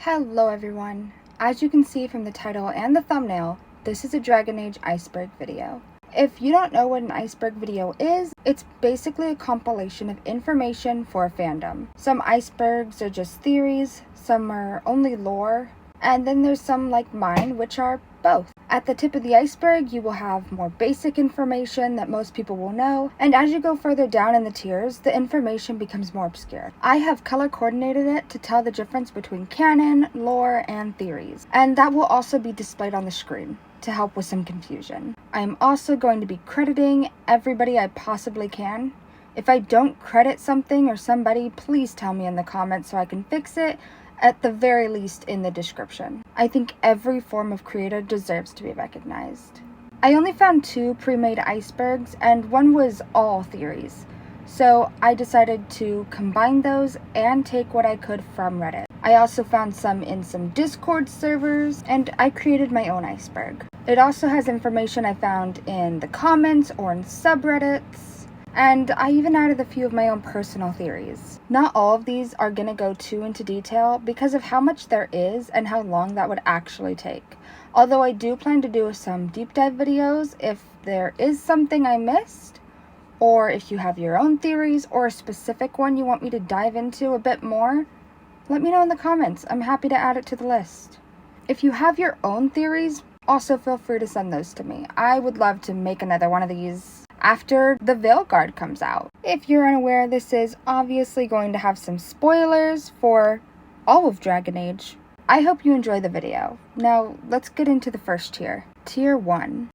Hello everyone! As you can see from the title and the thumbnail, this is a Dragon Age Iceberg video. If you don't know what an iceberg video is, it's basically a compilation of information for a fandom. Some icebergs are just theories, some are only lore, and then there's some like mine which are both. At the tip of the iceberg, you will have more basic information that most people will know, and as you go further down in the tiers, the information becomes more obscure. I have color coordinated it to tell the difference between canon, lore, and theories, and that will also be displayed on the screen to help with some confusion. I am also going to be crediting everybody I possibly can. If I don't credit something or somebody, please tell me in the comments so I can fix it, at the very least in the description. I think every form of creator deserves to be recognized. I only found 2 pre-made icebergs, and one was all theories. So I decided to combine those and take what I could from Reddit. I also found some in some Discord servers, and I created my own iceberg. It also has information I found in the comments or in subreddits, and I even added a few of my own personal theories. Not all of these are gonna go too into detail because of how much there is and how long that would actually take. Although I do plan to do some deep dive videos if there is something I missed, or if you have your own theories or a specific one you want me to dive into a bit more, let me know in the comments. I'm happy to add it to the list. If you have your own theories, also feel free to send those to me. I would love to make another one of these after the Veilguard comes out. If you're unaware, this is obviously going to have some spoilers for all of Dragon Age. I hope you enjoy the video. Now, let's get into the first tier. Tier 1.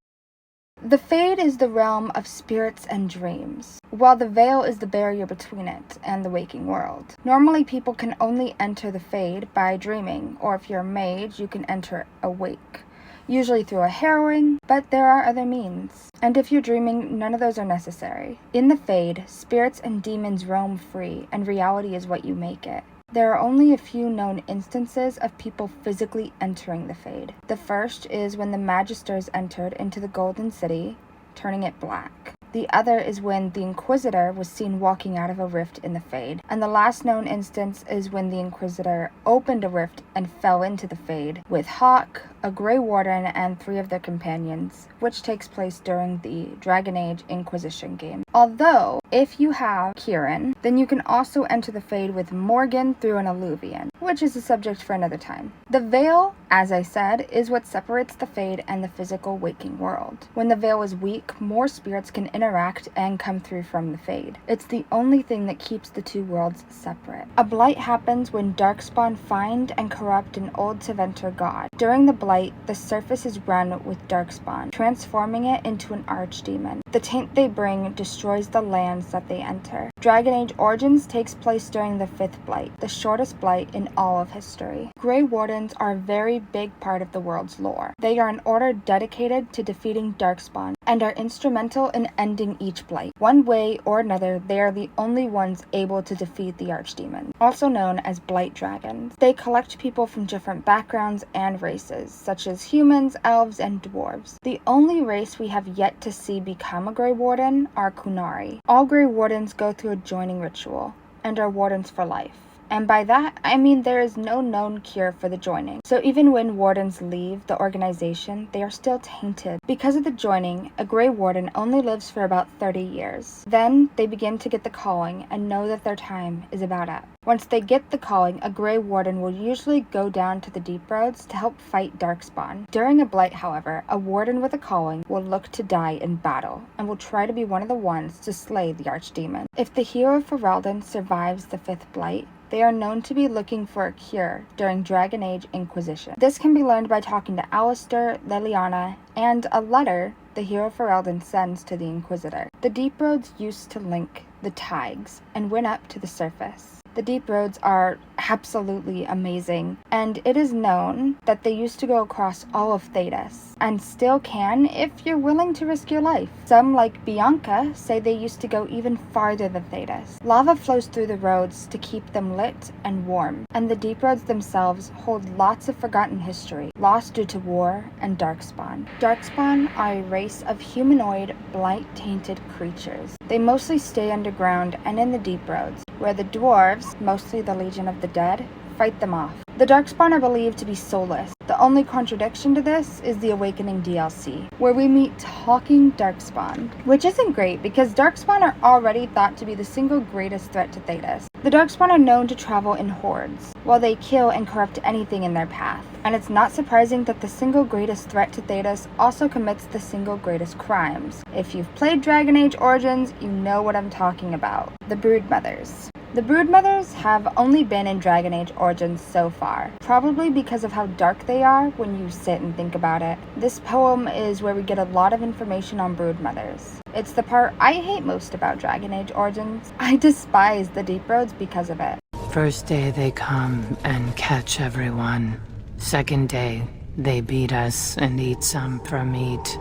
The Fade is the realm of spirits and dreams, while the Veil is the barrier between it and the waking world. Normally, people can only enter the Fade by dreaming, or if you're a mage, you can enter awake. Usually through a harrowing, but there are other means. And if you're dreaming, none of those are necessary. In the Fade, spirits and demons roam free, and reality is what you make it. There are only a few known instances of people physically entering the Fade. The first is when the Magisters entered into the Golden City, turning it black. The other is when the Inquisitor was seen walking out of a rift in the Fade. And the last known instance is when the Inquisitor opened a rift and fell into the Fade, with Hawk, a Grey Warden, and 3 of their companions, which takes place during the Dragon Age Inquisition game. Although, if you have Kieran, then you can also enter the Fade with Morgan through an Alluvian, which is a subject for another time. The Veil, as I said, is what separates the Fade and the physical waking world. When the Veil is weak, more spirits can interact and come through from the Fade. It's the only thing that keeps the 2 worlds separate. A blight happens when Darkspawn find and corrupt an old Tevinter god. During the blight, the surface is run with Darkspawn, transforming it into an archdemon. The taint they bring destroys the lands that they enter. Dragon Age Origins takes place during the 5th blight, the shortest blight in all of history. Grey Wardens are a very big part of the world's lore. They are an order dedicated to defeating Darkspawn and are instrumental in ending each blight. One way or another, they are the only ones able to defeat the archdemon, also known as Blight Dragons. They collect people from different backgrounds and races, such as humans, elves, and dwarves. The only race we have yet to see become a Grey Warden are Qunari. All Grey Wardens go through a joining ritual and are wardens for life. And by that, I mean there is no known cure for the joining. So even when wardens leave the organization, they are still tainted. Because of the joining, a Grey Warden only lives for about 30 years. Then they begin to get the calling and know that their time is about up. Once they get the calling, a Grey Warden will usually go down to the Deep Roads to help fight Darkspawn. During a blight, however, a Warden with a calling will look to die in battle and will try to be one of the ones to slay the Archdemon. If the hero of Ferelden survives the 5th blight, they are known to be looking for a cure during Dragon Age Inquisition. This can be learned by talking to Alistair, Liliana, and a letter the hero Ferelden sends to the Inquisitor. The Deep Roads used to link the Tigers and went up to the surface. The Deep Roads are absolutely amazing, and it is known that they used to go across all of Thedas, and still can if you're willing to risk your life. Some, like Bianca, say they used to go even farther than Thedas. Lava flows through the roads to keep them lit and warm, and the Deep Roads themselves hold lots of forgotten history, lost due to war and Darkspawn. Darkspawn are a race of humanoid, blight-tainted creatures. They mostly stay underground and in the Deep Roads, where the dwarves, mostly the Legion of the Dead, fight them off. The Darkspawn are believed to be soulless. The only contradiction to this is the Awakening DLC, where we meet talking Darkspawn, which isn't great because Darkspawn are already thought to be the single greatest threat to Thedas. The Darkspawn are known to travel in hordes, while they kill and corrupt anything in their path. And it's not surprising that the single greatest threat to Thedas also commits the single greatest crimes. If you've played Dragon Age Origins, you know what I'm talking about. The Broodmothers. The Broodmothers have only been in Dragon Age Origins so far, probably because of how dark they are when you sit and think about it. This poem is where we get a lot of information on Broodmothers. It's the part I hate most about Dragon Age Origins. I despise the Deep Roads because of it. First day they come and catch everyone. Second day, they beat us and eat some for meat.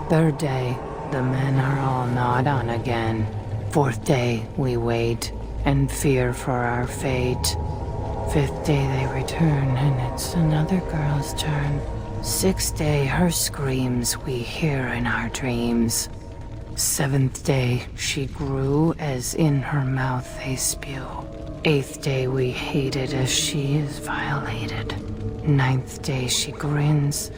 Third day, the men are all gnawed on again. Fourth day, we wait and fear for our fate. Fifth day they return and it's another girl's turn. Sixth day her screams we hear in our dreams. Seventh day she grew as in her mouth they spew. Eighth day we hate it as she is violated. Ninth day she grins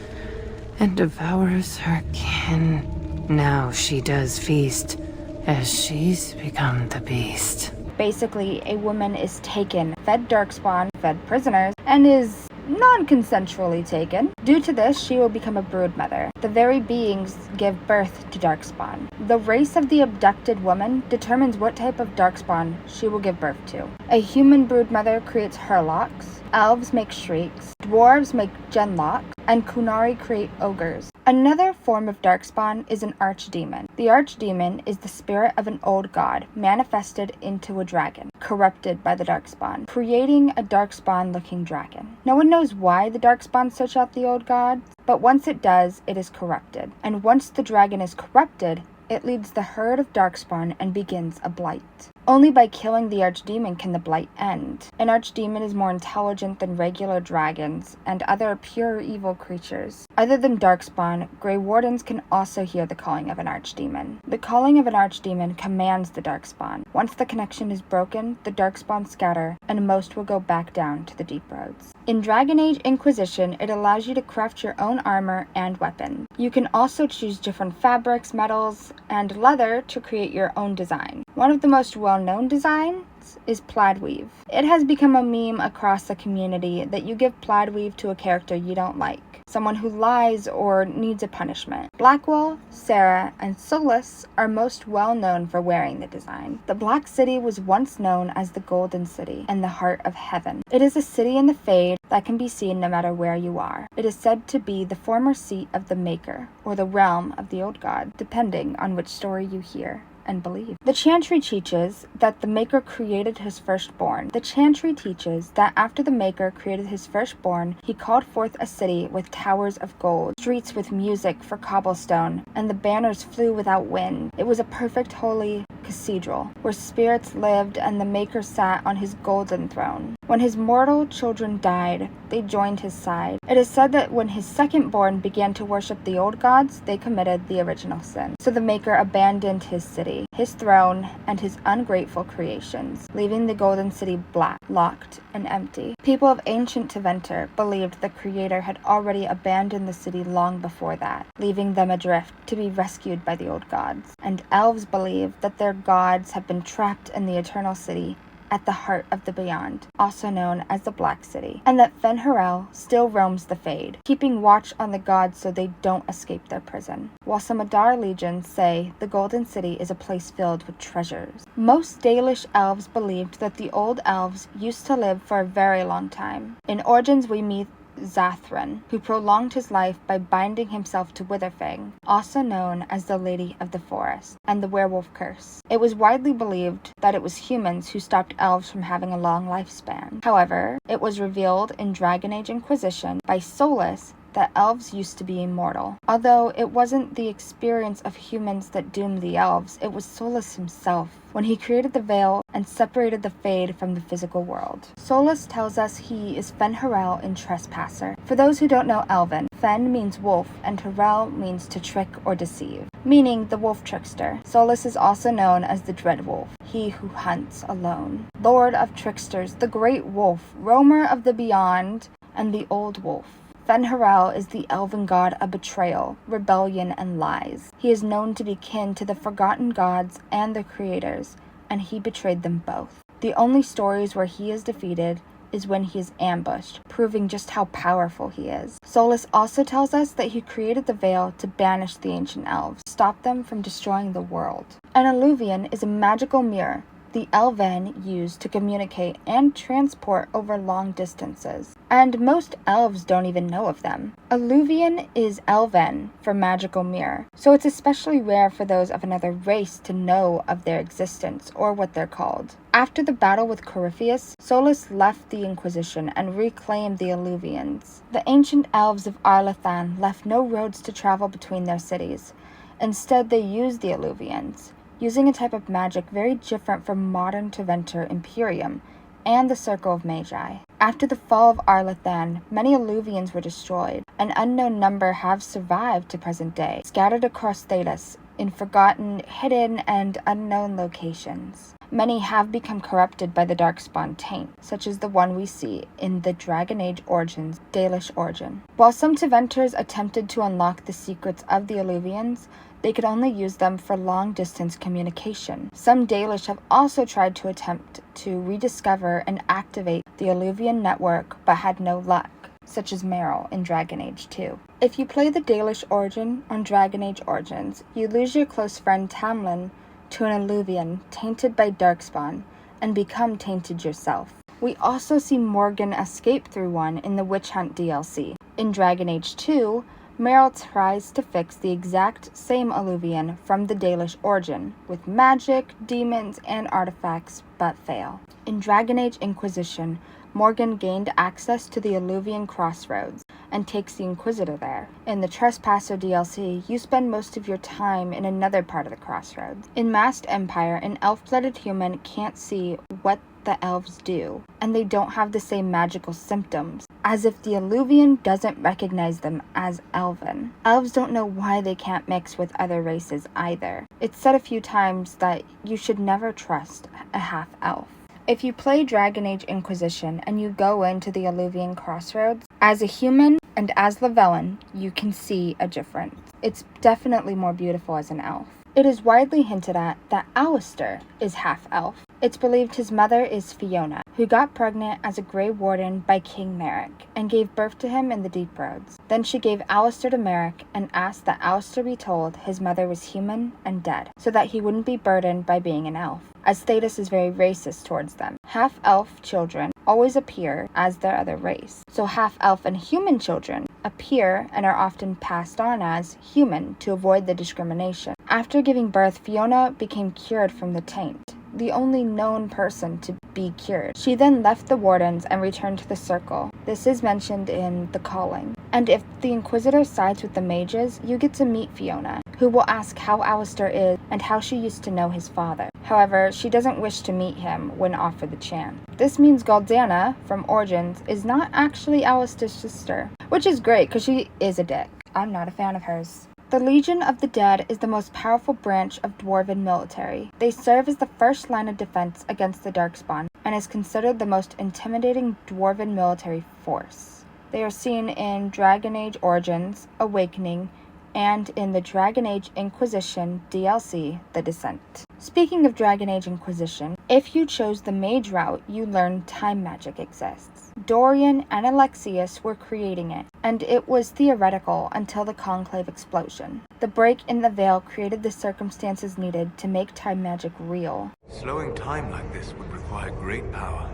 and devours her kin. Now she does feast as she's become the beast. Basically, a woman is taken, fed Darkspawn, fed prisoners, and is non-consensually taken. Due to this, she will become a broodmother. The very beings give birth to Darkspawn. The race of the abducted woman determines what type of Darkspawn she will give birth to. A human broodmother creates Herlocks, elves make shrieks, dwarves make genlocks, and Kunari create ogres. Another form of Darkspawn is an archdemon. The archdemon is the spirit of an old god manifested into a dragon, corrupted by the Darkspawn, creating a Darkspawn-looking dragon. No one knows why the Darkspawn search out the old gods, but once it does, it is corrupted. And once the dragon is corrupted, it leads the herd of Darkspawn and begins a blight. Only by killing the archdemon can the blight end. An archdemon is more intelligent than regular dragons and other pure evil creatures. Other than Darkspawn, Grey Wardens can also hear the calling of an archdemon. The calling of an archdemon commands the Darkspawn. Once the connection is broken, the Darkspawn scatter, and most will go back down to the Deep Roads. In Dragon Age Inquisition, it allows you to craft your own armor and weapons. You can also choose different fabrics, metals, and leather to create your own design. One of the most well-known designs is plaid weave. It has become a meme across the community that you give plaid weave to a character you don't like, someone who lies or needs a punishment. Blackwell, Sarah, and Solus are most well known for wearing the design. The Black City was once known as the Golden City and the Heart of Heaven. It is a city in the Fade that can be seen no matter where you are. It is said to be the former seat of the Maker, or the realm of the old god, depending on which story you hear and believe. The Chantry teaches that the Maker created his firstborn. The Chantry teaches that after the Maker created his firstborn, he called forth a city with towers of gold, streets with music for cobblestone, and the banners flew without wind. It was a perfect holy cathedral, where spirits lived and the Maker sat on his golden throne. When his mortal children died, they joined his side. It is said that when his second-born began to worship the old gods, they committed the original sin. So the Maker abandoned his city, his throne, and his ungrateful creations, leaving the Golden City black, locked, and empty. People of ancient Tevinter believed the Creator had already abandoned the city long before that, leaving them adrift to be rescued by the old gods. And elves believed that their gods have been trapped in the Eternal City at the heart of the Beyond, also known as the Black City, and that Fen'Harel still roams the Fade, keeping watch on the gods so they don't escape their prison, while some Adar legions say the Golden City is a place filled with treasures. Most Dalish elves believed that the old elves used to live for a very long time. In Origins we meet Zathran, who prolonged his life by binding himself to Witherfang, also known as the Lady of the Forest, and the Werewolf Curse. It was widely believed that it was humans who stopped elves from having a long lifespan. However, it was revealed in Dragon Age Inquisition by Solus that elves used to be immortal. Although it wasn't the experience of humans that doomed the elves, it was Solus himself, when he created the Veil and separated the Fade from the physical world. Solus tells us he is Fen'Harel in Trespasser. For those who don't know Elven, Fen means wolf, and Harel means to trick or deceive, meaning the wolf trickster. Solus is also known as the Dread Wolf, he who hunts alone. Lord of tricksters, the great wolf, roamer of the beyond, and the old wolf. Fen-Harel is the elven god of betrayal, rebellion, and lies. He is known to be kin to the forgotten gods and the creators, and he betrayed them both. The only stories where he is defeated is when he is ambushed, proving just how powerful he is. Solus also tells us that he created the veil to banish the ancient elves, stop them from destroying the world. An alluvian is a magical mirror the Elven use to communicate and transport over long distances, and most elves don't even know of them. Alluvian is Elven for magical mirror, so it's especially rare for those of another race to know of their existence or what they're called. After the battle with Corypheus, Solus left the Inquisition and reclaimed the Alluvians. The ancient elves of Arlathan left no roads to travel between their cities. Instead, they used the Alluvians, using a type of magic very different from modern Tevinter Imperium and the Circle of Magi. After the fall of Arlathan, many Alluvians were destroyed. An unknown number have survived to present day, scattered across Thedas in forgotten, hidden, and unknown locations. Many have become corrupted by the Darkspawn taint, such as the one we see in the Dragon Age Origins Dalish origin. While some Teventers attempted to unlock the secrets of the Alluvians, they could only use them for long-distance communication. Some Dalish have also tried to attempt to rediscover and activate the Alluvian network, but had no luck, such as Meryl in Dragon Age 2. If you play the Dalish origin on Dragon Age Origins, you lose your close friend Tamlin to an Alluvian tainted by Darkspawn, and become tainted yourself. We also see Morgan escape through one in the Witch Hunt DLC. In Dragon Age 2, Meryl tries to fix the exact same Alluvian from the Dalish origin, with magic, demons, and artifacts, but fail. In Dragon Age Inquisition, Morgan gained access to the Alluvian crossroads, and takes the Inquisitor there. In the Trespasser DLC, you spend most of your time in another part of the crossroads. In Masked Empire, an elf-blooded human can't see what the elves do, and they don't have the same magical symptoms, as if the Alluvian doesn't recognize them as elven. Elves don't know why they can't mix with other races either. It's said a few times that you should never trust a half-elf. If you play Dragon Age Inquisition and you go into the Alluvian crossroads, as a human and as Lavellan, you can see a difference. It's definitely more beautiful as an elf. It is widely hinted at that Alistair is half-elf. It's believed his mother is Fiona, who got pregnant as a Grey Warden by King Merrick, and gave birth to him in the Deep Roads. Then she gave Alistair to Merrick and asked that Alistair be told his mother was human and dead, so that he wouldn't be burdened by being an elf, as Thedas is very racist towards them. Half-elf children always appear as their other race, so half-elf and human children appear and are often passed on as human to avoid the discrimination. After giving birth, Fiona became cured from the taint, the only known person to be cured. She then left the Wardens and returned to the Circle. This is mentioned in The Calling. And if the Inquisitor sides with the mages, you get to meet Fiona, who will ask how Alistair is and how she used to know his father. However, she doesn't wish to meet him when offered the chance. This means Galdana, from Origins, is not actually Alistair's sister, which is great because she is a dick. I'm not a fan of hers. The Legion of the Dead is the most powerful branch of Dwarven military. They serve as the first line of defense against the Darkspawn, and is considered the most intimidating Dwarven military force. They are seen in Dragon Age Origins, Awakening, and in the Dragon Age Inquisition DLC, The Descent. Speaking of Dragon Age Inquisition, if you chose the mage route, you learned time magic exists. Dorian and Alexius were creating it, and it was theoretical until the Conclave explosion. The break in the veil created the circumstances needed to make time magic real. Slowing time like this would require great power.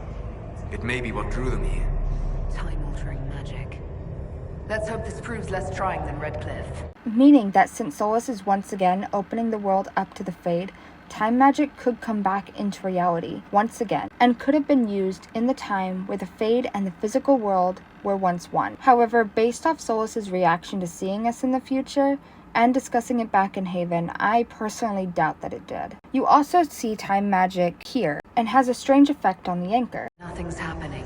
It may be what drew them here. Time-altering magic. Let's hope this proves less trying than Redcliffe. Meaning that since Solus is once again opening the world up to the Fade, time magic could come back into reality once again, and could have been used in the time where the Fade and the physical world were once one. However, based off Solus's reaction to seeing us in the future, and discussing it back in Haven, I personally doubt that it did. You also see time magic here, and has a strange effect on the anchor. Nothing's happening.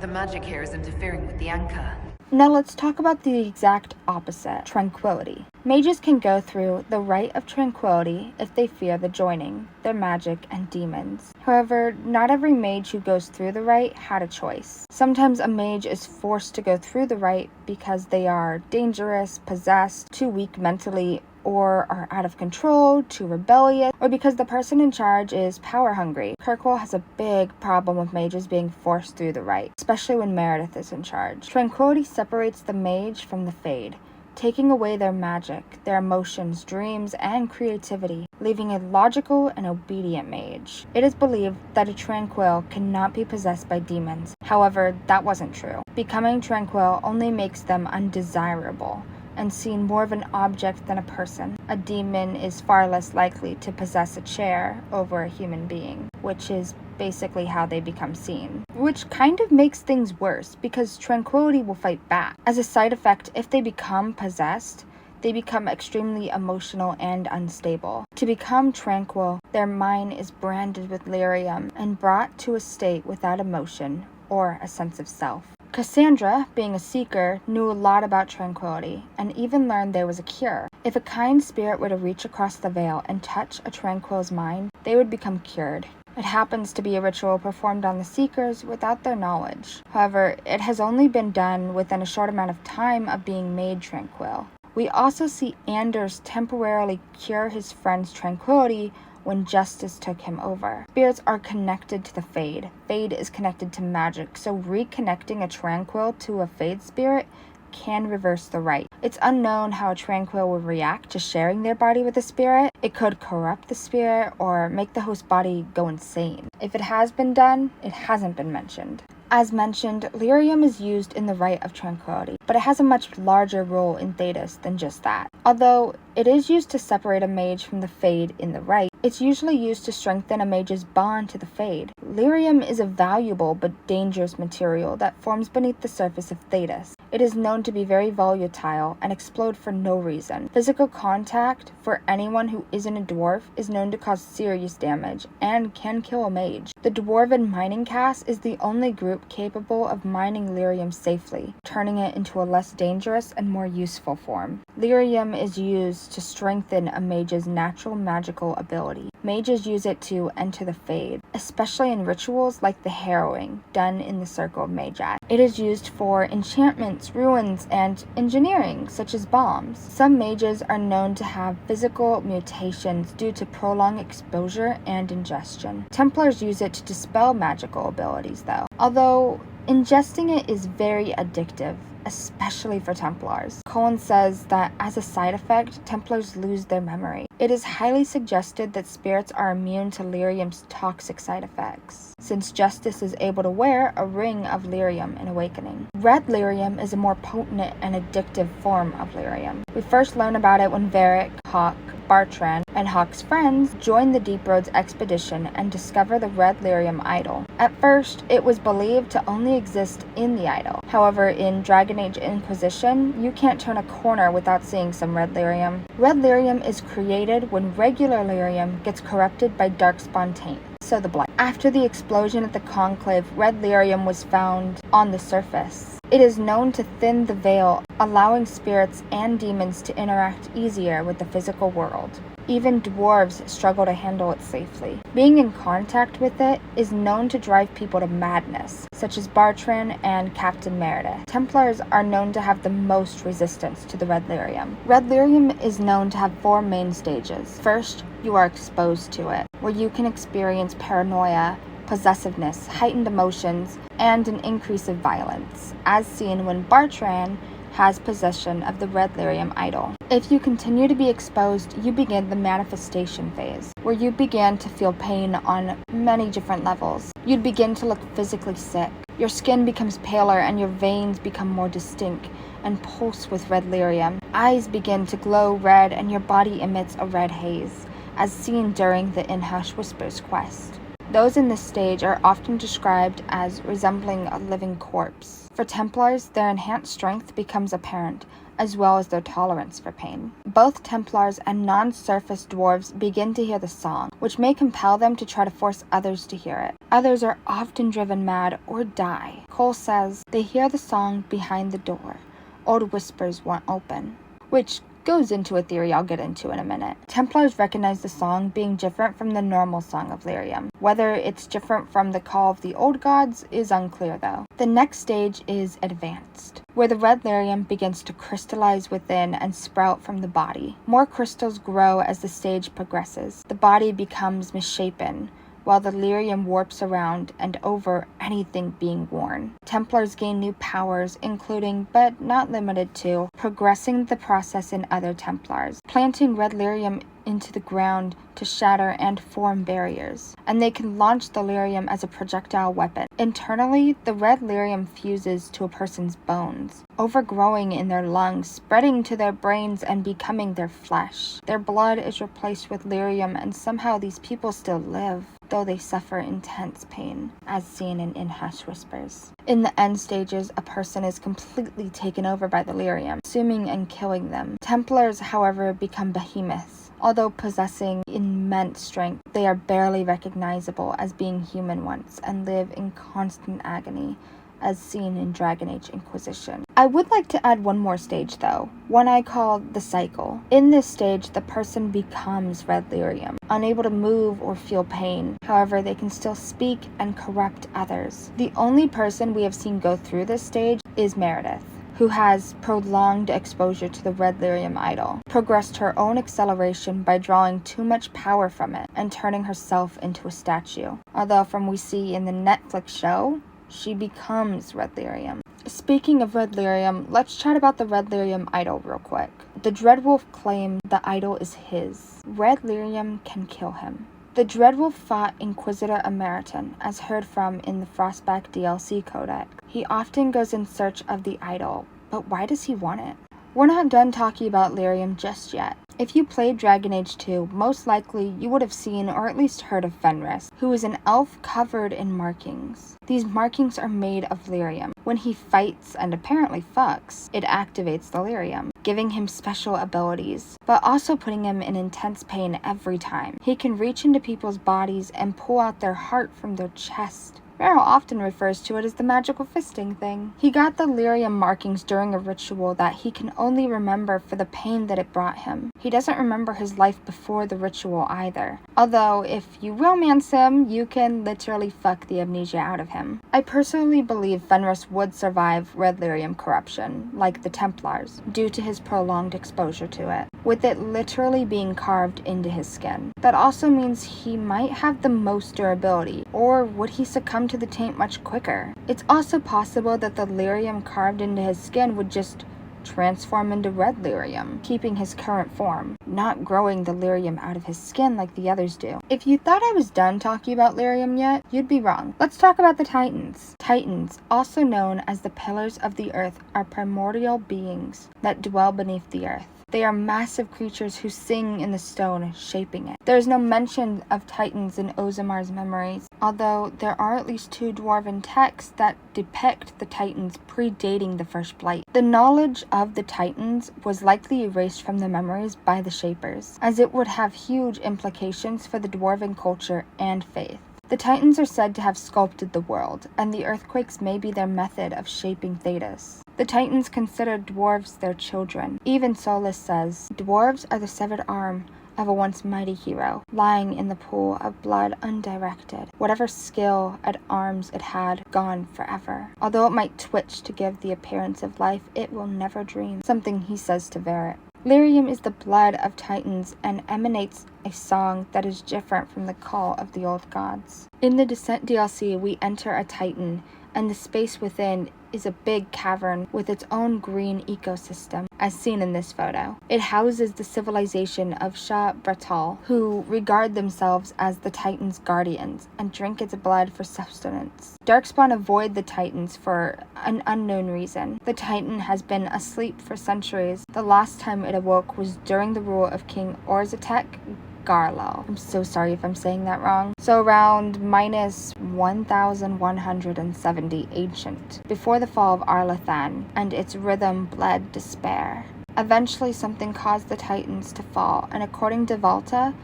The magic here is interfering with the anchor. Now let's talk about the exact opposite, tranquility. Mages can go through the rite of tranquility if they fear the joining, their magic, and demons. However, not every mage who goes through the rite had a choice. Sometimes a mage is forced to go through the rite because they are dangerous, possessed, too weak mentally, or are out of control, too rebellious, or because the person in charge is power hungry. Kirkwall has a big problem with mages being forced through the rite, especially when Meredith is in charge. Tranquility separates the mage from the Fade, taking away their magic, their emotions, dreams, and creativity, leaving a logical and obedient mage. It is believed that a Tranquil cannot be possessed by demons. However, that wasn't true. Becoming Tranquil only makes them undesirable and seen more of an object than a person. A demon is far less likely to possess a chair over a human being, which is basically how they become seen. Which kind of makes things worse, because tranquility will fight back. As a side effect, if they become possessed, they become extremely emotional and unstable. To become tranquil, their mind is branded with lyrium and brought to a state without emotion or a sense of self. Cassandra, being a seeker, knew a lot about tranquility, and even learned there was a cure. If a kind spirit were to reach across the veil and touch a tranquil's mind, they would become cured. It happens to be a ritual performed on the seekers without their knowledge. However, it has only been done within a short amount of time of being made tranquil. We also see Anders temporarily cure his friend's tranquility when Justice took him over. Spirits are connected to the Fade. Fade is connected to magic, so reconnecting a Tranquil to a Fade spirit can reverse the rite. It's unknown how a Tranquil would react to sharing their body with a spirit. It could corrupt the spirit or make the host body go insane. If it has been done, it hasn't been mentioned. As mentioned, lyrium is used in the Rite of Tranquility, but it has a much larger role in Thetis than just that. Although it is used to separate a mage from the Fade in the Rite, it's usually used to strengthen a mage's bond to the Fade. Lyrium is a valuable but dangerous material that forms beneath the surface of Thetis. It is known to be very volatile and explode for no reason. Physical contact for anyone who isn't a dwarf is known to cause serious damage and can kill a mage. The Dwarven mining caste is the only group capable of mining lyrium safely, turning it into a less dangerous and more useful form. Lyrium is used to strengthen a mage's natural magical ability. Mages use it to enter the Fade, especially in rituals like the Harrowing, done in the Circle of Magi. It is used for enchantments, ruins, and engineering, such as bombs. Some mages are known to have physical mutations due to prolonged exposure and ingestion. Templars use it to dispel magical abilities, though. Although ingesting it is very addictive, especially for Templars. Cullen says that as a side effect, Templars lose their memory. It is highly suggested that spirits are immune to lyrium's toxic side effects, since Justice is able to wear a ring of lyrium in Awakening. Red lyrium is a more potent and addictive form of lyrium. We first learn about it when Varric, Hawk, Bartran, and Hawk's friends join the Deep Roads expedition and discover the red lyrium idol. At first, it was believed to only exist in the idol. However, in Dragon Age Inquisition, you can't turn a corner without seeing some red lyrium. Red lyrium is created when regular lyrium gets corrupted by darkspawn taint, so the blight. After the explosion at the Conclave, red lyrium was found on the surface. It is known to thin the veil, allowing spirits and demons to interact easier with the physical world. Even dwarves struggle to handle it safely. Being in contact with it is known to drive people to madness, such as Bartran and Captain Meredith. Templars are known to have the most resistance to the red lyrium. Red lyrium is known to have 4 main stages. First, you are exposed to it, where you can experience paranoia, possessiveness, heightened emotions, and an increase of violence, as seen when Bartran has possession of the red lyrium idol. If you continue to be exposed, you begin the manifestation phase, where you begin to feel pain on many different levels. You'd begin to look physically sick. Your skin becomes paler and your veins become more distinct and pulse with red lyrium. Eyes begin to glow red and your body emits a red haze, as seen during the In Hush Whispers quest. Those in this stage are often described as resembling a living corpse. For Templars, their enhanced strength becomes apparent, as well as their tolerance for pain. Both Templars and non-surface dwarves begin to hear the song, which may compel them to try to force others to hear it. Others are often driven mad or die. Cole says they hear the song behind the door. Old whispers won't open, which goes into a theory I'll get into in a minute. Templars recognize the song being different from the normal song of lyrium. Whether it's different from the call of the old gods is unclear though. The next stage is advanced, where the red lyrium begins to crystallize within and sprout from the body. More crystals grow as the stage progresses. The body becomes misshapen, while the lyrium warps around and over anything being worn. Templars gain new powers, including, but not limited to, progressing the process in other Templars, planting red lyrium into the ground to shatter and form barriers, and they can launch the lyrium as a projectile weapon. Internally, the red lyrium fuses to a person's bones, overgrowing in their lungs, spreading to their brains, and becoming their flesh. Their blood is replaced with lyrium, and somehow these people still live, though they suffer intense pain, as seen in Hush Whispers. In the end stages, a person is completely taken over by the lyrium, consuming and killing them. Templars, however, become behemoths. Although possessing immense strength, they are barely recognizable as being human once and live in constant agony, as seen in Dragon Age Inquisition. I would like to add one more stage though, one I call the cycle. In this stage, the person becomes red lyrium, unable to move or feel pain. However, they can still speak and corrupt others. The only person we have seen go through this stage is Meredith, who has prolonged exposure to the red lyrium idol, progressed her own acceleration by drawing too much power from it and turning herself into a statue. Although from we see in the Netflix show, she becomes red lyrium. Speaking of red lyrium, let's chat about the red lyrium idol real quick. The Dreadwolf claimed the idol is his. Red lyrium can kill him. The Dreadwolf fought Inquisitor Emeriton, as heard from in the Frostback DLC codec. He often goes in search of the idol, but why does he want it? We're not done talking about lyrium just yet. If you played Dragon Age 2, most likely you would have seen or at least heard of Fenris, who is an elf covered in markings. These markings are made of lyrium. When he fights and apparently fucks, it activates the lyrium, giving him special abilities, but also putting him in intense pain every time. He can reach into people's bodies and pull out their heart from their chest. Meryl often refers to it as the magical fisting thing. He got the lyrium markings during a ritual that he can only remember for the pain that it brought him. He doesn't remember his life before the ritual either. Although, if you romance him, you can literally fuck the amnesia out of him. I personally believe Fenris would survive red lyrium corruption, like the Templars, due to his prolonged exposure to it, with it literally being carved into his skin. That also means he might have the most durability, or would he succumb to the taint much quicker? It's also possible that the lyrium carved into his skin would just transform into red lyrium, keeping his current form, not growing the lyrium out of his skin like the others do. If you thought I was done talking about lyrium yet, you'd be wrong. Let's talk about the Titans. Titans, also known as the Pillars of the Earth, are primordial beings that dwell beneath the earth. They are massive creatures who sing in the stone, shaping it. There is no mention of Titans in Ozamar's memories, although there are at least 2 dwarven texts that depict the Titans predating the First Blight. The knowledge of the Titans was likely erased from the memories by the Shapers, as it would have huge implications for the dwarven culture and faith. The Titans are said to have sculpted the world, and the earthquakes may be their method of shaping Thedas. The Titans consider dwarves their children. Even Solus says, "Dwarves are the severed arm of a once mighty hero, lying in the pool of blood undirected. Whatever skill at arms it had, gone forever. Although it might twitch to give the appearance of life, it will never dream," something he says to Verret. Lyrium is the blood of Titans and emanates a song that is different from the call of the old gods. In the Descent DLC, we enter a Titan, and the space within is a big cavern with its own green ecosystem, as seen in this photo. It houses the civilization of Shah Bratal, who regard themselves as the Titans' guardians and drink its blood for sustenance. Darkspawn avoid the Titans for an unknown reason. The Titan has been asleep for centuries. The last time it awoke was during the rule of King Orzatek Garlal. I'm so sorry if I'm saying that wrong. So around minus 1170 ancient, before the fall of Arlathan, and its rhythm bled despair. Eventually something caused the Titans to fall, and according to Valta,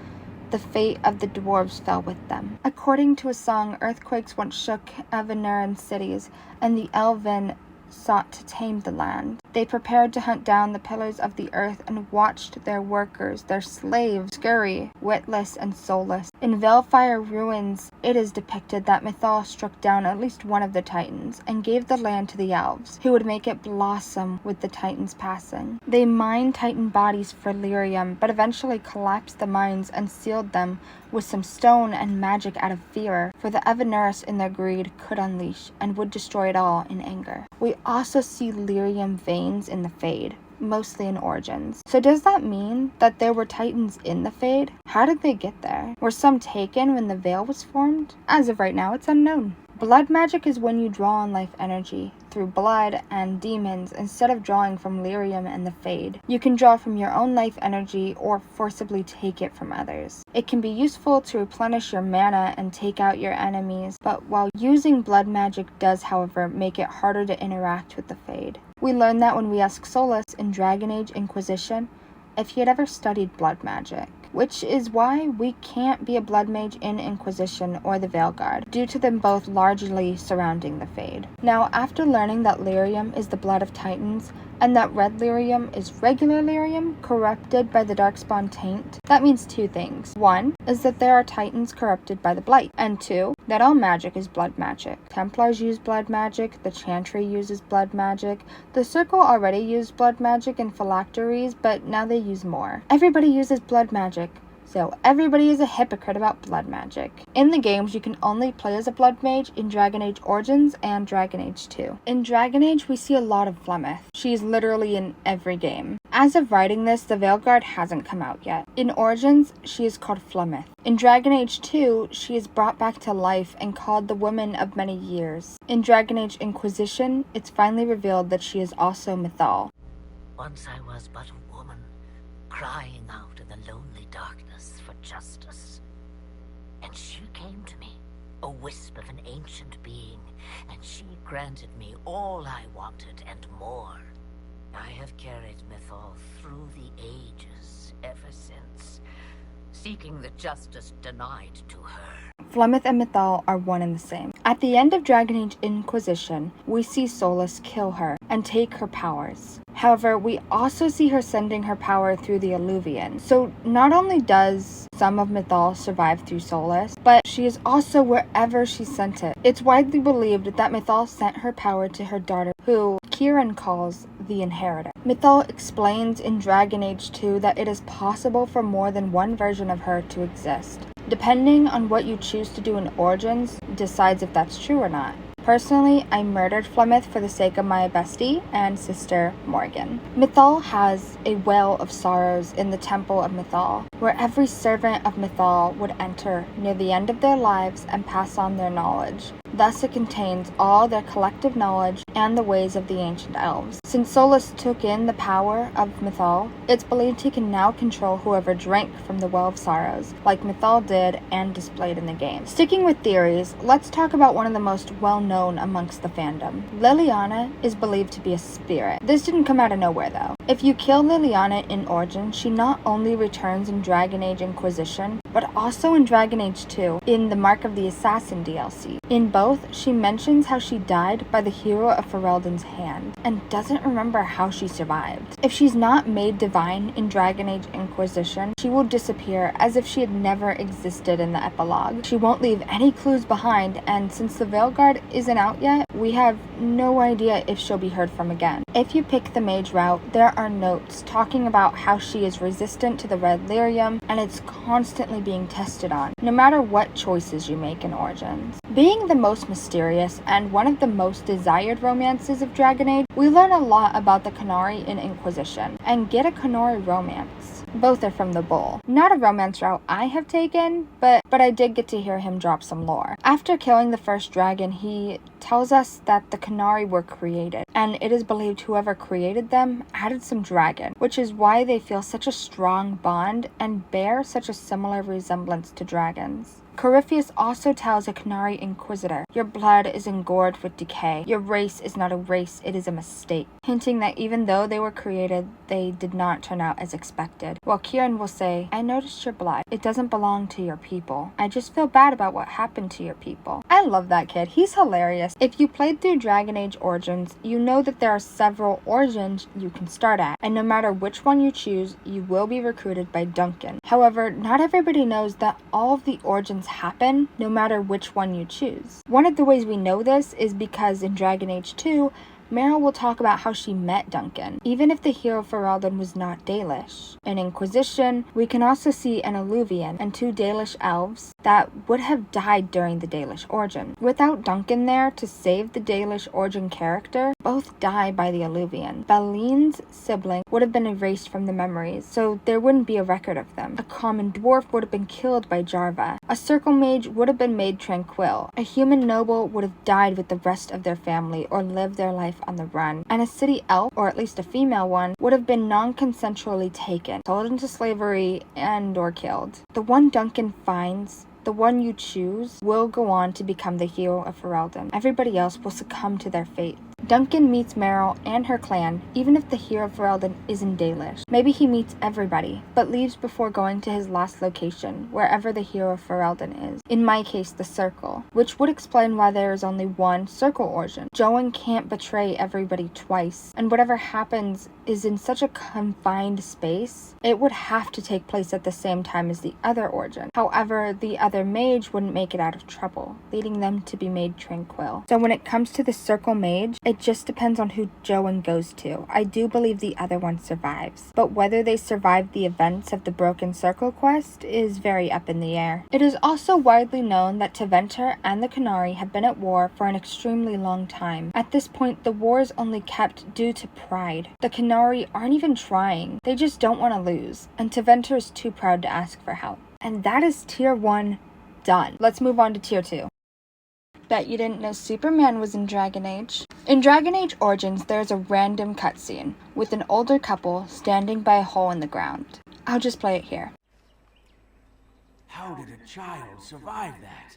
the fate of the dwarves fell with them. According to a song, earthquakes once shook Aveneran cities, and the Elven sought to tame the land. They prepared to hunt down the pillars of the earth and watched their workers, their slaves, scurry, witless and soulless. In Veilfire ruins, it is depicted that Mythal struck down at least one of the titans and gave the land to the elves, who would make it blossom with the titans passing. They mined titan bodies for lyrium, but eventually collapsed the mines and sealed them with some stone and magic out of fear, for the Aveneris in their greed could unleash and would destroy it all in anger. We also see lyrium veins in the Fade, mostly in Origins. So does that mean that there were titans in the Fade? How did they get there? Were some taken when the veil was formed? As of right now, it's unknown. Blood magic is when you draw on life energy through blood and demons instead of drawing from lyrium and the Fade. You can draw from your own life energy or forcibly take it from others. It can be useful to replenish your mana and take out your enemies, but while using blood magic does, however, make it harder to interact with the Fade. We learned that when we asked Solus in Dragon Age Inquisition if he had ever studied blood magic, which is why we can't be a blood mage in Inquisition or the Veilguard, due to them both largely surrounding the Fade. Now, after learning that lyrium is the blood of titans, and that red lyrium is regular lyrium corrupted by the Darkspawn taint, that means two things. One is that there are titans corrupted by the blight, and two, that all magic is blood magic. Templars use blood magic, the Chantry uses blood magic, the Circle already used blood magic in phylacteries, but now they use more. Everybody uses blood magic, so everybody is a hypocrite about blood magic. In the games, you can only play as a blood mage in Dragon Age Origins and Dragon Age 2. In Dragon Age, we see a lot of Flemeth. She is literally in every game. As of writing this, the Veilguard hasn't come out yet. In Origins, she is called Flemeth. In Dragon Age 2, she is brought back to life and called the Woman of Many Years. In Dragon Age Inquisition, it's finally revealed that she is also Mythal. Once I was but a woman, crying out in the lonely darkness for justice. And she came to me, a wisp of an ancient being, and she granted me all I wanted and more. I have carried Mythal through the ages ever since, seeking the justice denied to her. Flemeth and Mythal are one and the same. At the end of Dragon Age Inquisition, we see Solus kill her and take her powers. However, we also see her sending her power through the Alluvion. So not only does some of Mythal survive through Solus, but she is also wherever she sent it. It's widely believed that Mythal sent her power to her daughter, who Kieran calls the Inheritor. Mythal explains in Dragon Age 2 that it is possible for more than one version of her to exist. Depending on what you choose to do in Origins, decides if that's true or not. Personally, I murdered Flemeth for the sake of my bestie and sister, Morgan. Mythal has a well of sorrows in the Temple of Mythal, where every servant of Mythal would enter near the end of their lives and pass on their knowledge. Thus it contains all their collective knowledge and the ways of the ancient elves. Since Solus took in the power of Mythal, it's believed he can now control whoever drank from the Well of Sorrows, like Mythal did and displayed in the game. Sticking with theories, let's talk about one of the most well-known amongst the fandom. Liliana is believed to be a spirit. This didn't come out of nowhere though. If you kill Liliana in Origin, she not only returns in Dragon Age Inquisition, but also in Dragon Age 2, in the Mark of the Assassin DLC. In both, she mentions how she died by the hero of Ferelden's hand, and doesn't remember how she survived. If she's not made divine in Dragon Age Inquisition, she will disappear as if she had never existed in the epilogue. She won't leave any clues behind, and since the Veilguard isn't out yet, we have no idea if she'll be heard from again. If you pick the mage route, there are notes talking about how she is resistant to the red lyrium, and it's constantly being tested on, no matter what choices you make in Origins. Being the most mysterious and one of the most desired romances of Dragon Age, we learn a lot about the Qunari in Inquisition, and get a Qunari romance. Both are from the Bull. Not a romance route I have taken, but I did get to hear him drop some lore. After killing the first dragon, he tells us that the Qunari were created, and it is believed whoever created them added some dragon, which is why they feel such a strong bond and bear such a similar resemblance to dragons. Corypheus also tells a Canary Inquisitor, "Your blood is engorged with decay. Your race is not a race, it is a mistake," hinting that even though they were created, they did not turn out as expected. While Kieran will say, "I noticed your blood. It doesn't belong to your people. I just feel bad about what happened to your people." I love that kid. He's hilarious. If you played through Dragon Age Origins, you know that there are several origins you can start at, and no matter which one you choose, you will be recruited by Duncan. However, not everybody knows that all of the origins happen no matter which one you choose. One of the ways we know this is because in Dragon Age 2, Meryl will talk about how she met Duncan, even if the hero Ferelden was not Dalish. In Inquisition, we can also see an Alluvian and 2 Dalish elves that would have died during the Dalish origin. Without Duncan there to save the Dalish origin character, both die by the Alluvian. Baline's sibling would have been erased from the memories, so there wouldn't be a record of them. A common dwarf would have been killed by Jarva. A circle mage would have been made tranquil. A human noble would have died with the rest of their family or lived their life on the run, and a city elf, or at least a female one, would have been non-consensually taken, sold into slavery, and or killed. The one Duncan finds, the one you choose, will go on to become the hero of Ferelden. Everybody else will succumb to their fate. Duncan meets Meryl and her clan, even if the hero of Ferelden isn't Dalish. Maybe he meets everybody, but leaves before going to his last location, wherever the hero of Ferelden is. In my case, the Circle, which would explain why there is only one Circle origin. Joan can't betray everybody twice, and whatever happens is in such a confined space, it would have to take place at the same time as the other origin. However, the other mage wouldn't make it out of trouble, leading them to be made tranquil. So when it comes to the Circle mage, it just depends on who Joan goes to. I do believe the other one survives, but whether they survive the events of the Broken Circle quest is very up in the air. It is also widely known that Tevinter and the Canary have been at war for an extremely long time. At this point, the war is only kept due to pride. The Canary aren't even trying, they just don't want to lose, and Tevinter is too proud to ask for help. And that is Tier 1 done. Let's move on to Tier 2. Bet you didn't know Superman was in Dragon Age. In Dragon Age Origins, there is a random cutscene with an older couple standing by a hole in the ground. I'll just play it here. How did a child survive that?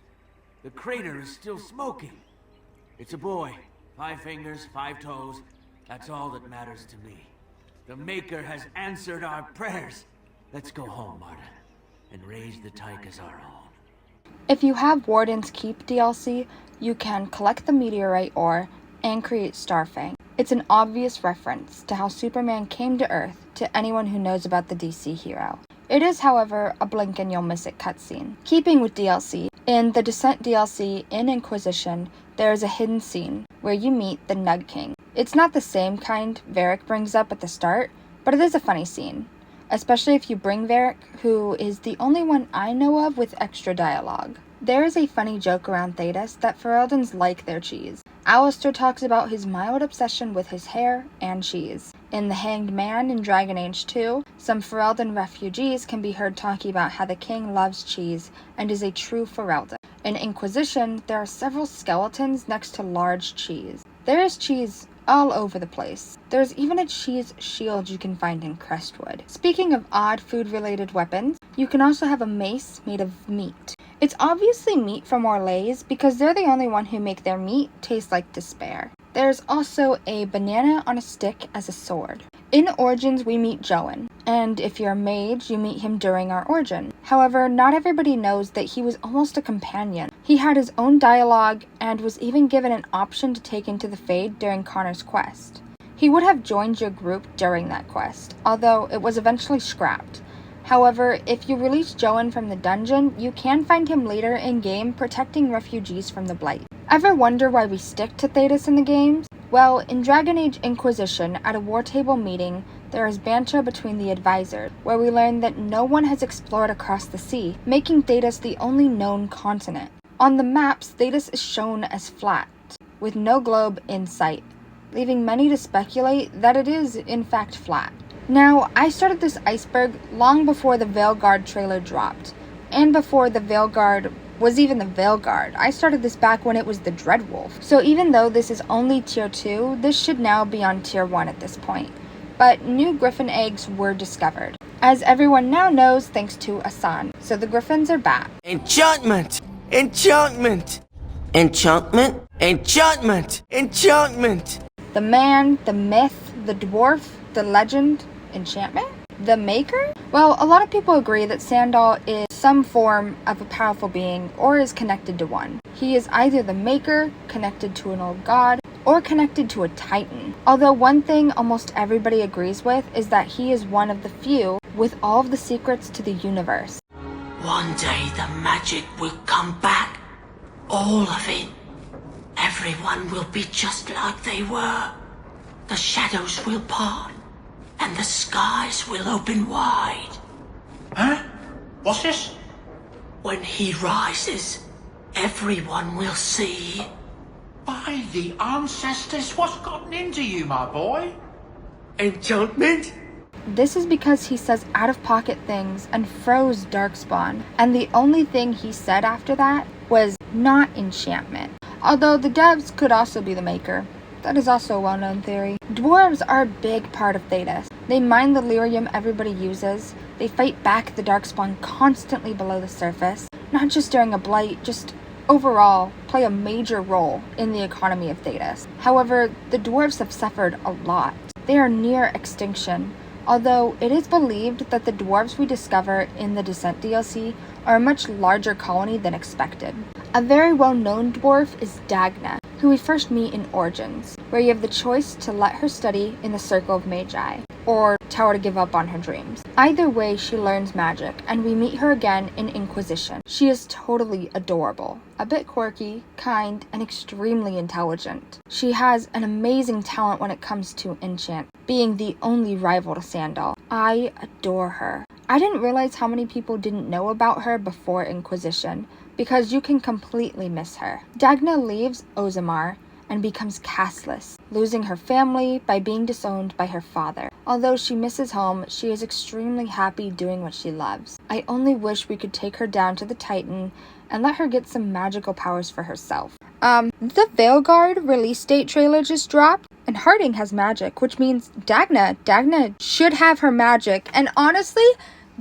The crater is still smoking. It's a boy. 5 fingers, 5 toes. That's all that matters to me. The Maker has answered our prayers. Let's go home, Marta, and raise the Tyke as our own. If you have Warden's Keep DLC, you can collect the meteorite ore and create Starfang. It's an obvious reference to how Superman came to Earth to anyone who knows about the DC hero. It is, however, a blink and you'll miss it cutscene. Keeping with DLC, in the Descent DLC in Inquisition, there is a hidden scene where you meet the Nug King. It's not the same kind Varric brings up at the start, but it is a funny scene. Especially if you bring Varric, who is the only one I know of with extra dialogue. There is a funny joke around Thedas that Fereldans like their cheese. Alistair talks about his mild obsession with his hair and cheese. In The Hanged Man in Dragon Age 2, some Ferelden refugees can be heard talking about how the king loves cheese and is a true Ferelden. In Inquisition, there are several skeletons next to large cheese. There is cheese all over the place. There's even a cheese shield you can find in Crestwood. Speaking of odd food-related weapons, you can also have a mace made of meat. It's obviously meat from Orlays because they're the only one who make their meat taste like despair. There's also a banana on a stick as a sword. In Origins, we meet Joan, and if you're a mage, you meet him during our origin. However, not everybody knows that he was almost a companion. He had his own dialogue, and was even given an option to take into the Fade during Connor's quest. He would have joined your group during that quest, although it was eventually scrapped. However, if you release Joan from the dungeon, you can find him later in-game protecting refugees from the Blight. Ever wonder why we stick to Thedas in the games? Well, in Dragon Age Inquisition, at a war table meeting, there is banter between the advisors, where we learn that no one has explored across the sea, making Thedas the only known continent. On the maps, Thedas is shown as flat, with no globe in sight, leaving many to speculate that it is, in fact, flat. Now, I started this iceberg long before the Veilguard trailer dropped, and before the Veilguard was even the Veilguard. I started this back when it was the Dreadwolf. So even though this is only Tier 2, this should now be on Tier 1 at this point. But new griffin eggs were discovered. as everyone now knows thanks to Asan. So the Griffins are back. Enchantment! Enchantment! Enchantment! Enchantment! Enchantment! The man, the myth, the dwarf, the legend, enchantment? The maker? Well, a lot of people agree that Sandal is some form of a powerful being or is connected to one. He is either the maker, connected to an old god, or connected to a titan. Although one thing almost everybody agrees with is that he is one of the few with all of the secrets to the universe. One day the magic will come back. All of it. Everyone will be just like they were. The shadows will part, and the skies will open wide. Huh? What's this? When he rises, everyone will see. By the ancestors, what's gotten into you, my boy? Enchantment? This is because he says out-of-pocket things and froze Darkspawn, and the only thing he said after that was not enchantment. Although the devs could also be the maker. That is also a well-known theory. Dwarves are a big part of Thedas. They mine the lyrium everybody uses. They fight back the Darkspawn constantly below the surface. Not just during a blight, just overall play a major role in the economy of Thedas. However, the dwarves have suffered a lot. They are near extinction, although it is believed that the dwarves we discover in the Descent DLC are a much larger colony than expected. A very well-known dwarf is Dagna, who we first meet in Origins, where you have the choice to let her study in the Circle of Magi, or tell her to give up on her dreams. Either way, she learns magic, and we meet her again in Inquisition. She is totally adorable, a bit quirky, kind, and extremely intelligent. She has an amazing talent when it comes to enchant, being the only rival to Sandal. I adore her. I didn't realize how many people didn't know about her before Inquisition, because you can completely miss her. Dagna leaves Ozamar and becomes castless, losing her family by being disowned by her father. Although she misses home, she is extremely happy doing what she loves. I only wish we could take her down to the Titan and let her get some magical powers for herself. The Veilguard release date trailer just dropped, and Harding has magic, which means Dagna should have her magic, and honestly,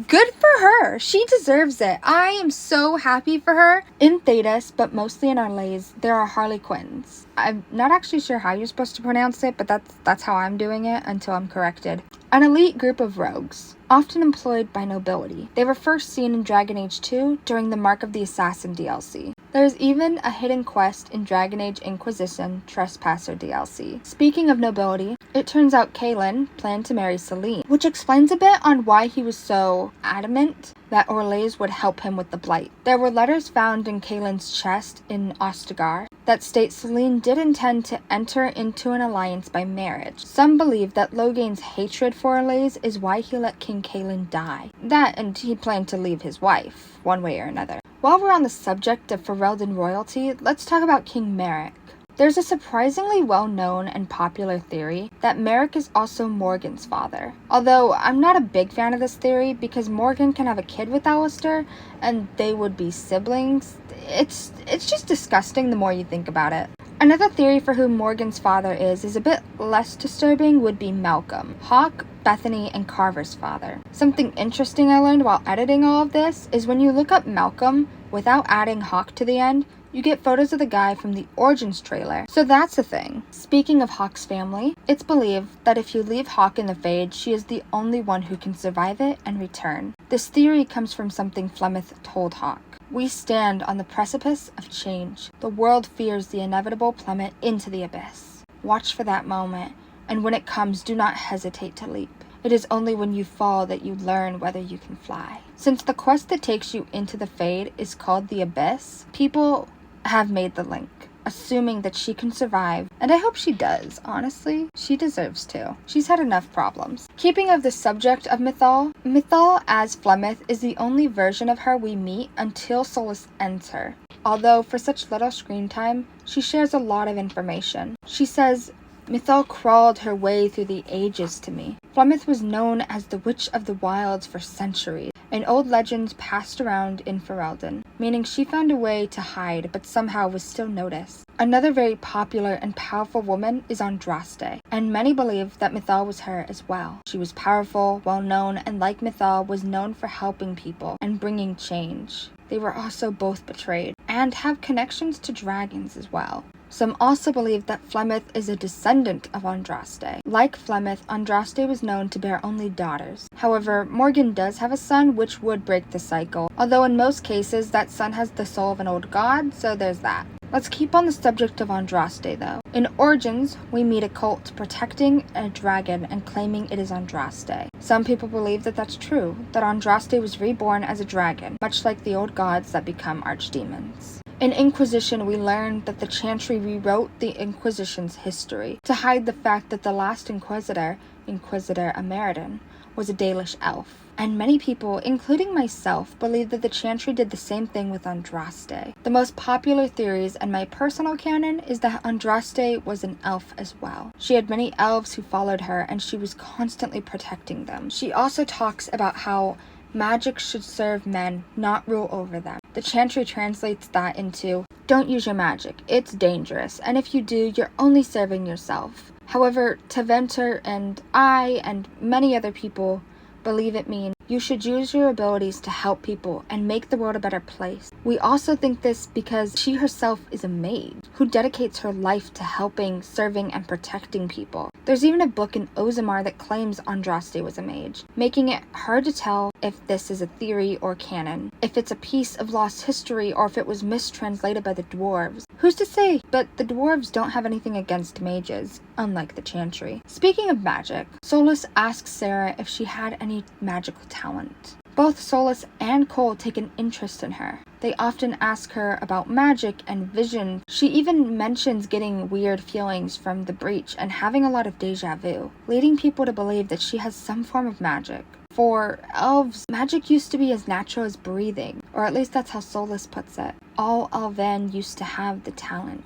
good for her. She deserves it. I am so happy for her. In Thedas, but mostly in Arlaise, there are Harlequins. I'm not actually sure how you're supposed to pronounce it, but that's how I'm doing it until I'm corrected. An elite group of rogues, often employed by nobility. They were first seen in Dragon Age 2 during the Mark of the Assassin DLC. There's even a hidden quest in Dragon Age Inquisition Trespasser DLC. Speaking of nobility, it turns out Kaelin planned to marry Celine, which explains a bit on why he was so adamant that Orlaise would help him with the Blight. There were letters found in Kaelin's chest in Ostagar that state Celine did intend to enter into an alliance by marriage. Some believe that Loghain's hatred for Orlaise is why he let King Kaelin die. That, and he planned to leave his wife, one way or another. While we're on the subject of Ferelden royalty, let's talk about King Merrick. There's a surprisingly well-known and popular theory that Merrick is also Morgan's father. Although I'm not a big fan of this theory because Morgan can have a kid with Alistair and they would be siblings. It's just disgusting the more you think about it. Another theory for who Morgan's father is a bit less disturbing would be Malcolm, Hawke, Bethany, and Carver's father. Something interesting I learned while editing all of this is when you look up Malcolm without adding Hawke to the end, you get photos of the guy from the Origins trailer. So that's a thing. Speaking of Hawke's family, it's believed that if you leave Hawke in the Fade, she is the only one who can survive it and return. This theory comes from something Flemeth told Hawke. We stand on the precipice of change. The world fears the inevitable plummet into the abyss. Watch for that moment, and when it comes, do not hesitate to leap. It is only when you fall that you learn whether you can fly. Since the quest that takes you into the Fade is called the Abyss, people have made the link, assuming that she can survive, and I hope she does, honestly. She deserves to. She's had enough problems. Keeping of the subject of Mythal as Flemeth is the only version of her we meet until Solus ends her. Although for such little screen time, she shares a lot of information. She says, Mythal crawled her way through the ages to me. Flemeth was known as the Witch of the Wilds for centuries, and old legends passed around in Ferelden, meaning she found a way to hide but somehow was still noticed. Another very popular and powerful woman is Andraste, and many believe that Mythal was her as well. She was powerful, well-known, and like Mythal, was known for helping people and bringing change. They were also both betrayed, and have connections to dragons as well. Some also believe that Flemeth is a descendant of Andraste. Like Flemeth, Andraste was known to bear only daughters. However, Morgan does have a son, which would break the cycle, although in most cases that son has the soul of an old god, so there's that. Let's keep on the subject of Andraste though. In Origins, we meet a cult protecting a dragon and claiming it is Andraste. Some people believe that that's true, that Andraste was reborn as a dragon, much like the old gods that become archdemons. In Inquisition, we learned that the Chantry rewrote the Inquisition's history to hide the fact that the last Inquisitor, Inquisitor Ameridan, was a Dalish elf. And many people, including myself, believe that the Chantry did the same thing with Andraste. The most popular theories and my personal canon is that Andraste was an elf as well. She had many elves who followed her and she was constantly protecting them. She also talks about how magic should serve men, not rule over them. The Chantry translates that into, don't use your magic, it's dangerous, and if you do, you're only serving yourself. However, Tevinter and I and many other people believe it means you should use your abilities to help people and make the world a better place. We also think this because she herself is a mage who dedicates her life to helping, serving, and protecting people. There's even a book in Ozamar that claims Andraste was a mage, making it hard to tell if this is a theory or canon, if it's a piece of lost history or if it was mistranslated by the dwarves. Who's to say? But the dwarves don't have anything against mages, unlike the Chantry. Speaking of magic, Solas asks Sarah if she had any magical talent. Both Solas and Cole take an interest in her. They often ask her about magic and vision. She even mentions getting weird feelings from the breach and having a lot of deja vu, leading people to believe that she has some form of magic. For elves, magic used to be as natural as breathing, or at least that's how Solas puts it. All Elven used to have the talent.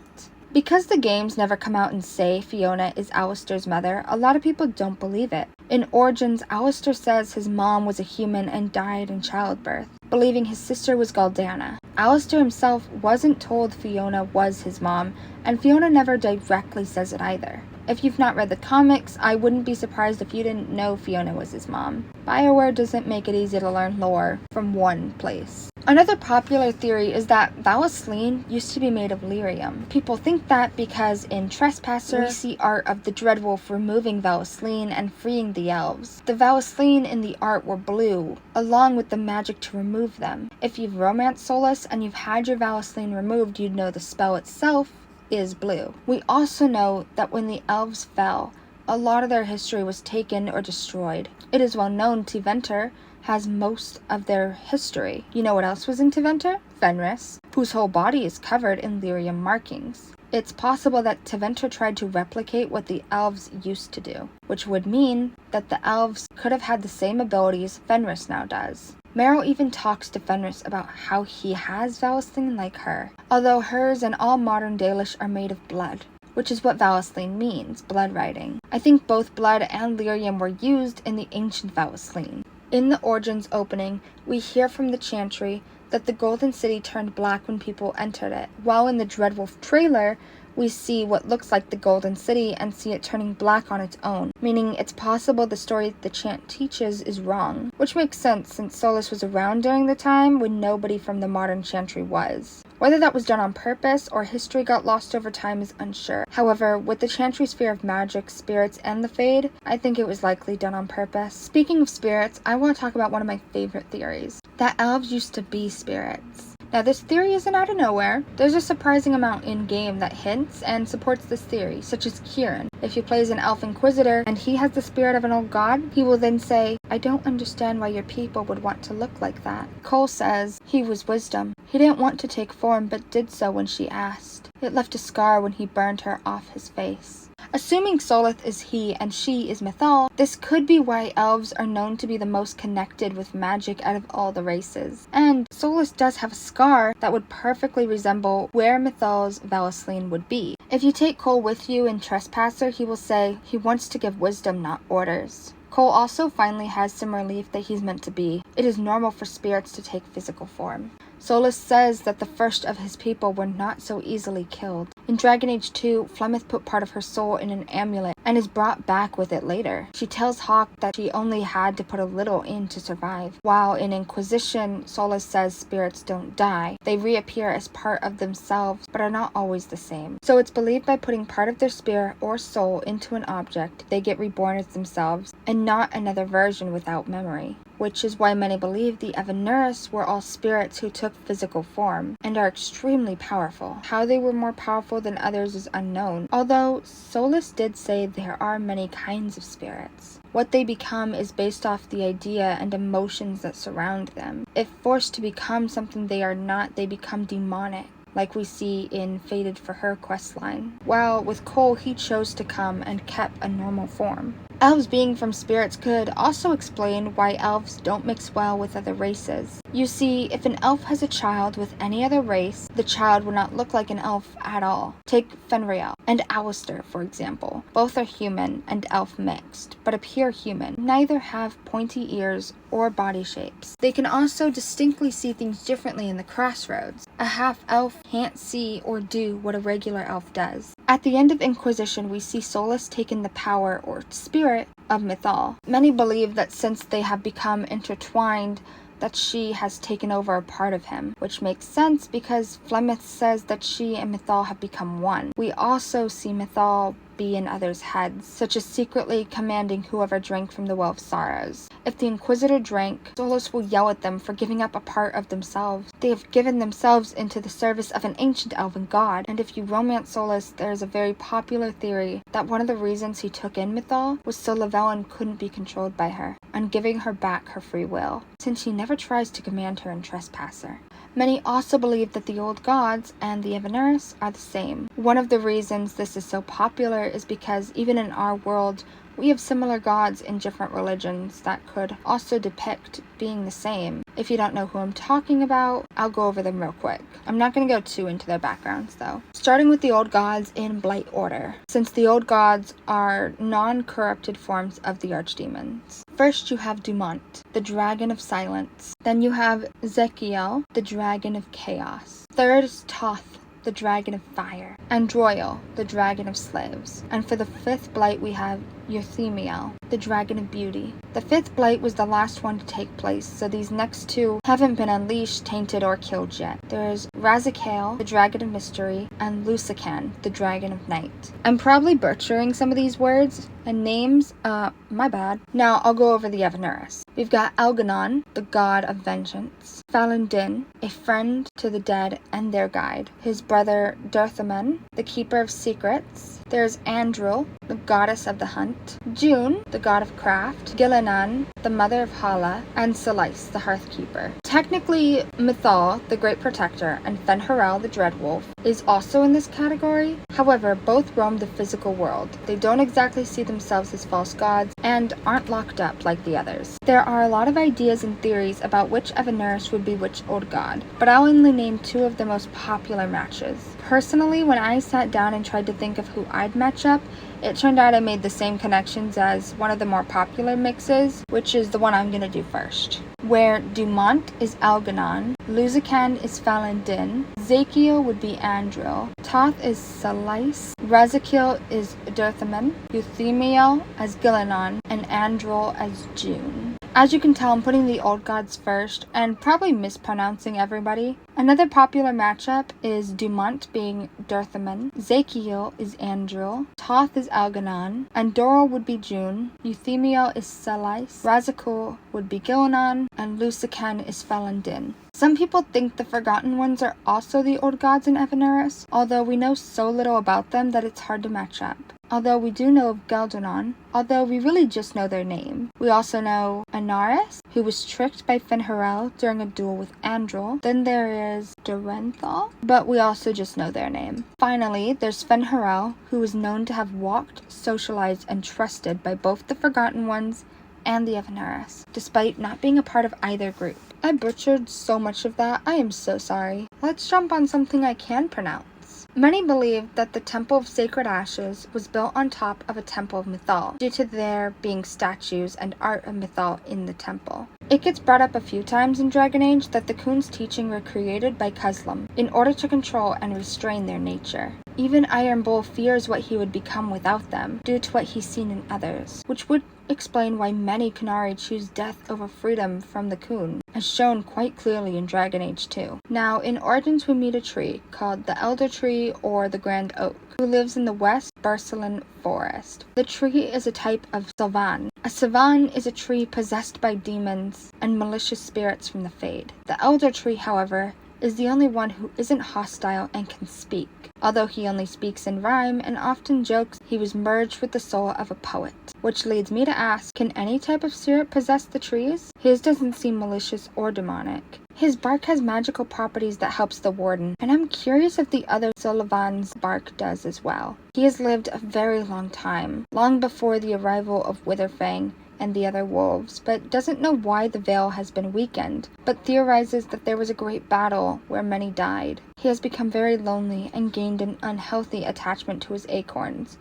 Because the games never come out and say Fiona is Alistair's mother, a lot of people don't believe it. In Origins, Alistair says his mom was a human and died in childbirth, believing his sister was Galdana. Alistair himself wasn't told Fiona was his mom, and Fiona never directly says it either. If you've not read the comics, I wouldn't be surprised if you didn't know Fiona was his mom. BioWare doesn't make it easy to learn lore from one place. Another popular theory is that Valisleen used to be made of lyrium. People think that because in Trespasser, we see art of the Dreadwolf removing Valisleen and freeing the elves. The Valisleen in the art were blue, along with the magic to remove them. If you've romanced Solas and you've had your Valisleen removed, you'd know the spell itself is blue. We also know that when the elves fell, a lot of their history was taken or destroyed. It is well known Tevinter has most of their history. You know what else was in Tevinter? Fenris, whose whole body is covered in lyrium markings. It's possible that Tevinter tried to replicate what the elves used to do, which would mean that the elves could have had the same abilities Fenris now does. Meryl even talks to Fenris about how he has Valisleen like her, although hers and all modern Dalish are made of blood, which is what Valisleen means, blood writing. I think both blood and lyrium were used in the ancient Valisleen. In the Origins opening, we hear from the Chantry that the Golden City turned black when people entered it, while in the Dreadwolf trailer, we see what looks like the Golden City and see it turning black on its own, meaning it's possible the story the chant teaches is wrong, which makes sense since Solas was around during the time when nobody from the modern Chantry was. Whether that was done on purpose or history got lost over time is unsure. However, with the Chantry's fear of magic, spirits, and the Fade, I think it was likely done on purpose. Speaking of spirits, I want to talk about one of my favorite theories, that elves used to be spirits. Now, this theory isn't out of nowhere. There's a surprising amount in-game that hints and supports this theory, such as Kieran. If he plays an elf inquisitor and he has the spirit of an old god, he will then say, I don't understand why your people would want to look like that. Cole says he was wisdom. He didn't want to take form, but did so when she asked. It left a scar when he burned her off his face. Assuming Solith is he and she is Mythal, this could be why elves are known to be the most connected with magic out of all the races. And Solas does have a scar that would perfectly resemble where Mythal's Valisleen would be. If you take Cole with you in Trespasser, he will say he wants to give wisdom, not orders. Cole also finally has some relief that he's meant to be. It is normal for spirits to take physical form. Solus says that the first of his people were not so easily killed. In Dragon Age 2, Flemeth put part of her soul in an amulet and is brought back with it later. She tells Hawke that she only had to put a little in to survive. While in Inquisition, Solus says spirits don't die. They reappear as part of themselves, but are not always the same. So it's believed by putting part of their spirit or soul into an object, they get reborn as themselves, and not another version without memory. Which is why many believe the Evanuris were all spirits who took physical form, and are extremely powerful. How they were more powerful than others is unknown, although Solus did say there are many kinds of spirits. What they become is based off the idea and emotions that surround them. If forced to become something they are not, they become demonic, like we see in Fated for Her questline. While with Cole, he chose to come and kept a normal form. Elves being from spirits could also explain why elves don't mix well with other races. You see, if an elf has a child with any other race, the child will not look like an elf at all. Take Fenriel and Alistair, for example. Both are human and elf mixed, but appear human. Neither have pointy ears or body shapes. They can also distinctly see things differently in the crossroads. A half-elf can't see or do what a regular elf does. At the end of Inquisition, we see Solus taking the power or spirit of Mythal. Many believe that since they have become intertwined, that she has taken over a part of him, which makes sense because Flemeth says that she and Mythal have become one. We also see Mythal be in others' heads, such as secretly commanding whoever drank from the Well of Sorrows. If the Inquisitor drank, Solus will yell at them for giving up a part of themselves. They have given themselves into the service of an ancient elven god, and if you romance Solus, there is a very popular theory that one of the reasons he took in Mythal was so Llewellyn couldn't be controlled by her, and giving her back her free will, since he never tries to command her and trespass her. Many also believe that the old gods and the Evanuris are the same. One of the reasons this is so popular is because even in our world, we have similar gods in different religions that could also depict being the same. If you don't know who I'm talking about, I'll go over them real quick. I'm not going to go too into their backgrounds though. Starting with the old gods in Blight order, since the old gods are non-corrupted forms of the archdemons. First you have Dumont, the dragon of silence. Then you have Zekiel, the dragon of chaos. Third is Toth, the dragon of fire, and Droil, the dragon of slaves. And for the fifth blight we have Euthemiel, the dragon of beauty. The fifth blight was the last one to take place, so these next two haven't been unleashed, tainted, or killed yet. There's Razikael, the dragon of mystery, and Lusican, the dragon of night. I'm probably butchering some of these words and names, my bad. Now I'll go over the Evanuris. We've got Elganon, the god of vengeance. Falundin, a friend to the dead and their guide. His brother Durthamen, the keeper of secrets. There's Andril, the goddess of the hunt. June, the god of craft. Gillenan, the mother of Hala. And Selice, the hearthkeeper. Technically, Mythal, the great protector, and Fenharel, the dreadwolf, is also in this category. However, both roam the physical world. They don't exactly see themselves as false gods and aren't locked up like the others. There are a lot of ideas and theories about which Evanuris would be which old god, but I'll only name two of the most popular matches. Personally, when I sat down and tried to think of who I'd match up, it turned out I made the same connections as one of the more popular mixes, which is the one I'm gonna do first. Where Dumont is Elganon, Lusican is Falundin, Zekiel would be Andril, Toth is Selice, Razikael is Durthamen, Euthemiel as Gillenan, and Andril as June. As you can tell, I'm putting the old gods first, and probably mispronouncing everybody. Another popular matchup is Dumont being Durthamen, Zekiel is Andril, Toth is Elganon, Andoril would be June, Euthemiel is Selice, Razikael would be Gillenan, and Lusican is Falundin. Some people think the Forgotten Ones are also the old gods in Evanuris, although we know so little about them that it's hard to match up. Although we do know of Geldonan, although we really just know their name. We also know Anaris, who was tricked by Fenharel during a duel with Andril. Then there is Durenthal, but we also just know their name. Finally, there's Fenharel, who is known to have walked, socialized, and trusted by both the Forgotten Ones and the Evanuris, despite not being a part of either group. I butchered so much of that, I am so sorry. Let's jump on something I can pronounce. Many believe that the Temple of Sacred Ashes was built on top of a Temple of Mythal, due to there being statues and art of Mythal in the temple. It gets brought up a few times in Dragon Age that the Khun's teaching were created by Khazlam in order to control and restrain their nature. Even Iron Bull fears what he would become without them, due to what he's seen in others, which would explain why many Qunari choose death over freedom from the Khun, as shown quite clearly in Dragon Age 2. Now, in Origins we meet a tree called the Elder Tree or the Grand Oak, who lives in the West Barcelon forest. The tree is a type of Sylvan. A Sylvan is a tree possessed by demons and malicious spirits from the Fade. The Elder Tree, however, is the only one who isn't hostile and can speak, although he only speaks in rhyme and often jokes he was merged with the soul of a poet. Which leads me to ask, can any type of spirit possess the trees? His doesn't seem malicious or demonic. His bark has magical properties that helps the Warden, and I'm curious if the other Sylvan's bark does as well. He has lived a very long time, long before the arrival of Witherfang and the other wolves, but doesn't know why the veil has been weakened, but theorizes that there was a great battle where many died. He has become very lonely and gained an unhealthy attachment to his acorns,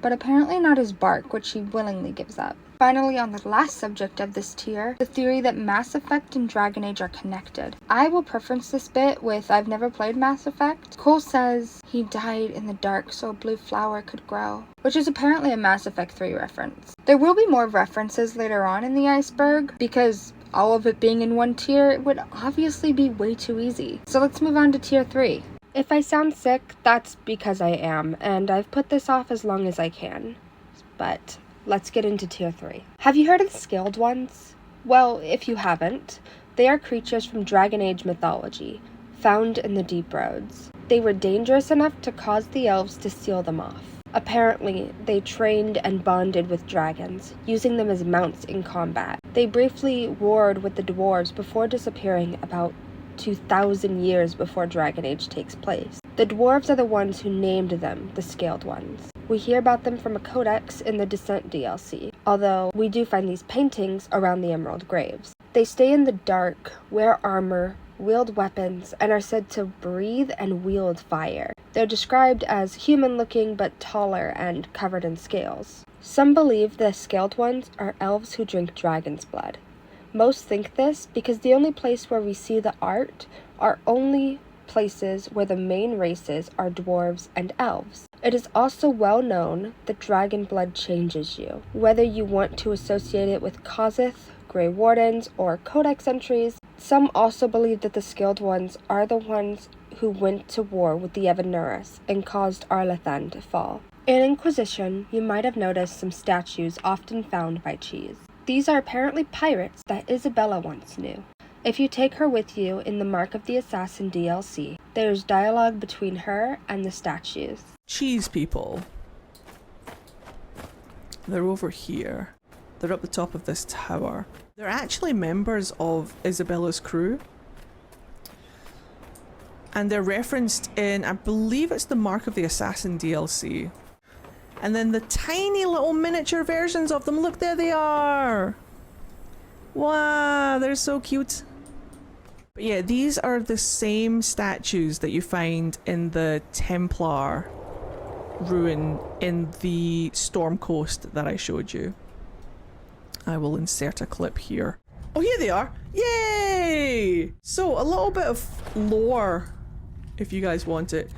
but apparently not his bark, which he willingly gives up. Finally, on the last subject of this tier, the theory that Mass Effect and Dragon Age are connected. I will preference this bit with I've never played Mass Effect. Cole says he died in the dark so a blue flower could grow, which is apparently a Mass Effect 3 reference. There will be more references later on in the Iceberg, because all of it being in one tier would obviously be way too easy. So let's move on to tier 3. If I sound sick, that's because I am, and I've put this off as long as I can. But let's get into tier 3. Have you heard of the Scaled Ones? Well, if you haven't, they are creatures from Dragon Age mythology, found in the Deep Roads. They were dangerous enough to cause the elves to seal them off. Apparently, they trained and bonded with dragons, using them as mounts in combat. They briefly warred with the dwarves before disappearing about 2,000 years before Dragon Age takes place. The dwarves are the ones who named them the Scaled Ones. We hear about them from a codex in the Descent DLC, although we do find these paintings around the Emerald Graves. They stay in the dark, wear armor, wield weapons, and are said to breathe and wield fire. They're described as human-looking but taller and covered in scales. Some believe the Scaled Ones are elves who drink dragon's blood. Most think this because the only place where we see the art are only places where the main races are dwarves and elves. It is also well known that dragon blood changes you. Whether you want to associate it with Kozith, Grey Wardens, or Codex entries, some also believe that the Scaled Ones are the ones who went to war with the Evanuris and caused Arlathan to fall. In Inquisition, you might have noticed some statues often found by Cheese. These are apparently pirates that Isabella once knew. If you take her with you in the Mark of the Assassin DLC, there's dialogue between her and the statues. Cheese people. They're over here. They're up the top of this tower. They're actually members of Isabella's crew. And they're referenced in, I believe it's the Mark of the Assassin DLC. And then the tiny little miniature versions of them, look, there they are! Wow, they're so cute. But yeah, these are the same statues that you find in the Templar ruin in the Storm Coast that I showed you. I will insert a clip here. Oh, here they are! Yay! So, a little bit of lore, if you guys want it.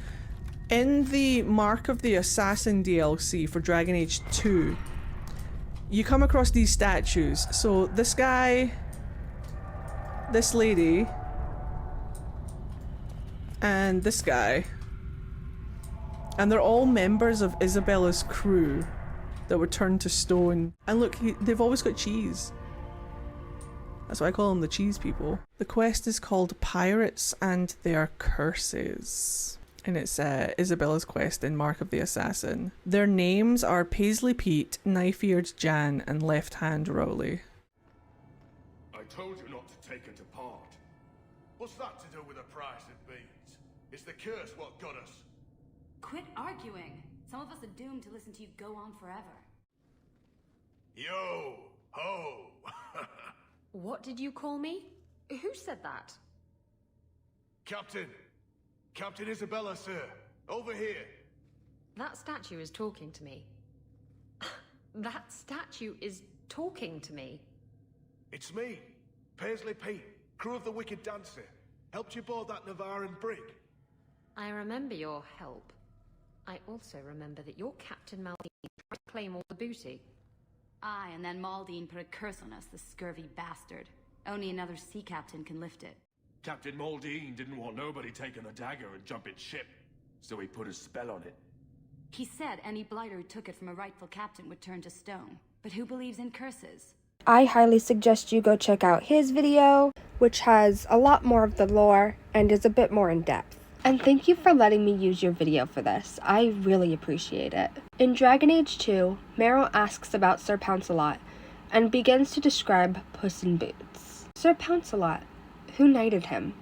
In the Mark of the Assassin DLC for Dragon Age 2, you come across these statues. So this guy, this lady, and this guy. And they're all members of Isabella's crew that were turned to stone. And look, they've always got cheese. That's why I call them the cheese people. The quest is called Pirates and Their Curses. And it's Isabella's quest in Mark of the Assassin. Their names are Paisley Pete, Knife-Eared Jan, and Left Hand Rowley. I told you not to take it apart. What's that to do with the price of beans? It's the curse what got us. Quit arguing. Some of us are doomed to listen to you go on forever. Yo! Ho! What did you call me? Who said that? Captain! Captain Isabella, sir. Over here. That statue is talking to me. That statue is talking to me. It's me, Paisley Pete, crew of the Wicked Dancer, helped you board that Navaran brig. I remember your help. I also remember that your Captain Maldine tried to claim all the booty. Aye, and then Maldine put a curse on us, the scurvy bastard. Only another sea captain can lift it. Captain Maldine didn't want nobody taking the dagger and jumping ship, so he put a spell on it. He said any blighter who took it from a rightful captain would turn to stone. But who believes in curses? I highly suggest you go check out his video, which has a lot more of the lore and is a bit more in depth. And thank you for letting me use your video for this. I really appreciate it. In Dragon Age 2, Meryl asks about Sir Pouncelot and begins to describe Puss in Boots. Sir Pouncelot, who knighted him?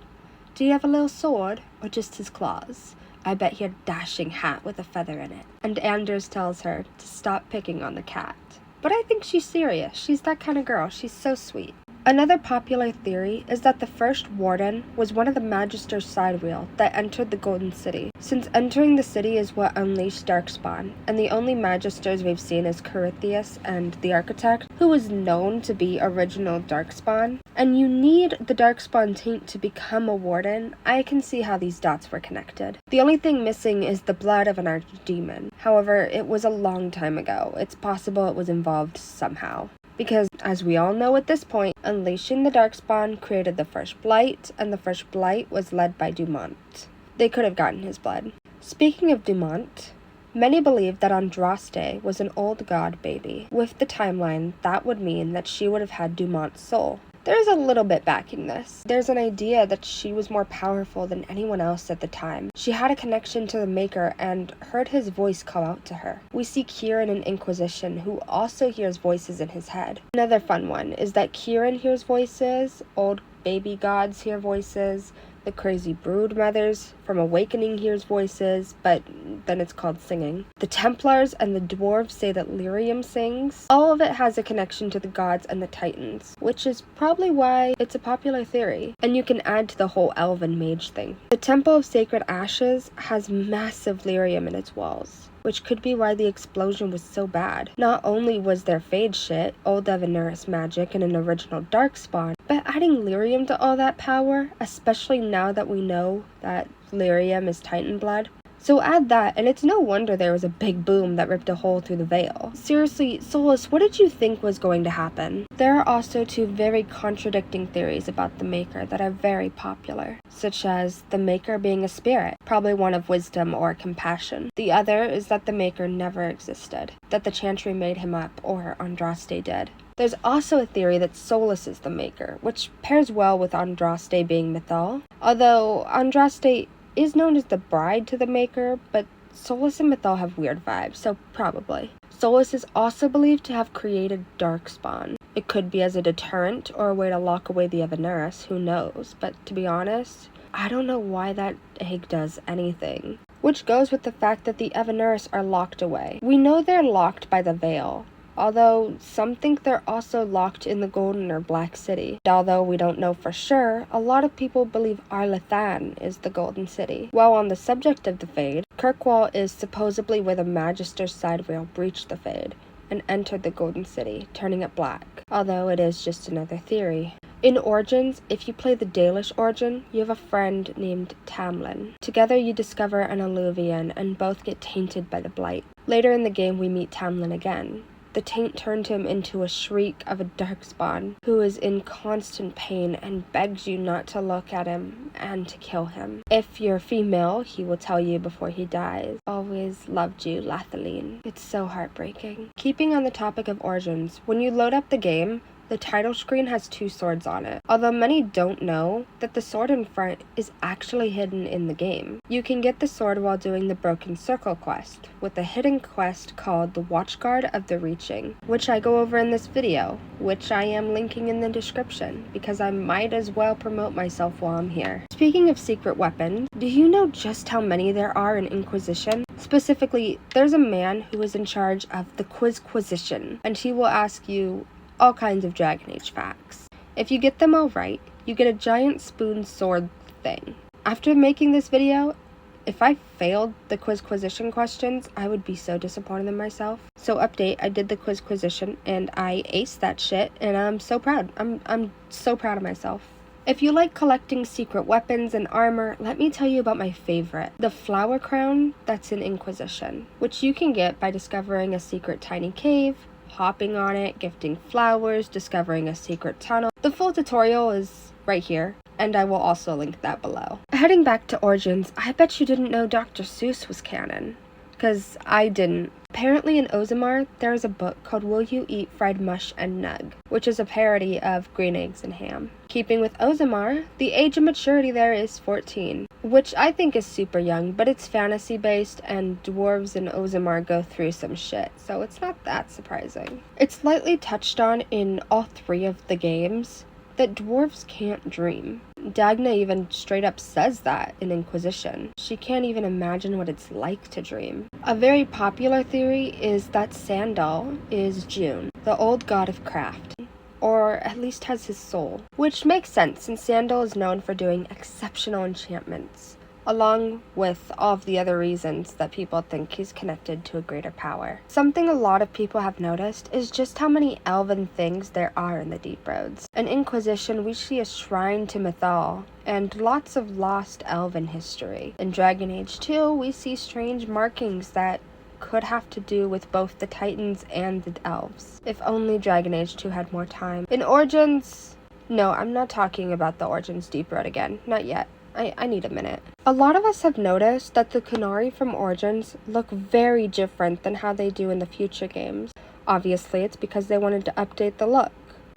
Did he have a little sword or just his claws? I bet he had a dashing hat with a feather in it. And Anders tells her to stop picking on the cat. But I think she's serious. She's that kind of girl. She's so sweet. Another popular theory is that the first warden was one of the Magister's sidewheel that entered the Golden City, since entering the city is what unleashed Darkspawn, and the only Magisters we've seen is Corythius and the Architect, who was known to be original Darkspawn. And you need the Darkspawn taint to become a warden. I can see how these dots were connected. The only thing missing is the blood of an archdemon. However, it was a long time ago. It's possible it was involved somehow. Because, as we all know at this point, unleashing the Darkspawn created the first Blight, and the first Blight was led by Dumont. They could have gotten his blood. Speaking of Dumont, many believe that Andraste was an old god baby. With the timeline, that would mean that she would have had Dumont's soul. There's a little bit backing this. There's an idea that she was more powerful than anyone else at the time. She had a connection to the Maker and heard his voice call out to her. We see Kieran in Inquisition, who also hears voices in his head. Another fun one is that Kieran hears voices, old baby gods hear voices, the crazy brood mothers from Awakening hears voices, but then it's called singing. The Templars and the dwarves say that Lyrium sings. All of it has a connection to the gods and the titans, which is probably why it's a popular theory. And you can add to the whole elven mage thing. The Temple of Sacred Ashes has massive lyrium in its walls, which could be why the explosion was so bad. Not only was there Fade shit, old Evanuris magic, and an original Darkspawn, but adding lyrium to all that power, especially now that we know that lyrium is Titan blood. So add that, and it's no wonder there was a big boom that ripped a hole through the veil. Seriously, Solus, what did you think was going to happen? There are also two very contradicting theories about the Maker that are very popular, such as the Maker being a spirit, probably one of wisdom or compassion. The other is that the Maker never existed, that the Chantry made him up, or Andraste did. There's also a theory that Solus is the Maker, which pairs well with Andraste being Mythal, although Andraste is known as the bride to the Maker, but Solus and Mythal have weird vibes, so probably. Solus is also believed to have created Darkspawn. It could be as a deterrent or a way to lock away the Evanuris, who knows, but to be honest, I don't know why that egg does anything. Which goes with the fact that the Evanuris are locked away. We know they're locked by the Veil, although some think they're also locked in the Golden or Black City. Although we don't know for sure, a lot of people believe Arlathan is the Golden City. While on the subject of the Fade, Kirkwall is supposedly where the Magister's sidewheel breached the Fade and entered the Golden City, turning it black, although it is just another theory. In Origins, if you play the Dalish Origin, you have a friend named Tamlin. Together you discover an Alluvian and both get tainted by the Blight. Later in the game we meet Tamlin again. The taint turned him into a shriek of a Darkspawn who is in constant pain and begs you not to look at him and to kill him. If you're female, he will tell you before he dies, "Always loved you, Lathaline." It's so heartbreaking. Keeping on the topic of Origins, when you load up the game, the title screen has two swords on it, although many don't know that the sword in front is actually hidden in the game. You can get the sword while doing the Broken Circle quest, with a hidden quest called the Watchguard of the Reaching, which I go over in this video, which I am linking in the description, because I might as well promote myself while I'm here. Speaking of secret weapons, do you know just how many there are in Inquisition? Specifically, there's a man who is in charge of the Quizquisition, and he will ask you all kinds of Dragon Age facts. If you get them all right, you get a giant spoon sword thing. After making this video, If I failed the Quizquisition questions, I would be so disappointed in myself. So update, I did the Quizquisition and I aced that shit, and I'm so proud. I'm so proud of myself. If you like collecting secret weapons and armor, let me tell you about my favorite, the flower crown that's in Inquisition, which you can get by discovering a secret tiny cave, hopping on it, gifting flowers, discovering a secret tunnel. The full tutorial is right here, and I will also link that below. Heading back to Origins, I bet you didn't know Dr. Seuss was canon, because I didn't. Apparently in Ozamar, there is a book called Will You Eat Fried Mush and Nug, which is a parody of Green Eggs and Ham. Keeping with Ozamar, the age of maturity there is 14, which I think is super young, but it's fantasy based and dwarves in Ozamar go through some shit, so it's not that surprising. It's lightly touched on in all 3 of the games that dwarves can't dream. Dagna even straight up says that in Inquisition. She can't even imagine what it's like to dream. A very popular theory is that Sandal is June, the old god of craft, or at least has his soul, which makes sense since Sandal is known for doing exceptional enchantments, along with all of the other reasons that people think he's connected to a greater power. Something a lot of people have noticed is just how many elven things there are in the Deep Roads. In Inquisition, we see a shrine to Mythal, and lots of lost elven history. In Dragon Age 2, we see strange markings that could have to do with both the Titans and the elves. If only Dragon Age 2 had more time. In Origins... No, I'm not talking about the Origins Deep Road again. Not yet. I need a minute. A lot of us have noticed that the Qunari from Origins look very different than how they do in the future games. Obviously, it's because they wanted to update the look.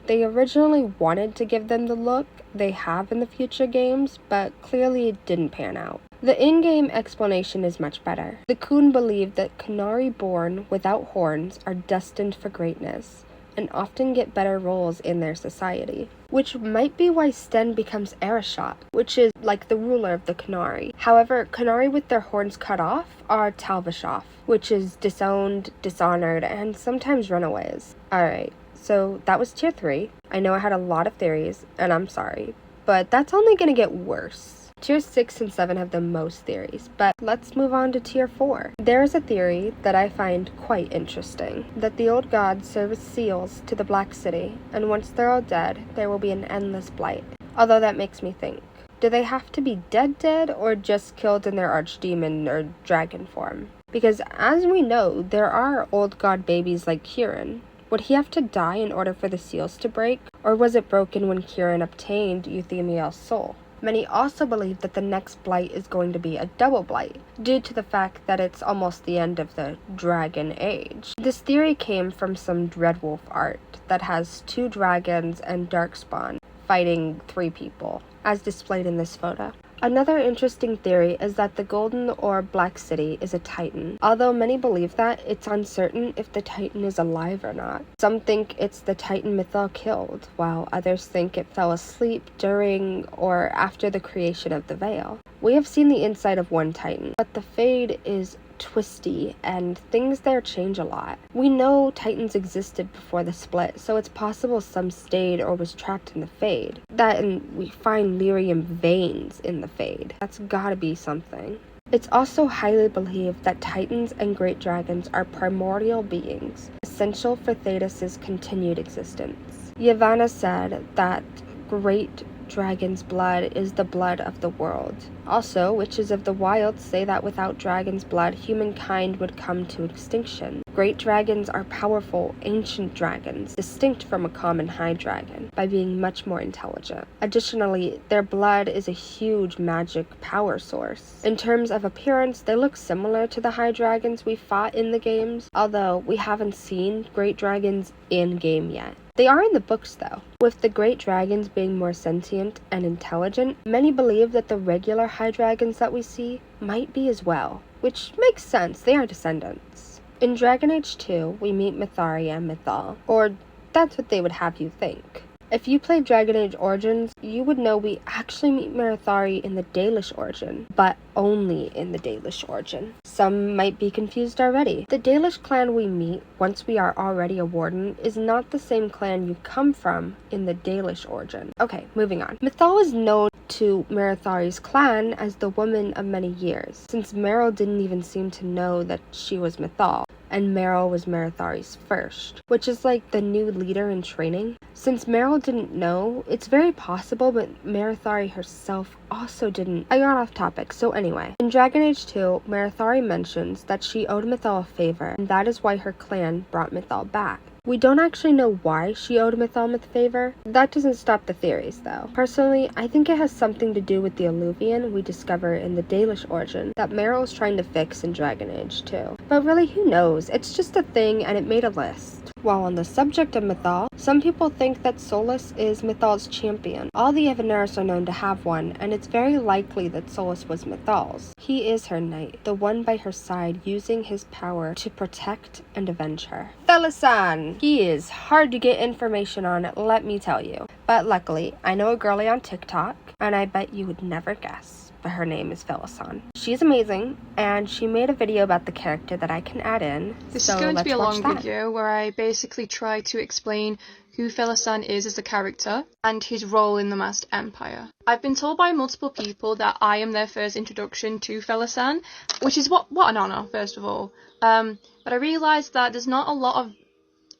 They originally wanted to give them the look they have in the future games, but clearly it didn't pan out. The in-game explanation is much better. The Qun believe that Qunari born without horns are destined for greatness, and often get better roles in their society. Which might be why Sten becomes Arishot, which is like the ruler of the Qunari. However, Qunari with their horns cut off are Talvashoff, which is disowned, dishonored, and sometimes runaways. Alright, so that was tier 3. I know I had a lot of theories, and I'm sorry, but that's only gonna get worse. Tier 6 and 7 have the most theories, but let's move on to Tier 4. There is a theory that I find quite interesting, that the old gods serve as seals to the Black City, and once they're all dead, there will be an endless blight. Although that makes me think, do they have to be dead, or just killed in their archdemon or dragon form? Because as we know, there are old god babies like Kieran. Would he have to die in order for the seals to break, or was it broken when Kieran obtained Euthemiel's soul? Many also believe that the next blight is going to be a double blight, due to the fact that it's almost the end of the Dragon Age. This theory came from some Dreadwolf art that has 2 dragons and Darkspawn fighting 3 people, as displayed in this photo. Another interesting theory is that the Golden Orb Black City is a Titan. Although many believe that, it's uncertain if the Titan is alive or not. Some think it's the Titan Mythal killed, while others think it fell asleep during or after the creation of the Veil. We have seen the inside of one Titan, but the Fade is twisty and things there change a lot. We know Titans existed before the split, so it's possible some stayed or was trapped in the Fade. That and we find lyrium veins in the Fade. That's gotta be something. It's also highly believed that Titans and Great Dragons are primordial beings, essential for Thetis' continued existence. Yavanna said that Great Dragon's blood is the blood of the world. Also, witches of the wild say that without dragon's blood, humankind would come to extinction. Great dragons are powerful, ancient dragons, distinct from a common high dragon, by being much more intelligent. Additionally, their blood is a huge magic power source. In terms of appearance, they look similar to the high dragons we fought in the games, although we haven't seen great dragons in-game yet. They are in the books though. With the great dragons being more sentient and intelligent, many believe that the regular high dragons that we see might be as well, which makes sense, they are descendants. In Dragon Age 2, we meet Mythari and Mythal, or that's what they would have you think. If you played Dragon Age Origins, you would know we actually meet Mythari in the Dalish Origin, but only in the Dalish Origin. Some might be confused already. The Dalish clan we meet once we are already a warden is not the same clan you come from in the Dalish Origin. Okay, moving on. Mythal is known to Marathari's clan as the Woman of Many Years, since Meryl didn't even seem to know that she was Mythal, and Meryl was Marathari's first, which is like the new leader in training. Since Meryl didn't know, it's very possible, but Marathari herself also didn't. I got off topic, so anyway. In Dragon Age 2, Marathari mentions that she owed Mythal a favor, and that is why her clan brought Mythal back. We don't actually know why she owed Mythal a favor. That doesn't stop the theories, though. Personally, I think it has something to do with the Alluvian we discover in the Dalish origin that Meryl is trying to fix in Dragon Age 2. But really, who knows? It's just a thing, and it made a list. While on the subject of Mythal, some people think that Solus is Mythal's champion. All the Evaneris are known to have one, and it's very likely that Solus was Mythal's. He is her knight, the one by her side using his power to protect and avenge her. Felisan! He is hard to get information on, let me tell you. But luckily, I know a girlie on TikTok, and I bet you would never guess. But her name is Felisan. She's amazing, and she made a video about the character that I can add in. This is going to be a long video where I basically try to explain who Felisan is as a character and his role in the Masked Empire. I've been told by multiple people that I am their first introduction to Felisan, which is what an honor, first of all. But I realised that there's not a lot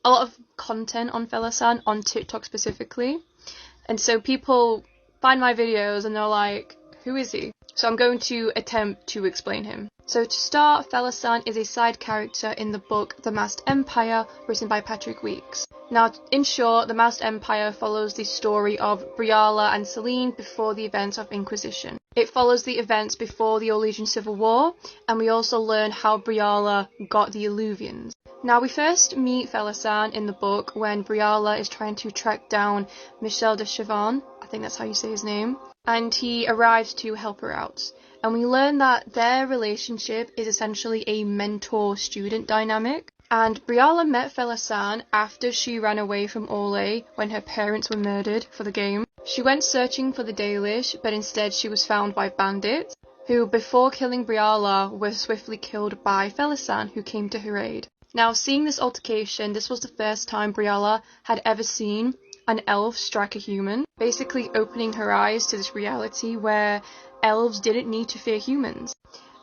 of content on Felisan on TikTok specifically, and so people find my videos and they're like, who is he? So I'm going to attempt to explain him. So to start, Felisan is a side character in the book The Masked Empire, written by Patrick Weeks. Now, in short, The Masked Empire follows the story of Briala and Selene before the events of Inquisition. It follows the events before the Orlesian Civil War, and we also learn how Briala got the Alluvians. Now, we first meet Felisan in the book when Briala is trying to track down Michel de Chavannes, I think that's how you say his name, and he arrives to help her out. And we learn that their relationship is essentially a mentor-student dynamic. And Briala met Felisan after she ran away from Orlais when her parents were murdered for the game. She went searching for the Dalish, but instead she was found by bandits, who before killing Briala were swiftly killed by Felisan, who came to her aid. Now, seeing this altercation, this was the first time Briala had ever seen an elf strike a human, basically opening her eyes to this reality where elves didn't need to fear humans.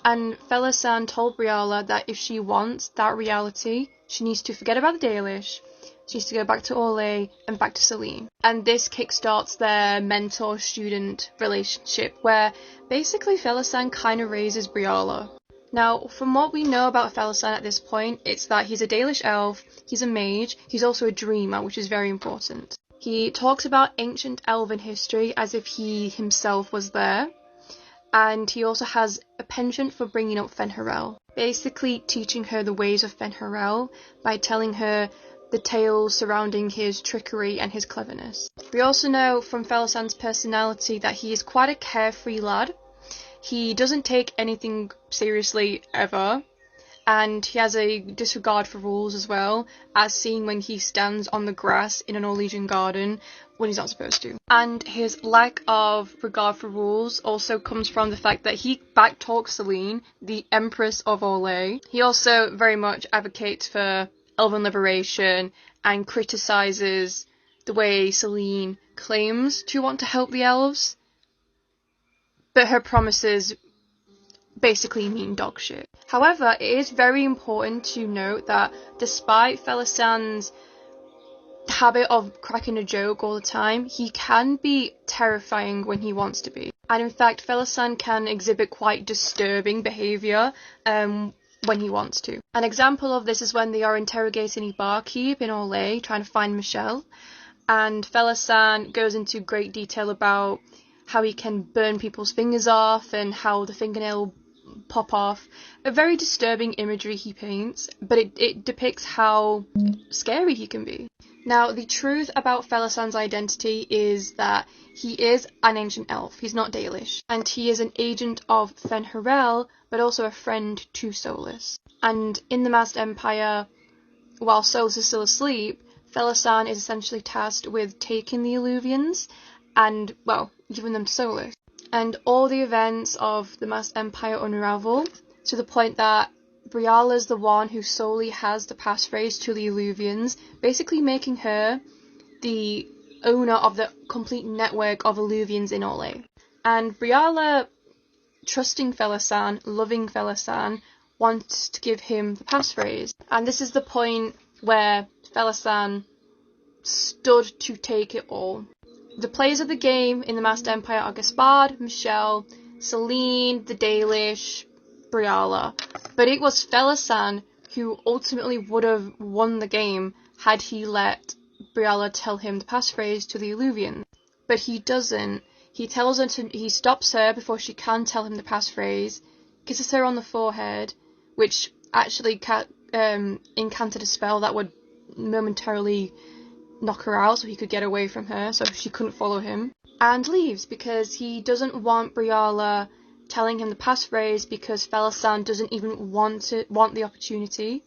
And Felisan told Briala that if she wants that reality, she needs to forget about the Dalish, she needs to go back to Orlais and back to Selene. And this kickstarts their mentor-student relationship, where basically Felisan kind of raises Briala. Now, from what we know about Felisan at this point, it's that he's a Dalish elf, he's a mage, he's also a dreamer, which is very important. He talks about ancient elven history as if he himself was there, and he also has a penchant for bringing up Fen'Harel, basically teaching her the ways of Fen'Harel by telling her the tales surrounding his trickery and his cleverness. We also know from Felisan's personality that he is quite a carefree lad. He doesn't take anything seriously ever, and he has a disregard for rules as well, as seen when he stands on the grass in an Orlesian garden when he's not supposed to. And his lack of regard for rules also comes from the fact that he backtalks Selene, the Empress of Orlais. He also very much advocates for elven liberation and criticises the way Selene claims to want to help the elves, but her promises basically mean dog shit. However, it is very important to note that despite Felisan's habit of cracking a joke all the time, he can be terrifying when he wants to be. And in fact, Felisan can exhibit quite disturbing behaviour when he wants to. An example of this is when they are interrogating a barkeep in Orlais trying to find Michel, and Felisan goes into great detail about how he can burn people's fingers off and how the fingernail pop off. A very disturbing imagery he paints, but it depicts how scary he can be. Now, the truth about Felisan's identity is that he is an ancient elf. He's not Dalish, and he is an agent of Fen'Harel, but also a friend to Solus. And in the Masked Empire, while Solus is still asleep, Felisan is essentially tasked with taking the Alluvians and, well, giving them to Solus. And all the events of the Masked Empire unravel to the point that Briala is the one who solely has the passphrase to the Alluvians, basically making her the owner of the complete network of Alluvians in Orlais. And Briala, trusting Felasan, loving Felasan, wants to give him the passphrase. And this is the point where Felasan stood to take it all. The players of the game in the Masked Empire are Gaspard, Michelle, Celine, the Dalish, Briala. But it was Felasan who ultimately would have won the game had he let Briala tell him the passphrase to the Illuvians. But he doesn't. He tells her he stops her before she can tell him the passphrase, kisses her on the forehead, which actually incanted a spell that would momentarily knock her out so he could get away from her, so she couldn't follow him, and leaves because he doesn't want Briala telling him the passphrase, because Felasan doesn't even want the opportunity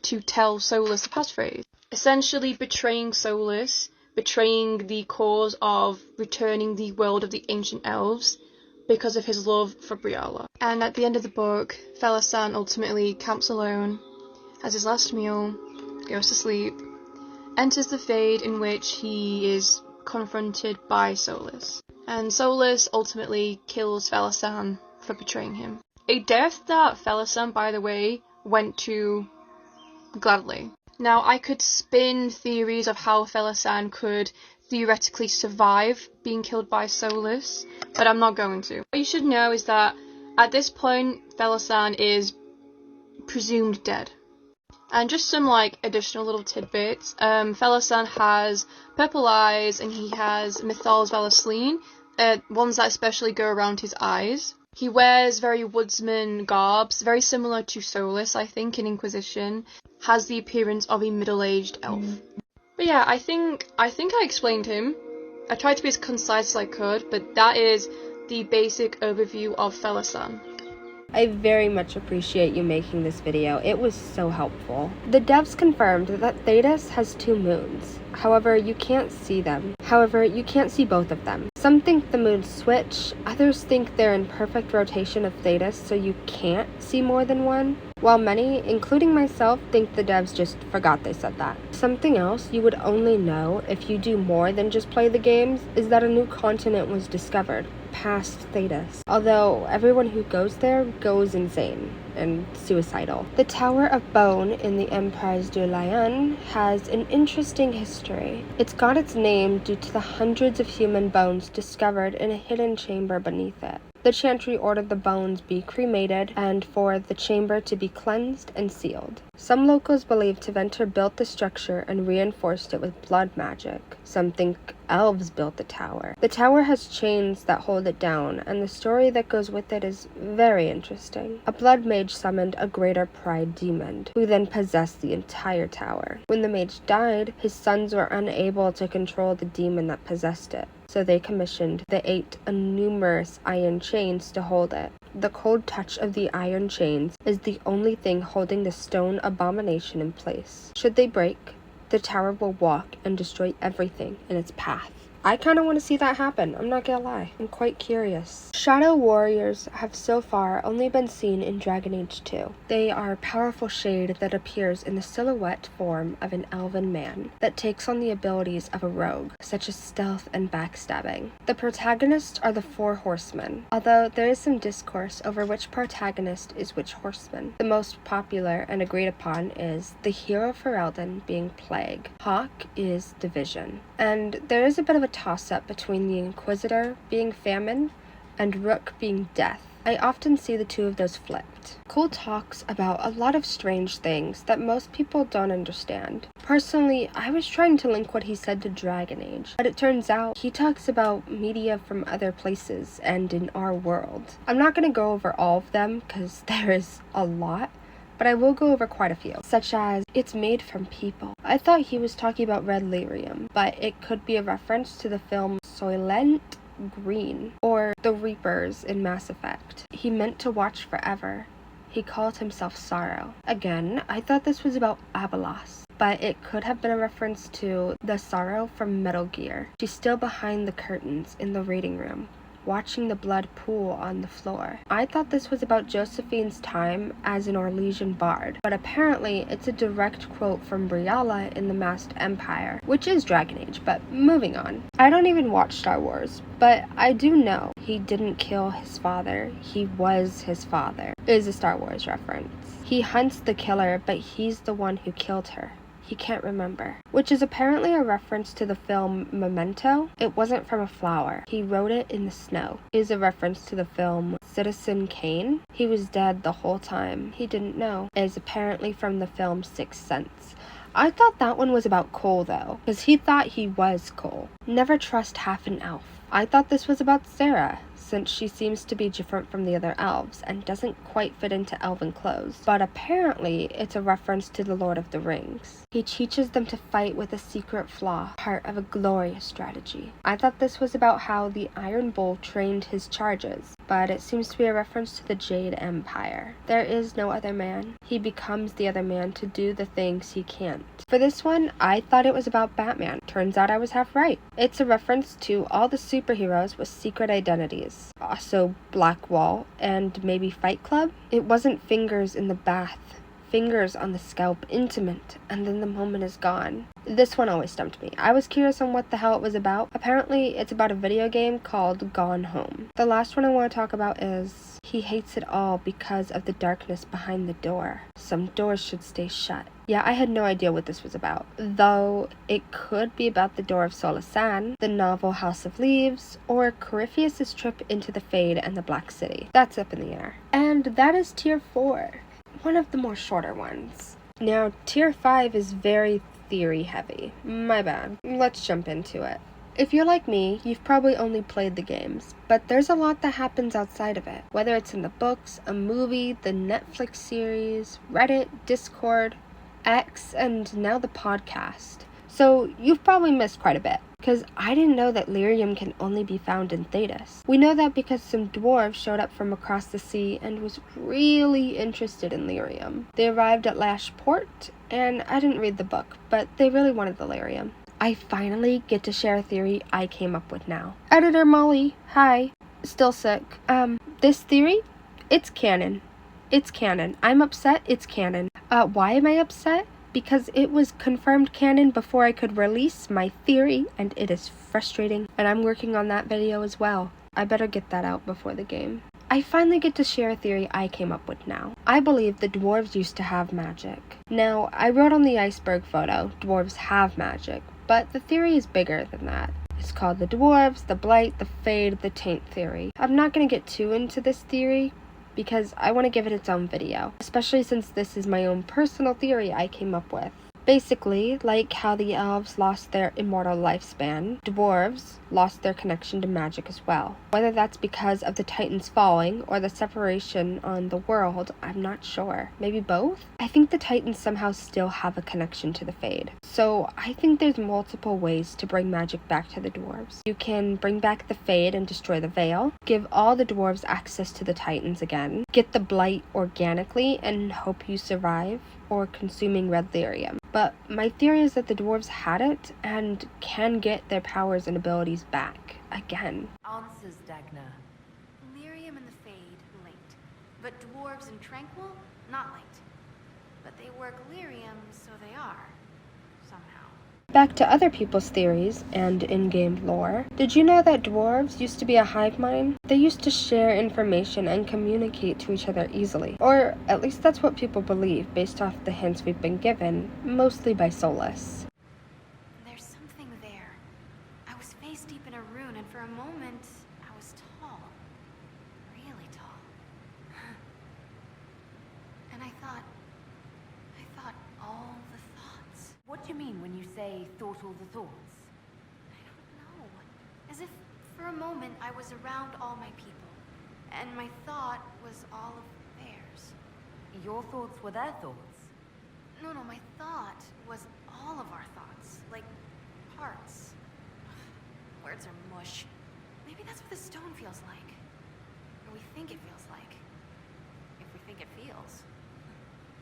to tell Solus the passphrase. Essentially betraying Solus, betraying the cause of returning the world of the ancient elves because of his love for Briala. And at the end of the book, Felasan ultimately camps alone, has his last meal, goes to sleep, enters the Fade, in which he is confronted by Solus. And Solus ultimately kills Felasan for betraying him. A death that Felasan, by the way, went to gladly. Now, I could spin theories of how Felasan could theoretically survive being killed by Solus, but I'm not going to. What you should know is that at this point, Felasan is presumed dead. And just some additional little tidbits. Felasan has purple eyes, and he has Mythal's Valasleen, ones that especially go around his eyes. He wears very woodsman garbs, very similar to Solus, I think, in Inquisition. Has the appearance of a middle-aged elf. But yeah, I think I explained him. I tried to be as concise as I could, but that is the basic overview of Felasan. I very much appreciate you making this video. It was so helpful. The devs confirmed that Thedas has 2 moons. However, you can't see them. However, you can't see both of them. Some think the moons switch, others think they're in perfect rotation of Thedas, so you can't see more than one, while many, including myself, think the devs just forgot they said that. Something else you would only know if you do more than just play the games is that a new continent was discovered, past Thedas, although everyone who goes there goes insane and suicidal. The Tower of Bone in the Emprise du Lion has an interesting history. It's got its name due to the hundreds of human bones discovered in a hidden chamber beneath it. The Chantry ordered the bones be cremated and for the chamber to be cleansed and sealed. Some locals believe Tevinter built the structure and reinforced it with blood magic. Some think elves built the tower. The tower has chains that hold it down, and the story that goes with it is very interesting. A blood mage summoned a greater pride demon, who then possessed the entire tower. When the mage died, his sons were unable to control the demon that possessed it, so they commissioned the 8 numerous iron chains to hold it. The cold touch of the iron chains is the only thing holding the stone abomination in place. Should they break, the tower will walk and destroy everything in its path. I kind of want to see that happen, I'm not gonna lie. I'm quite curious. Shadow warriors have so far only been seen in Dragon Age 2. They are a powerful shade that appears in the silhouette form of an elven man that takes on the abilities of a rogue, such as stealth and backstabbing. The protagonists are the 4 horsemen, although there is some discourse over which protagonist is which horseman. The most popular and agreed upon is the hero for Elden being Plague. Hawk is Division. And there is a bit of a toss-up between the Inquisitor being Famine and Rook being Death. I often see the 2 of those flipped. Cole talks about a lot of strange things that most people don't understand. Personally, I was trying to link what he said to Dragon Age, but it turns out he talks about media from other places and in our world. I'm not going to go over all of them because there is a lot, but I will go over quite a few, such as, it's made from people. I thought he was talking about red lyrium, but it could be a reference to the film Soylent Green, or the Reapers in Mass Effect. He meant to watch forever. He called himself Sorrow. Again, I thought this was about Abelos, but it could have been a reference to the Sorrow from Metal Gear. She's still behind the curtains in the reading room, watching the blood pool on the floor. I thought this was about Josephine's time as an Orlesian bard, but apparently it's a direct quote from Briala in The Masked Empire, which is Dragon Age, but moving on. I don't even watch Star Wars, but I do know he didn't kill his father, he was his father, is a Star Wars reference. He hunts the killer, but he's the one who killed her. He can't remember. Which is apparently a reference to the film Memento. It wasn't from a flower. He wrote it in the snow. It is a reference to the film Citizen Kane. He was dead the whole time. He didn't know. It is apparently from the film Sixth Sense. I thought that one was about Cole though, because he thought he was Cole. Never trust half an elf. I thought this was about Sarah, since she seems to be different from the other elves and doesn't quite fit into elven clothes. But apparently, it's a reference to the Lord of the Rings. He teaches them to fight with a secret flaw, part of a glorious strategy. I thought this was about how the Iron Bull trained his charges, but it seems to be a reference to the Jade Empire. There is no other man. He becomes the other man to do the things he can't. For this one, I thought it was about Batman. Turns out I was half right. It's a reference to all the superheroes with secret identities. Also Black Wall and maybe Fight Club. It wasn't fingers in the bath, fingers on the scalp, intimate, and then the moment is gone. This one always stumped me. I was curious on what the hell it was about. Apparently, it's about a video game called Gone Home. The last one I want to talk about is he hates it all because of the darkness behind the door. Some doors should stay shut. Yeah, I had no idea what this was about, though it could be about the Door of Solasan, the novel House of Leaves, or Corypheus' trip into the Fade and the Black City. That's up in the air. And that is Tier 4, one of the more shorter ones. Now, Tier 5 is very theory heavy. My bad. Let's jump into it. If you're like me, you've probably only played the games, but there's a lot that happens outside of it. Whether it's in the books, a movie, the Netflix series, Reddit, Discord, X, and now the podcast. So you've probably missed quite a bit, because I didn't know that lyrium can only be found in Thedas. We know that because some dwarves showed up from across the sea and was really interested in lyrium. They arrived at Lash Port, and I didn't read the book, but they really wanted the lyrium. I finally get to share a theory I came up with now. Editor Molly, hi. Still sick. This theory? It's canon. It's canon. I'm upset, it's canon. Why am I upset? Because it was confirmed canon before I could release my theory, and it is frustrating, and I'm working on that video as well. I better get that out before the game. I finally get to share a theory I came up with now. I believe the dwarves used to have magic. Now, I wrote on the iceberg photo, dwarves have magic, but the theory is bigger than that. It's called the dwarves, the blight, the fade, the taint theory. I'm not going to get too into this theory, because I want to give it its own video, especially since this is my own personal theory I came up with. Basically, like how the elves lost their immortal lifespan, dwarves lost their connection to magic as well. Whether that's because of the Titans falling or the separation on the world, I'm not sure. Maybe both? I think the Titans somehow still have a connection to the Fade. So I think there's multiple ways to bring magic back to the dwarves. You can bring back the Fade and destroy the Veil, give all the dwarves access to the Titans again, get the blight organically and hope you survive, or consuming red lyrium. But my theory is that the dwarves had it and can get their powers and abilities back again. Answers, Dagna. Lyrium and the Fade linked, but dwarves and Tranquil not linked. But they work lyrium, so they are. Somehow. Back to other people's theories and in-game lore. Did you know that dwarves used to be a hive mind? They used to share information and communicate to each other easily. Or at least that's what people believe based off the hints we've been given, mostly by Solus. There's something there. I was face deep in a rune, and for a moment, I was tall. Really tall. And I thought all the thoughts. What do you mean when you say thought all the thoughts? I don't know. As if for a moment I was around all my people, and my thought was all of theirs. Your thoughts were their thoughts? No, my thought was all of our thoughts, like parts. Words are mush. Maybe that's what the stone feels like. Or we think it feels like. If we think it feels.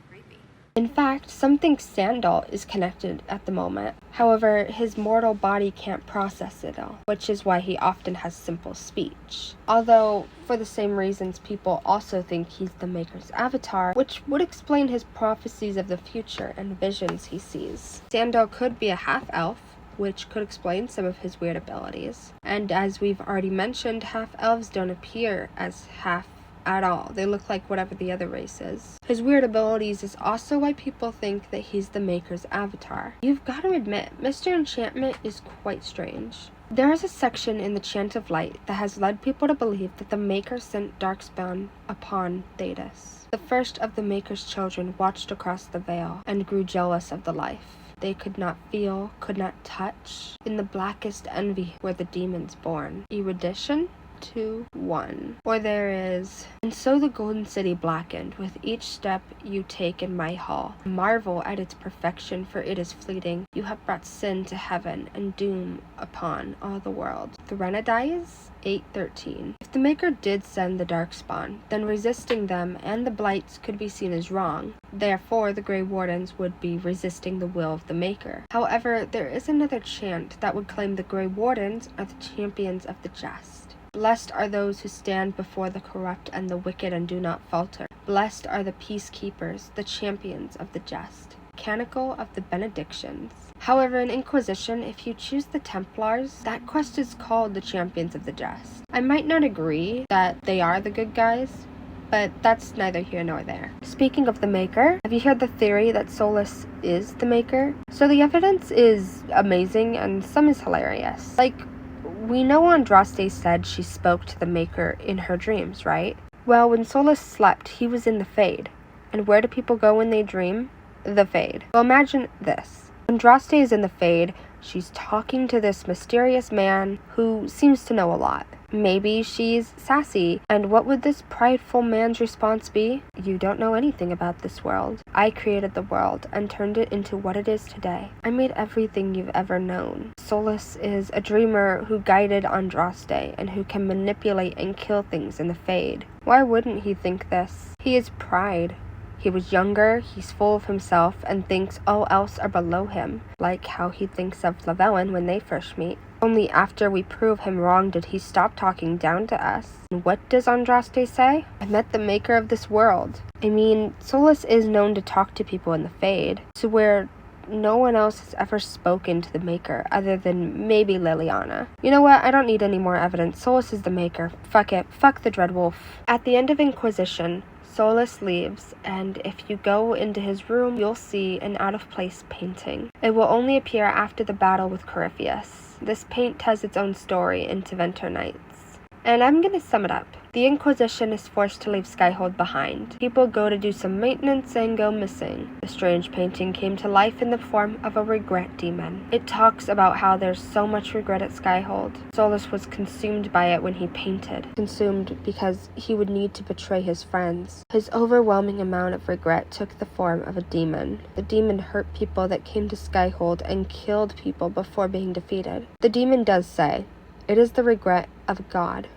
Creepy. In fact, some think Sandal is connected at the moment. However, his mortal body can't process it all, which is why he often has simple speech. Although, for the same reasons, people also think he's the Maker's avatar, which would explain his prophecies of the future and visions he sees. Sandal could be a half-elf, which could explain some of his weird abilities. And as we've already mentioned, half-elves don't appear as half at all. They look like whatever the other race is. His weird abilities is also why people think that he's the Maker's avatar. You've got to admit, Mr. Enchantment is quite strange. There is a section in the Chant of Light that has led people to believe that the Maker sent Darkspawn upon Thedas. The first of the Maker's children watched across the veil and grew jealous of the life they could not feel, could not touch. In the blackest envy were the demons born. Erudition? 2, 1. Or there is, and so the golden city blackened with each step you take in my hall. Marvel at its perfection, for it is fleeting. You have brought sin to heaven and doom upon all the world. Threnodize? 8:13. If the Maker did send the Darkspawn, then resisting them and the Blights could be seen as wrong. Therefore, the Grey Wardens would be resisting the will of the Maker. However, there is another chant that would claim the Grey Wardens are the champions of the just. Blessed are those who stand before the corrupt and the wicked and do not falter. Blessed are the peacekeepers, the champions of the just. Canonical of the benedictions. However, in Inquisition, if you choose the Templars, that quest is called the Champions of the Just. I might not agree that they are the good guys, but that's neither here nor there. Speaking of the Maker, have you heard the theory that Solus is the Maker? So the evidence is amazing and some is hilarious. Like, we know Andraste said she spoke to the Maker in her dreams, right? Well, when Solus slept, he was in the Fade. And where do people go when they dream? The Fade. Well, imagine this. Andraste is in the Fade. She's talking to this mysterious man who seems to know a lot. Maybe she's sassy. And what would this prideful man's response be? You don't know anything about this world. I created the world and turned it into what it is today. I made everything you've ever known. Solus is a dreamer who guided Andraste and who can manipulate and kill things in the Fade. Why wouldn't he think this? He is pride. He was younger, he's full of himself, and thinks all else are below him, like how he thinks of Flavellan when they first meet. Only after we prove him wrong did he stop talking down to us. And what does Andraste say? I met the Maker of this world. I mean, Solus is known to talk to people in the Fade, to where no one else has ever spoken to the Maker other than maybe Liliana. You know what? I don't need any more evidence. Solus is the Maker. Fuck it. Fuck the Dreadwolf. At the end of Inquisition, Solus leaves, and if you go into his room, you'll see an out-of-place painting. It will only appear after the battle with Corypheus. This paint has its own story in Tevinter Nights. And I'm gonna sum it up. The Inquisition is forced to leave Skyhold behind. People go to do some maintenance and go missing. The strange painting came to life in the form of a regret demon. It talks about how there's so much regret at Skyhold. Solus was consumed by it when he painted. Consumed because he would need to betray his friends. His overwhelming amount of regret took the form of a demon. The demon hurt people that came to Skyhold and killed people before being defeated. The demon does say, "It is the regret of God."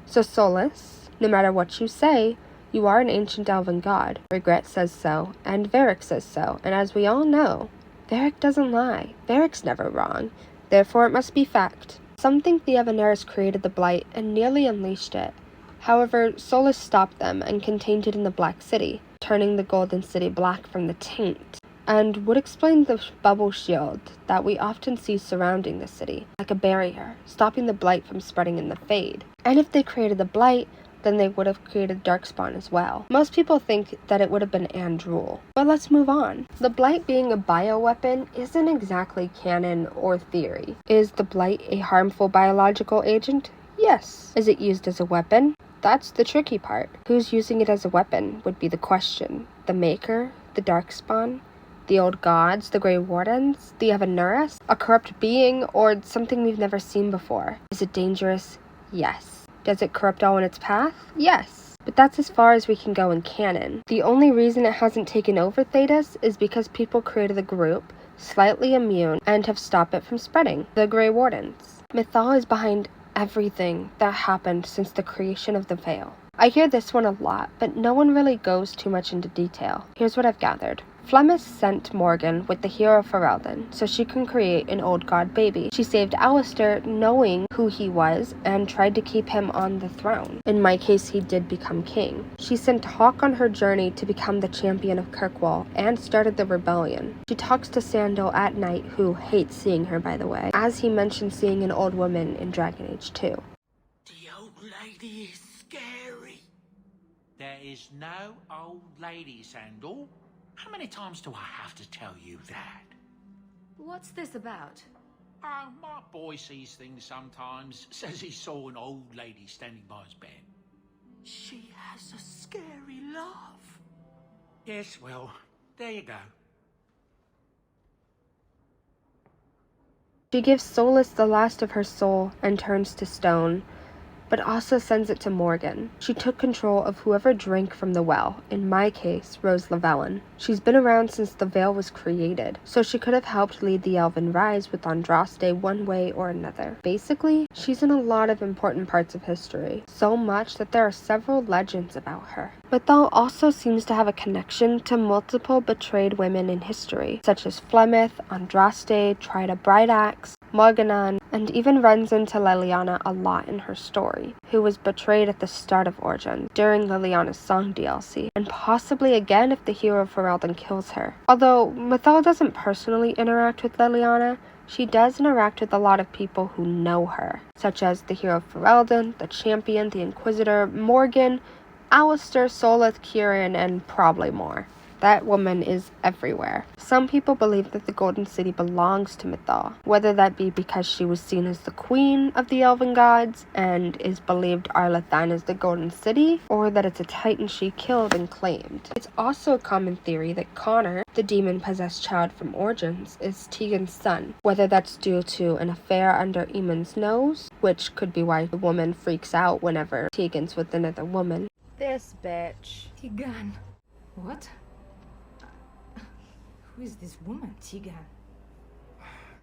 So Solus, no matter what you say, you are an ancient elven god. Regret says so, and Varric says so, and as we all know, Varric doesn't lie. Varric's never wrong. Therefore it must be fact. Some think the Evaneris created the Blight and nearly unleashed it. However, Solus stopped them and contained it in the Black City, turning the Golden City black from the taint, and would explain the bubble shield that we often see surrounding the city, like a barrier, stopping the Blight from spreading in the Fade. And if they created the Blight, then they would have created Darkspawn as well. Most people think that it would have been Andrul. But let's move on. The Blight being a bioweapon isn't exactly canon or theory. Is the Blight a harmful biological agent? Yes. Is it used as a weapon? That's the tricky part. Who's using it as a weapon would be the question. The Maker? The Darkspawn? The old gods, the Grey Wardens, the Evaneris, a corrupt being, or something we've never seen before. Is it dangerous? Yes. Does it corrupt all in its path? Yes. But that's as far as we can go in canon. The only reason it hasn't taken over Thedas is because people created a group, slightly immune, and have stopped it from spreading. The Grey Wardens. Mythal is behind everything that happened since the creation of the Veil. I hear this one a lot, but no one really goes too much into detail. Here's what I've gathered. Flemeth sent Morgan with the hero Ferelden so she can create an old god baby. She saved Alistair knowing who he was and tried to keep him on the throne. In my case, he did become king. She sent Hawke on her journey to become the champion of Kirkwall and started the rebellion. She talks to Sandal at night, who hates seeing her, by the way, as he mentioned seeing an old woman in Dragon Age 2. The old lady is scary. There is no old lady, Sandal. How many times do I have to tell you that? What's this about? Oh, my boy sees things sometimes. Says he saw an old lady standing by his bed. She has a scary laugh. Yes, well, there you go. She gives Solas the last of her soul and turns to stone, but also sends it to Morgan. She took control of whoever drank from the well, in my case, Rose Llewellyn. She's been around since the Veil was created, so she could have helped lead the Elven Rise with Andraste one way or another. Basically, she's in a lot of important parts of history, so much that there are several legends about her. Mythal also seems to have a connection to multiple betrayed women in history, such as Flemeth, Andraste, Trida Brightaxe, Morganan, and even runs into Leliana a lot in her story, who was betrayed at the start of Origins, during Leliana's Song DLC, and possibly again if the hero Ferelden kills her. Although Mythal doesn't personally interact with Leliana, she does interact with a lot of people who know her, such as the hero Ferelden, the champion, the Inquisitor, Morgan, Alistair, Solas, Kieran, and probably more. That woman is everywhere. Some people believe that the Golden City belongs to Mythal, whether that be because she was seen as the queen of the elven gods and is believed Arlathan is the Golden City, or that it's a titan she killed and claimed. It's also a common theory that Connor, the demon-possessed child from Origins, is Tegan's son, whether that's due to an affair under Eamon's nose, which could be why the woman freaks out whenever Tegan's with another woman. This bitch. Tegan. What? Who is this woman, Tegan?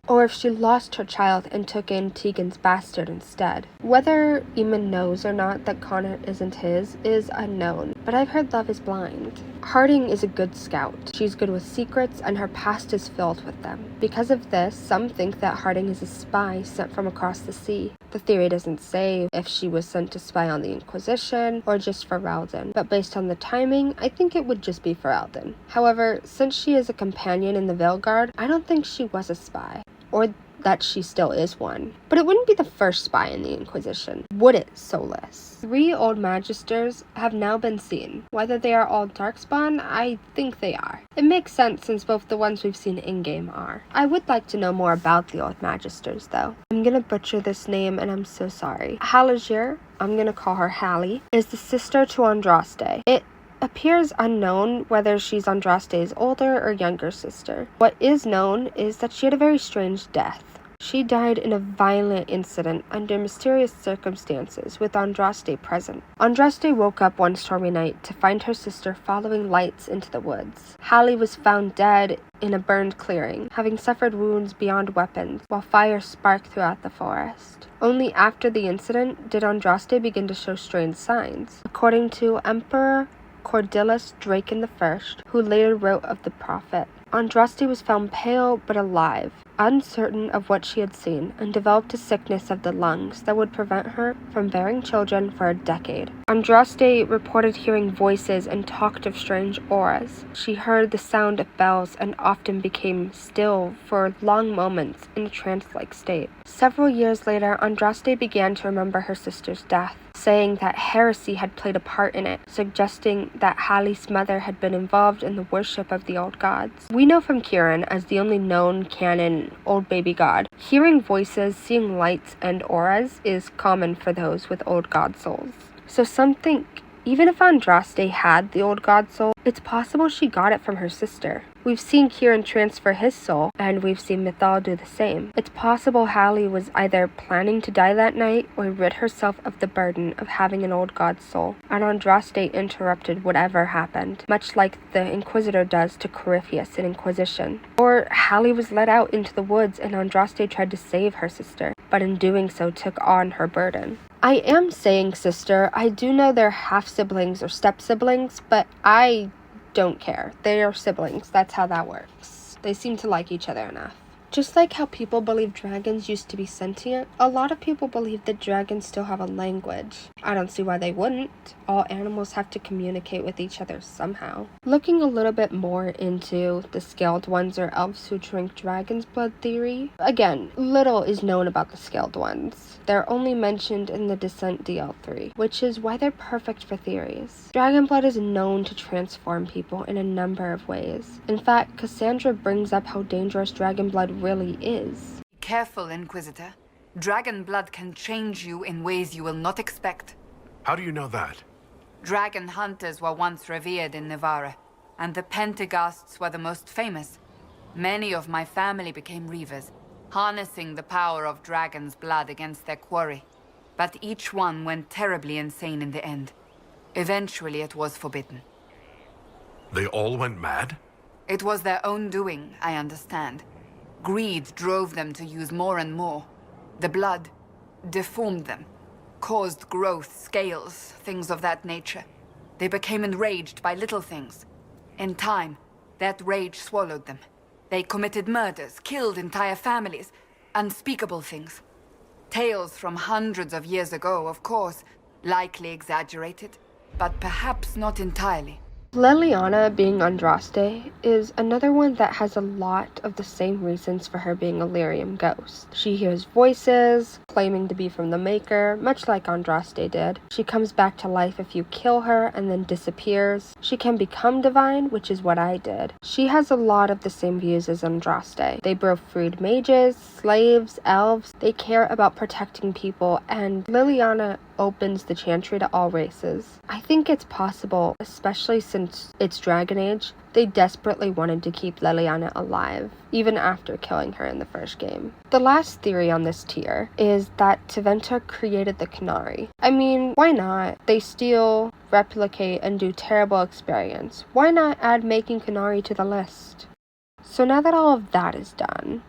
Or if she lost her child and took in Tegan's bastard instead. Whether Eamon knows or not that Connor isn't his is unknown, but I've heard love is blind. Harding is a good scout. She's good with secrets, and her past is filled with them. Because of this, some think that Harding is a spy sent from across the sea. The theory doesn't say if she was sent to spy on the Inquisition or just for Ferelden, but based on the timing, I think it would just be Ferelden. However, since she is a companion in the Veilguard, I don't think she was a spy, or that she still is one. But it wouldn't be the first spy in the Inquisition, would it, Solas? 3 old Magisters have now been seen. Whether they are all Darkspawn, I think they are. It makes sense since both the ones we've seen in-game are. I would like to know more about the old Magisters, though. I'm gonna butcher this name, and I'm so sorry. Halajir, I'm gonna call her Hallie, is the sister to Andraste. It appears unknown whether she's Andraste's older or younger sister. What is known is that she had a very strange death. She died in a violent incident under mysterious circumstances with Andraste present. Andraste woke up one stormy night to find her sister following lights into the woods. Hallie was found dead in a burned clearing, having suffered wounds beyond weapons, while fire sparked throughout the forest. Only after the incident did Andraste begin to show strange signs. According to Emperor Cordillus Draken I, who later wrote of the prophet, Andraste was found pale but alive, uncertain of what she had seen, and developed a sickness of the lungs that would prevent her from bearing children for a decade. Andraste reported hearing voices and talked of strange auras. She heard the sound of bells and often became still for long moments in a trance-like state. Several years later, Andraste began to remember her sister's death, saying that heresy had played a part in it, suggesting that Hallie's mother had been involved in the worship of the old gods. We know from Kieran, as the only known canon old baby god, hearing voices, seeing lights, and auras is common for those with old god souls. So some think, even if Andraste had the old god soul, it's possible she got it from her sister. We've seen Kieran transfer his soul, and we've seen Mythal do the same. It's possible Hallie was either planning to die that night or rid herself of the burden of having an old god's soul, and Andraste interrupted whatever happened, much like the Inquisitor does to Corypheus in Inquisition. Or Hallie was let out into the woods and Andraste tried to save her sister, but in doing so took on her burden. I am saying sister. I do know they're half-siblings or step-siblings, but I don't care. They are siblings. That's how that works. They seem to like each other enough. Just like how people believe dragons used to be sentient, a lot of people believe that dragons still have a language. I don't see why they wouldn't. All animals have to communicate with each other somehow. Looking a little bit more into the scaled ones or elves who drink dragon's blood theory, again, little is known about the scaled ones. They're only mentioned in the Descent DL3, which is why they're perfect for theories. Dragon blood is known to transform people in a number of ways. In fact, Cassandra brings up how dangerous dragon blood really is. Careful, Inquisitor. Dragon blood can change you in ways you will not expect. How do you know that? Dragon hunters were once revered in Navarra, and the Pentegasts were the most famous. Many of my family became reavers, harnessing the power of dragon's blood against their quarry. But each one went terribly insane in the end. Eventually it was forbidden. They all went mad? It was their own doing, I understand. Greed drove them to use more and more. The blood deformed them, caused growth, scales, things of that nature. They became enraged by little things. In time, that rage swallowed them. They committed murders, killed entire families, unspeakable things. Tales from hundreds of years ago, of course, likely exaggerated, but perhaps not entirely. Leliana being Andraste is another one that has a lot of the same reasons for her being a lyrium ghost. She hears voices, claiming to be from the Maker, much like Andraste did. She comes back to life if you kill her and then disappears. She can become divine, which is what I did. She has a lot of the same views as Andraste. They both freed mages, slaves, elves. They care about protecting people, and Leliana opens the chantry to all races. I think it's possible, especially since it's Dragon Age, they desperately wanted to keep Leliana alive, even after killing her in the first game. The last theory on this tier is that Tevinter created the Qunari. I mean, why not? They steal, replicate, and do terrible experience. Why not add making Qunari to the list? So now that all of that is done,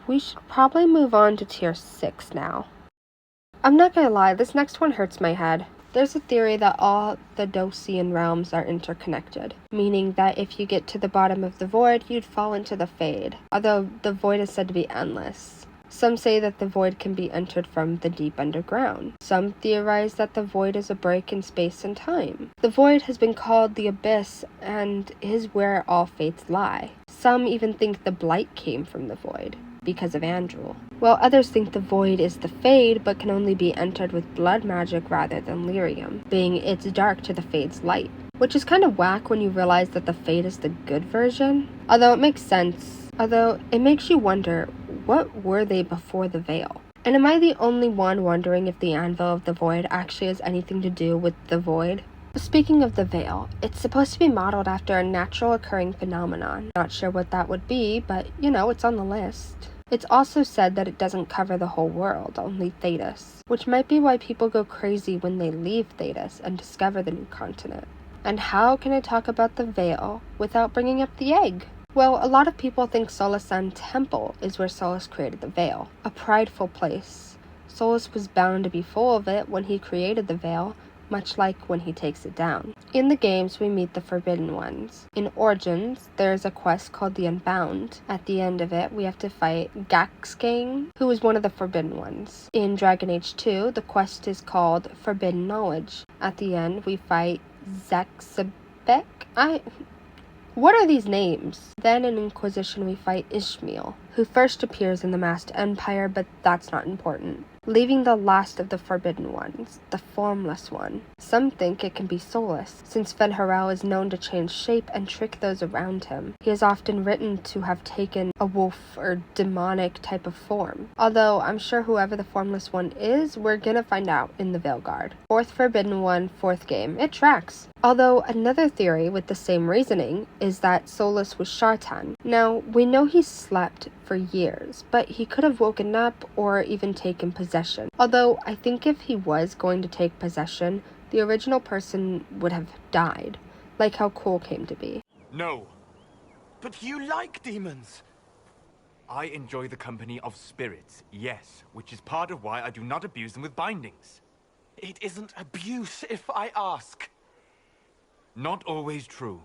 we should probably move on to tier 6 now. I'm not gonna lie, this next one hurts my head. There's a theory that all the Dosian realms are interconnected, meaning that if you get to the bottom of the void, you'd fall into the Fade, although the void is said to be endless. Some say that the void can be entered from the deep underground. Some theorize that the void is a break in space and time. The void has been called the Abyss and is where all fates lie. Some even think the Blight came from the void, because of Andrul, while others think the void is the Fade but can only be entered with blood magic rather than lyrium, being it's dark to the Fade's light, which is kind of whack when you realize that the Fade is the good version. Although it makes sense, it makes you wonder, what were they before the Veil? And am I the only one wondering if the Anvil of the Void actually has anything to do with the Void? Speaking of the Veil, it's supposed to be modeled after a natural occurring phenomenon. Not sure what that would be, but it's on the list. It's also said that it doesn't cover the whole world, only Thedas, which might be why people go crazy when they leave Thedas and discover the new continent. And how can I talk about the Veil without bringing up the egg? Well, a lot of people think Solasan Temple is where Solus created the Veil, a prideful place. Solus was bound to be full of it when he created the Veil, much like when he takes it down. In the games, we meet the Forbidden Ones. In Origins, there is a quest called the Unbound. At the end of it, we have to fight Gaxgang, who is one of the Forbidden Ones. In Dragon Age 2, the quest is called Forbidden Knowledge. At the end, we fight Zaxabek? What are these names? Then in Inquisition, we fight Ishmael, who first appears in the Masked Empire, but that's not important. Leaving the last of the Forbidden Ones, the Formless One. Some think it can be Solus, since Fen'Harel is known to change shape and trick those around him. He is often written to have taken a wolf or demonic type of form. Although I'm sure whoever the Formless One is, we're gonna find out in the Veilguard. Fourth Forbidden One, fourth game. It tracks. Although another theory with the same reasoning is that Solus was Shartan. Now, we know he slept for years, but he could have woken up or even taken possession. Although I think if he was going to take possession, the original person would have died, like how Cole came to be. No. But you like demons. I enjoy the company of spirits, yes, which is part of why I do not abuse them with bindings. It isn't abuse if I ask. Not always true.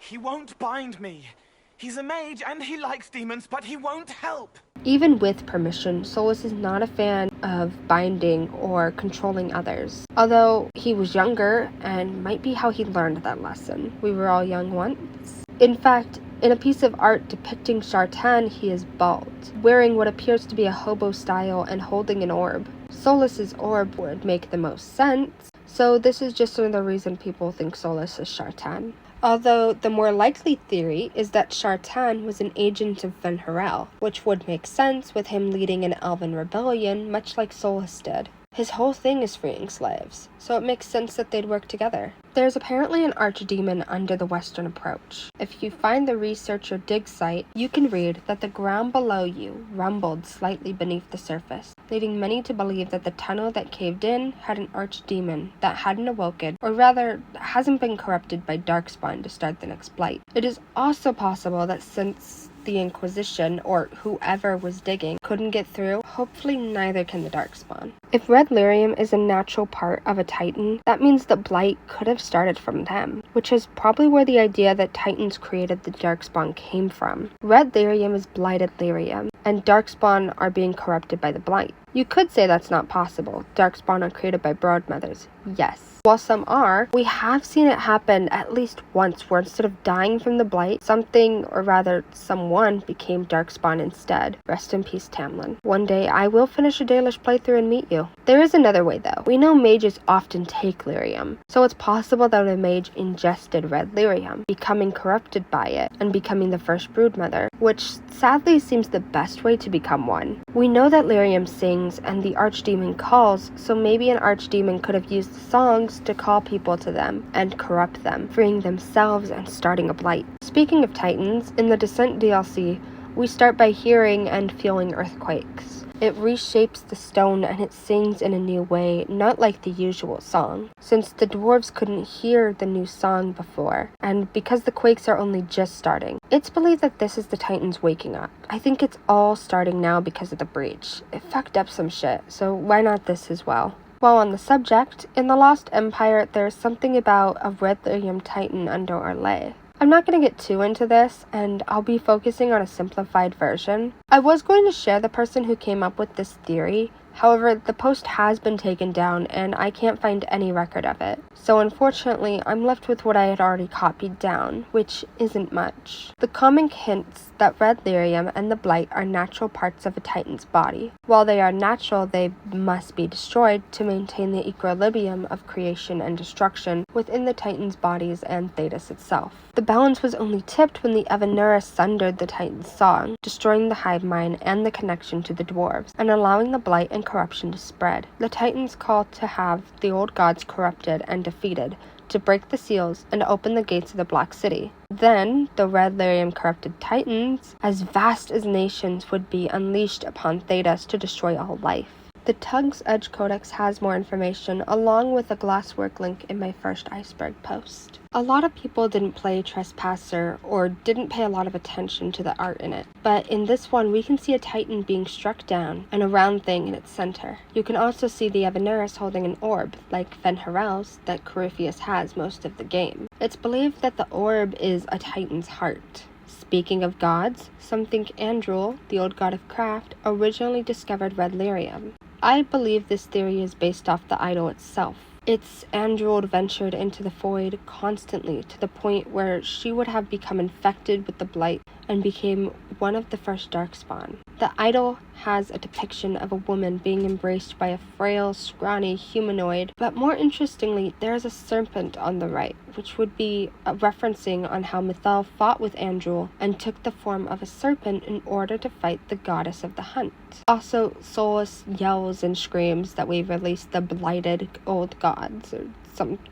He won't bind me. He's a mage and he likes demons, but he won't help. Even with permission, Solus is not a fan of binding or controlling others. Although he was younger, and might be how he learned that lesson. We were all young once. In fact, in a piece of art depicting Shartan, he is bald, wearing what appears to be a hobo style and holding an orb. Solus's orb would make the most sense, so this is just another reason people think Solus is Shartan. Although the more likely theory is that Shartan was an agent of Ven-Harel, which would make sense with him leading an elven rebellion much like Solus did. His whole thing is freeing slaves, so it makes sense that they'd work together. There's apparently an archdemon under the western approach. If you find the researcher dig site, you can read that the ground below you rumbled slightly beneath the surface, leading many to believe that the tunnel that caved in had an archdemon that hadn't awoken, or rather, hasn't been corrupted by Darkspawn to start the next blight. It is also possible that since the Inquisition, or whoever was digging, couldn't get through, hopefully neither can the Darkspawn. If red lyrium is a natural part of a Titan, that means that Blight could have started from them, which is probably where the idea that Titans created the Darkspawn came from. Red lyrium is blighted lyrium, and Darkspawn are being corrupted by the Blight. You could say that's not possible. Darkspawn are created by Broodmothers. Yes. While some are, we have seen it happen at least once where instead of dying from the Blight, something, or rather someone, became Darkspawn instead. Rest in peace, Tamlin. One day I will finish a Dalish playthrough and meet you. There is another way though. We know mages often take lyrium, so it's possible that a mage ingested red lyrium, becoming corrupted by it, and becoming the first Broodmother, which sadly seems the best way to become one. We know that lyrium sings and the archdemon calls, so maybe an archdemon could have used the songs to call people to them and corrupt them, freeing themselves and starting a blight. Speaking of Titans, in the Descent DLC, we start by hearing and feeling earthquakes. It reshapes the stone and it sings in a new way, not like the usual song, since the dwarves couldn't hear the new song before, and because the quakes are only just starting. It's believed that this is the Titans waking up. I think it's all starting now because of the breach. It fucked up some shit, so why not this as well? While on the subject, in the Lost Empire, there's something about a red lyrium Titan under Orlais. I'm not going to get too into this, and I'll be focusing on a simplified version. I was going to share the person who came up with this theory, however, the post has been taken down and I can't find any record of it. So unfortunately, I'm left with what I had already copied down, which isn't much. The comic hints that red lyrium and the blight are natural parts of a Titan's body. While they are natural, they must be destroyed to maintain the equilibrium of creation and destruction within the Titan's bodies and Thetis itself. The balance was only tipped when the Evanura sundered the Titan's song, destroying the hive mind and the connection to the dwarves, and allowing the blight and corruption to spread. The Titans called to have the old gods corrupted and defeated, to break the seals and open the gates of the Black City. Then, the red lyrium corrupted Titans, as vast as nations, would be unleashed upon Thetis to destroy all life. The Tug's Edge Codex has more information, along with a glasswork link in my first Iceberg post. A lot of people didn't play Trespasser, or didn't pay a lot of attention to the art in it, but in this one we can see a Titan being struck down, and a round thing in its center. You can also see the Evanuris holding an orb, like Ven-Harel's, that Corypheus has most of the game. It's believed that the orb is a Titan's heart. Speaking of gods, some think Andrul, the old god of craft, originally discovered red lyrium. I believe this theory is based off the idol itself. Its Andrul ventured into the void constantly to the point where she would have become infected with the blight and became one of the first Darkspawn. The idol has a depiction of a woman being embraced by a frail, scrawny humanoid, but more interestingly, there is a serpent on the right, which would be referencing on how Mythal fought with Andrul and took the form of a serpent in order to fight the goddess of the hunt. Also, Solus yells and screams that we've released the blighted old gods, or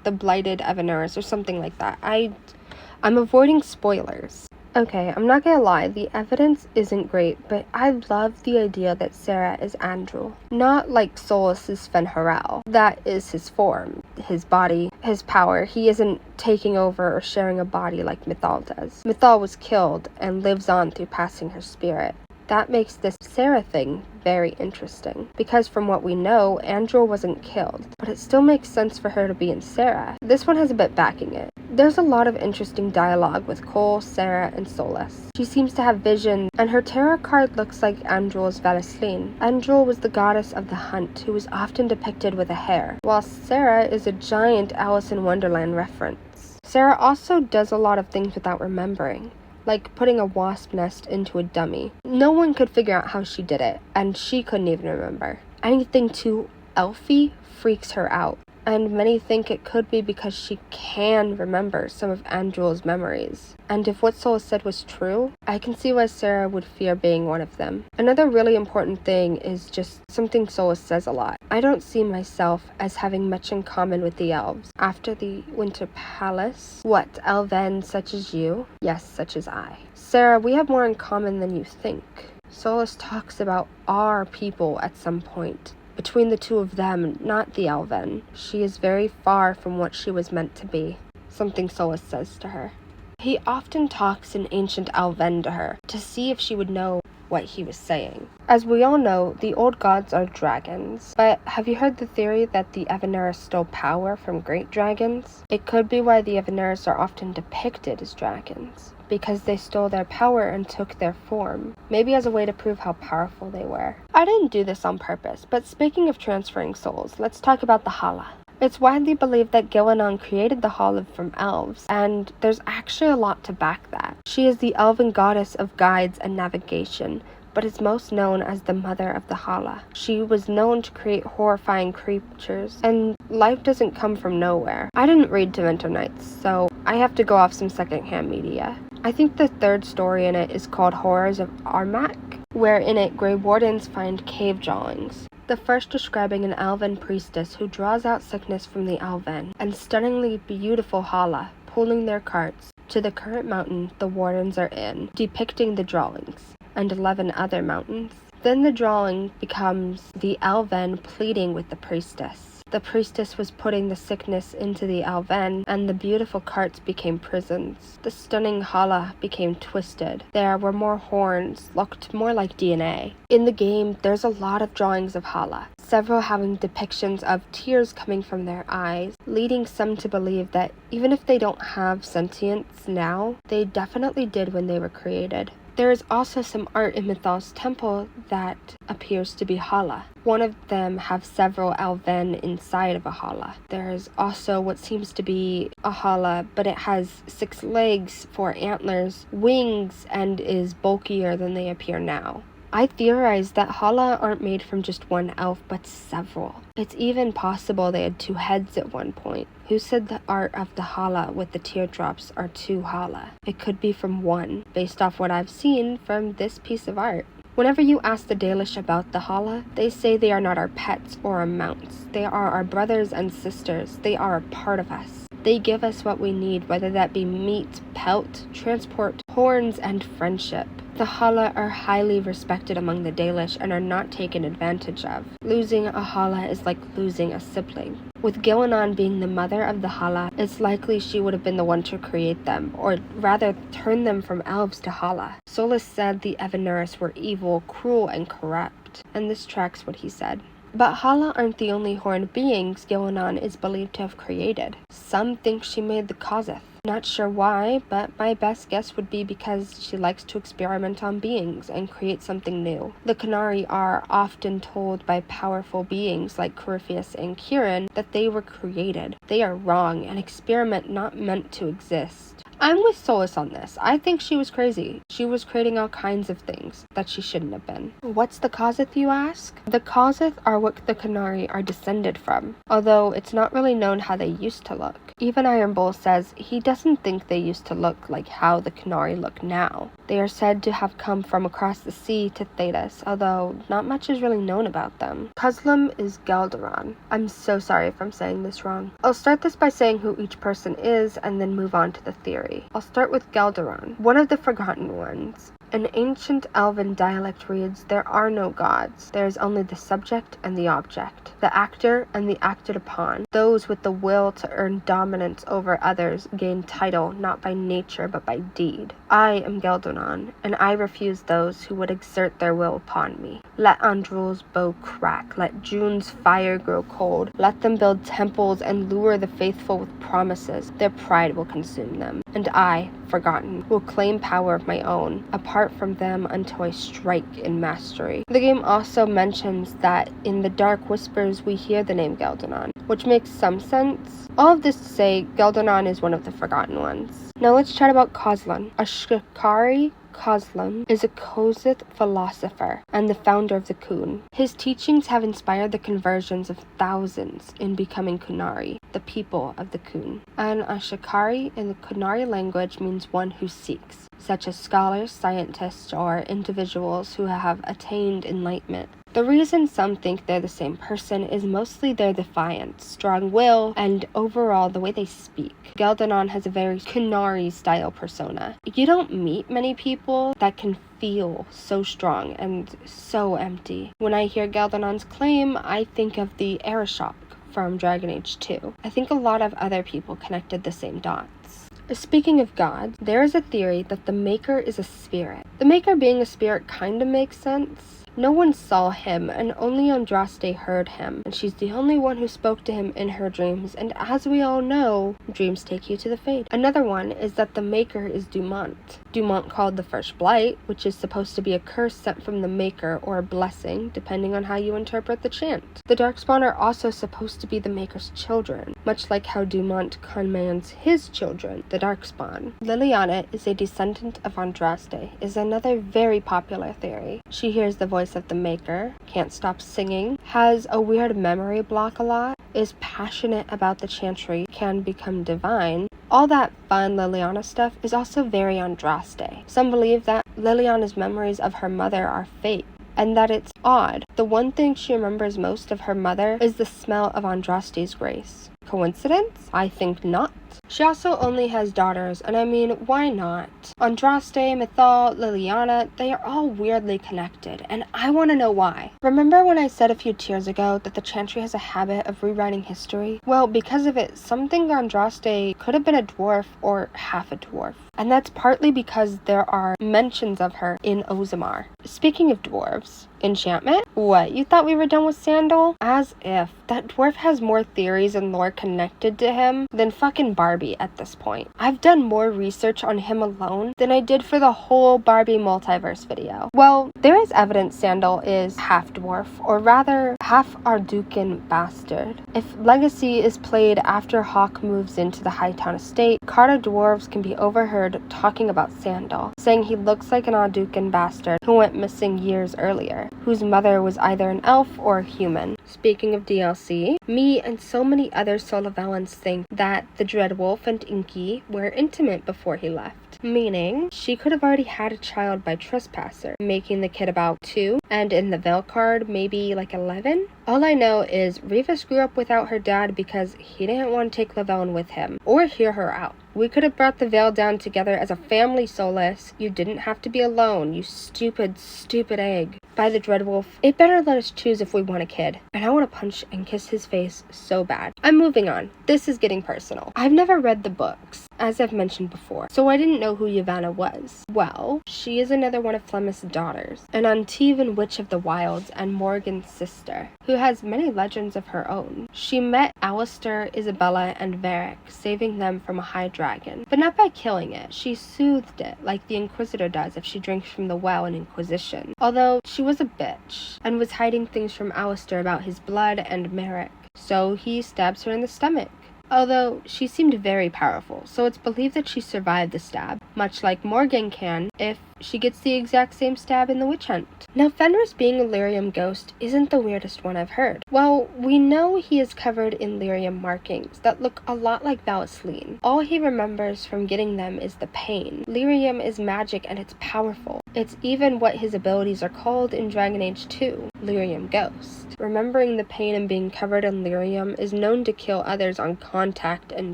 the blighted Evanuris, or something like that. I'm avoiding spoilers. Okay, I'm not gonna lie, the evidence isn't great, but I love the idea that Sarah is Andrul. Not like Solus' Ven-Harel. That is his form, his body, his power. He isn't taking over or sharing a body like Mythal does. Mythal was killed and lives on through passing her spirit. That makes this Sarah thing very interesting, because from what we know, Andrul wasn't killed, but it still makes sense for her to be in Sarah. This one has a bit backing it. There's a lot of interesting dialogue with Cole, Sarah, and Solus. She seems to have visions, and her tarot card looks like Andrul's Valisline. Andrul was the goddess of the hunt, who was often depicted with a hare, while Sarah is a giant Alice in Wonderland reference. Sarah also does a lot of things without remembering, like putting a wasp nest into a dummy. No one could figure out how she did it, and she couldn't even remember. Anything too elfy freaks her out, and many think it could be because she can remember some of Andrul's memories. And if what Solus said was true, I can see why Sarah would fear being one of them. Another really important thing is just something Solus says a lot. I don't see myself as having much in common with the elves. After the Winter Palace, what, elven such as you? Yes, such as I. Sarah, we have more in common than you think. Solus talks about our people at some point. Between the two of them, not the elven. She is very far from what she was meant to be. Something Solus says to her. He often talks in ancient elven to her, to see if she would know what he was saying. As we all know, the old gods are dragons. But have you heard the theory that the Evaneris stole power from great dragons? It could be why the Evaneris are often depicted as dragons, because they stole their power and took their form, maybe as a way to prove how powerful they were. I didn't do this on purpose, but speaking of transferring souls, let's talk about the Hala. It's widely believed that Gillenon created the Hala from elves, and there's actually a lot to back that. She is the elven goddess of guides and navigation, but is most known as the mother of the Hala. She was known to create horrifying creatures, and life doesn't come from nowhere. I didn't read Deventer Nights, so I have to go off some secondhand media. I think the third story in it is called Horrors of Armak, where in it Grey Wardens find cave drawings. The first describing an elven priestess who draws out sickness from the elven, and stunningly beautiful Hala pulling their carts to the current mountain the Wardens are in, depicting the drawings, and 11 other mountains. Then the drawing becomes the elven pleading with the priestess. The priestess was putting the sickness into the elven, and the beautiful carts became prisons. The stunning Hala became twisted. There were more horns, looked more like DNA. In the game, there's a lot of drawings of Hala, several having depictions of tears coming from their eyes, leading some to believe that even if they don't have sentience now, they definitely did when they were created. There is also some art in Mythal's temple that appears to be Hala. One of them have several elven inside of a Hala. There is also what seems to be a Hala, but it has 6 legs, 4 antlers, wings, and is bulkier than they appear now. I theorize that Hala aren't made from just one elf, but several. It's even possible they had 2 heads at one point. Who said the art of the Hala with the teardrops are 2 Hala? It could be from 1, based off what I've seen from this piece of art. Whenever you ask the Dalish about the Hala, they say they are not our pets or our mounts. They are our brothers and sisters. They are a part of us. They give us what we need, whether that be meat, pelt, transport, horns, and friendship. The Hala are highly respected among the Dalish and are not taken advantage of. Losing a Hala is like losing a sibling. With Gillenon being the mother of the Hala, it's likely she would have been the one to create them, or rather turn them from elves to Hala. Solus said the Evaneris were evil, cruel, and corrupt, and this tracks what he said. But Hala aren't the only horned beings Gillenon is believed to have created. Some think she made the Kozith. Not sure why, but my best guess would be because she likes to experiment on beings and create something new. The Qunari are often told by powerful beings like Corypheus and Kirin that they were created. They are wrong, an experiment not meant to exist. I'm with Solus on this. I think she was crazy. She was creating all kinds of things that she shouldn't have been. What's the Kozith, you ask? The Kozith are what the Qunari are descended from, although it's not really known how they used to look. Even Iron Bull says he doesn't think they used to look like how the Qunari look now. They are said to have come from across the sea to Thedas, although not much is really known about them. Kuzlum is Galderon. I'm so sorry if I'm saying this wrong. I'll start this by saying who each person is and then move on to the theory. I'll start with Galderon, one of the Forgotten Ones. An ancient elven dialect reads, "There are no gods. There is only the subject and the object, the actor and the acted upon. Those with the will to earn dominance over others gain title not by nature but by deed. I am Geldonan, and I refuse those who would exert their will upon me. Let Andrul's bow crack, let June's fire grow cold. Let them build temples and lure the faithful with promises. Their pride will consume them, and I, forgotten, will claim power of my own, apart from them until I strike in mastery." The game also mentions that in the dark whispers we hear the name Geldonan, which makes some sense. All of this to say, Geldonan is one of the forgotten ones. Now let's chat about Kozlan, a Shikari. Kozlan is a Kozith philosopher and the founder of the Kun. His teachings have inspired the conversions of thousands in becoming Kunari, the people of the Kun. And a Shikari in the Kunari language means one who seeks, such as scholars, scientists, or individuals who have attained enlightenment. The reason some think they're the same person is mostly their defiance, strong will, and overall the way they speak. Geldonan has a very Kunari-style persona. You don't meet many people that can feel so strong and so empty. When I hear Geldonan's claim, I think of the Arishok from Dragon Age 2. I think a lot of other people connected the same dots. Speaking of gods, there is a theory that the Maker is a spirit. The Maker being a spirit kinda makes sense. No one saw him, and only Andraste heard him, and she's the only one who spoke to him in her dreams, and as we all know, dreams take you to the fate. Another one is that the Maker is Dumont. Dumont called the First Blight, which is supposed to be a curse sent from the Maker, or a blessing, depending on how you interpret the chant. The Darkspawn are also supposed to be the Maker's children, much like how Dumont commands his children, the Darkspawn. Liliana is a descendant of Andraste, is another very popular theory. She hears the voice of the Maker, can't stop singing, has a weird memory block a lot, is passionate about the chantry, can become divine. All that fun Liliana stuff is also very Andraste. Some believe that Liliana's memories of her mother are fake, and that it's odd. The one thing she remembers most of her mother is the smell of Andraste's grace. Coincidence? I think not. She also only has daughters, and I mean, why not? Andraste, Mythal, Liliana, they are all weirdly connected, and I want to know why. Remember when I said a few tiers ago that the Chantry has a habit of rewriting history? Well, because of it, some think Andraste could have been a dwarf or half a dwarf. And that's partly because there are mentions of her in Ozamar. Speaking of dwarves, enchantment? What, you thought we were done with Sandal? As if. That dwarf has more theories and lore connected to him than fucking Barbie at this point. I've done more research on him alone than I did for the whole Barbie multiverse video. Well, there is evidence Sandal is half dwarf, or rather, half Arducan bastard. If Legacy is played after Hawk moves into the Hightown estate, Carta dwarves can be overheard talking about Sandal, saying he looks like an Arducan bastard who went missing years earlier, whose mother was either an elf or a human. Speaking of DLC, me and so many other Solivellans think that the Dreadwolf and Inky were intimate before he left, meaning she could have already had a child by Trespasser, making the kid about 2, and in the Veil card, maybe like 11? All I know is Rivas grew up without her dad because he didn't want to take Lavelle with him, or hear her out. We could have brought the Veil down together as a family, Solas. You didn't have to be alone, you stupid, stupid egg. By the Dreadwolf, it better let us choose if we want a kid. And I want to punch and kiss his face so bad. I'm moving on. This is getting personal. I've never read the books, as I've mentioned before, so I didn't know who Yavanna was. Well, she is another one of Flemis' daughters, an Antivan witch of the wilds and Morgan's sister, who has many legends of her own. She met Alistair, Isabella, and Varric, saving them from a high dragon, but not by killing it. She soothed it, like the Inquisitor does if she drinks from the well in Inquisition. Although she was a bitch, and was hiding things from Alistair about his blood and Merrick, so he stabs her in the stomach. Although she seemed very powerful, so it's believed that she survived the stab, much like Morgan can if she gets the exact same stab in the witch hunt. Now, Fenris being a lyrium ghost isn't the weirdest one I've heard. Well, we know he is covered in lyrium markings that look a lot like Valisleen. All he remembers from getting them is the pain. Lyrium is magic and it's powerful. It's even what his abilities are called in Dragon Age 2, Lyrium Ghost. Remembering the pain and being covered in lyrium is known to kill others on contact and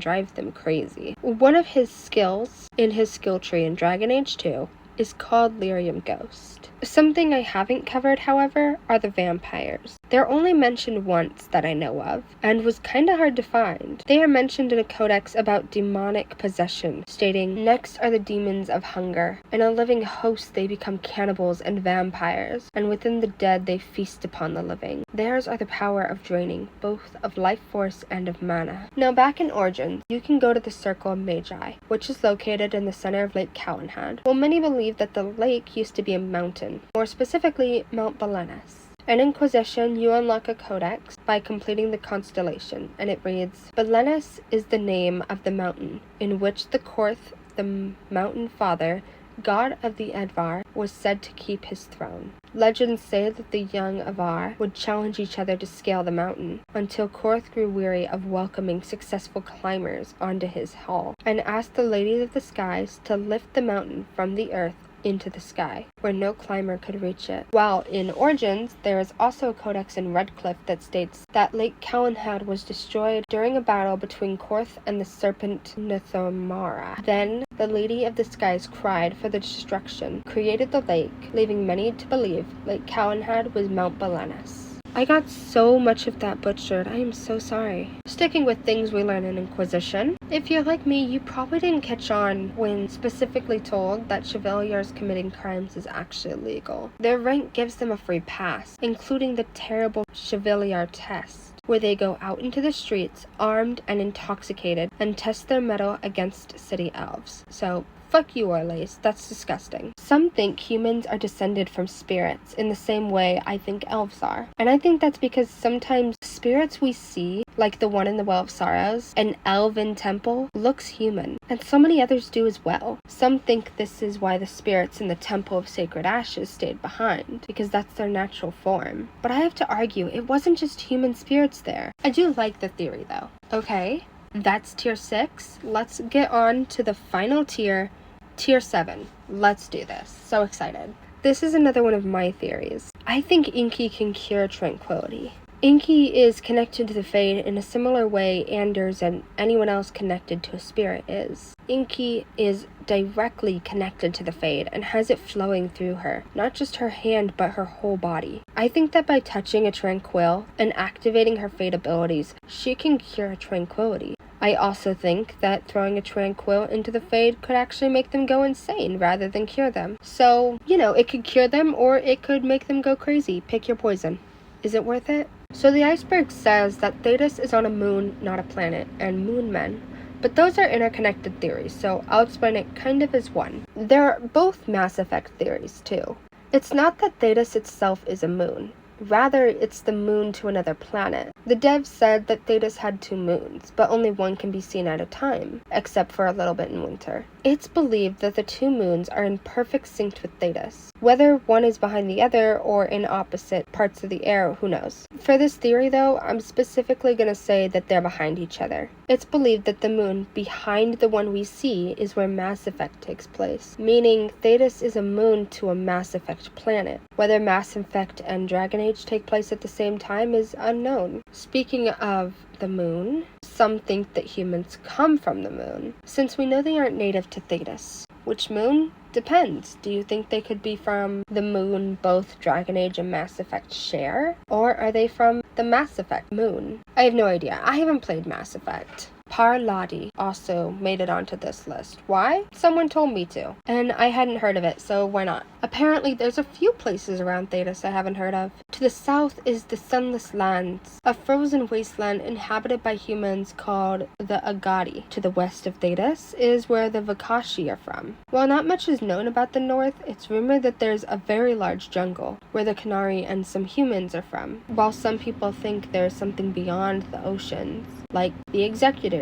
drive them crazy. One of his skills in his skill tree in Dragon Age 2 is called lyrium ghost. Something I haven't covered, however, are the vampires. They're only mentioned once that I know of, and was kinda hard to find. They are mentioned in a codex about demonic possession, stating, "Next are the demons of hunger. In a living host they become cannibals and vampires, and within the dead they feast upon the living. Theirs are the power of draining, both of life force and of mana." Now back in Origins, you can go to the Circle of Magi, which is located in the center of Lake Calenhad. Well, many believe that the lake used to be a mountain, more specifically Mount Belenus. In Inquisition, you unlock a codex by completing the constellation, and it reads, "Belenus is the name of the mountain, in which the Korth, the mountain father, god of the Edvar, was said to keep his throne. Legends say that the young Avar would challenge each other to scale the mountain, until Korth grew weary of welcoming successful climbers onto his hall, and asked the Lady of the Skies to lift the mountain from the earth into the sky, where no climber could reach it." While in Origins, there is also a codex in Redcliffe that states that Lake Calenhad was destroyed during a battle between Korth and the serpent Nithomara. Then, the Lady of the Skies cried for the destruction, created the lake, leaving many to believe Lake Calenhad was Mount Belenus. I got so much of that butchered, I am so sorry. Sticking with things we learn in Inquisition, if you're like me, you probably didn't catch on when specifically told that Chevaliers committing crimes is actually illegal. Their rank gives them a free pass, including the terrible Chevalier test, where they go out into the streets, armed and intoxicated, and test their mettle against city elves. So, fuck you, Orlace. That's disgusting. Some think humans are descended from spirits in the same way I think elves are. And I think that's because sometimes spirits we see, like the one in the Well of Sorrows, an elven temple, looks human. And so many others do as well. Some think this is why the spirits in the Temple of Sacred Ashes stayed behind, because that's their natural form. But I have to argue, it wasn't just human spirits there. I do like the theory though. Okay, that's tier 6. Let's get on to the final tier, tier 7. Let's do this. So excited. This is another one of my theories. I think Inky can cure tranquility. Inky is connected to the Fade in a similar way Anders and anyone else connected to a spirit is. Inky is directly connected to the Fade and has it flowing through her, not just her hand but her whole body. I think that by touching a Tranquil and activating her Fade abilities, she can cure tranquility. I also think that throwing a Tranquil into the Fade could actually make them go insane rather than cure them. So, it could cure them or it could make them go crazy. Pick your poison. Is it worth it? So the Iceberg says that Thetis is on a moon, not a planet, and moon men. But those are interconnected theories, so I'll explain it kind of as one. They're both Mass Effect theories, too. It's not that Thetis itself is a moon. Rather, it's the moon to another planet. The devs said that Thetis had 2 moons, but only one can be seen at a time, except for a little bit in winter. It's believed that the 2 moons are in perfect sync with Thetis. Whether one is behind the other or in opposite parts of the air, who knows. For this theory though, I'm specifically going to say that they're behind each other. It's believed that the moon behind the one we see is where Mass Effect takes place, meaning Thetis is a moon to a Mass Effect planet. Whether Mass Effect and Dragon Age take place at the same time is unknown. Speaking of the moon, some think that humans come from the moon, since we know they aren't native to Thetis. Which moon? Depends. Do you think they could be from the moon both Dragon Age and Mass Effect share? Or are they from the Mass Effect moon? I have no idea. I haven't played Mass Effect. Parladi also made it onto this list. Why? Someone told me to. And I hadn't heard of it, so why not? Apparently there's a few places around Thetis I haven't heard of. To the south is the Sunless Lands, a frozen wasteland inhabited by humans called the Agadi. To the west of Thetis is where the Vakashi are from. While not much is known about the north, it's rumored that there's a very large jungle where the Canary and some humans are from, while some people think there's something beyond the oceans, like the Executors.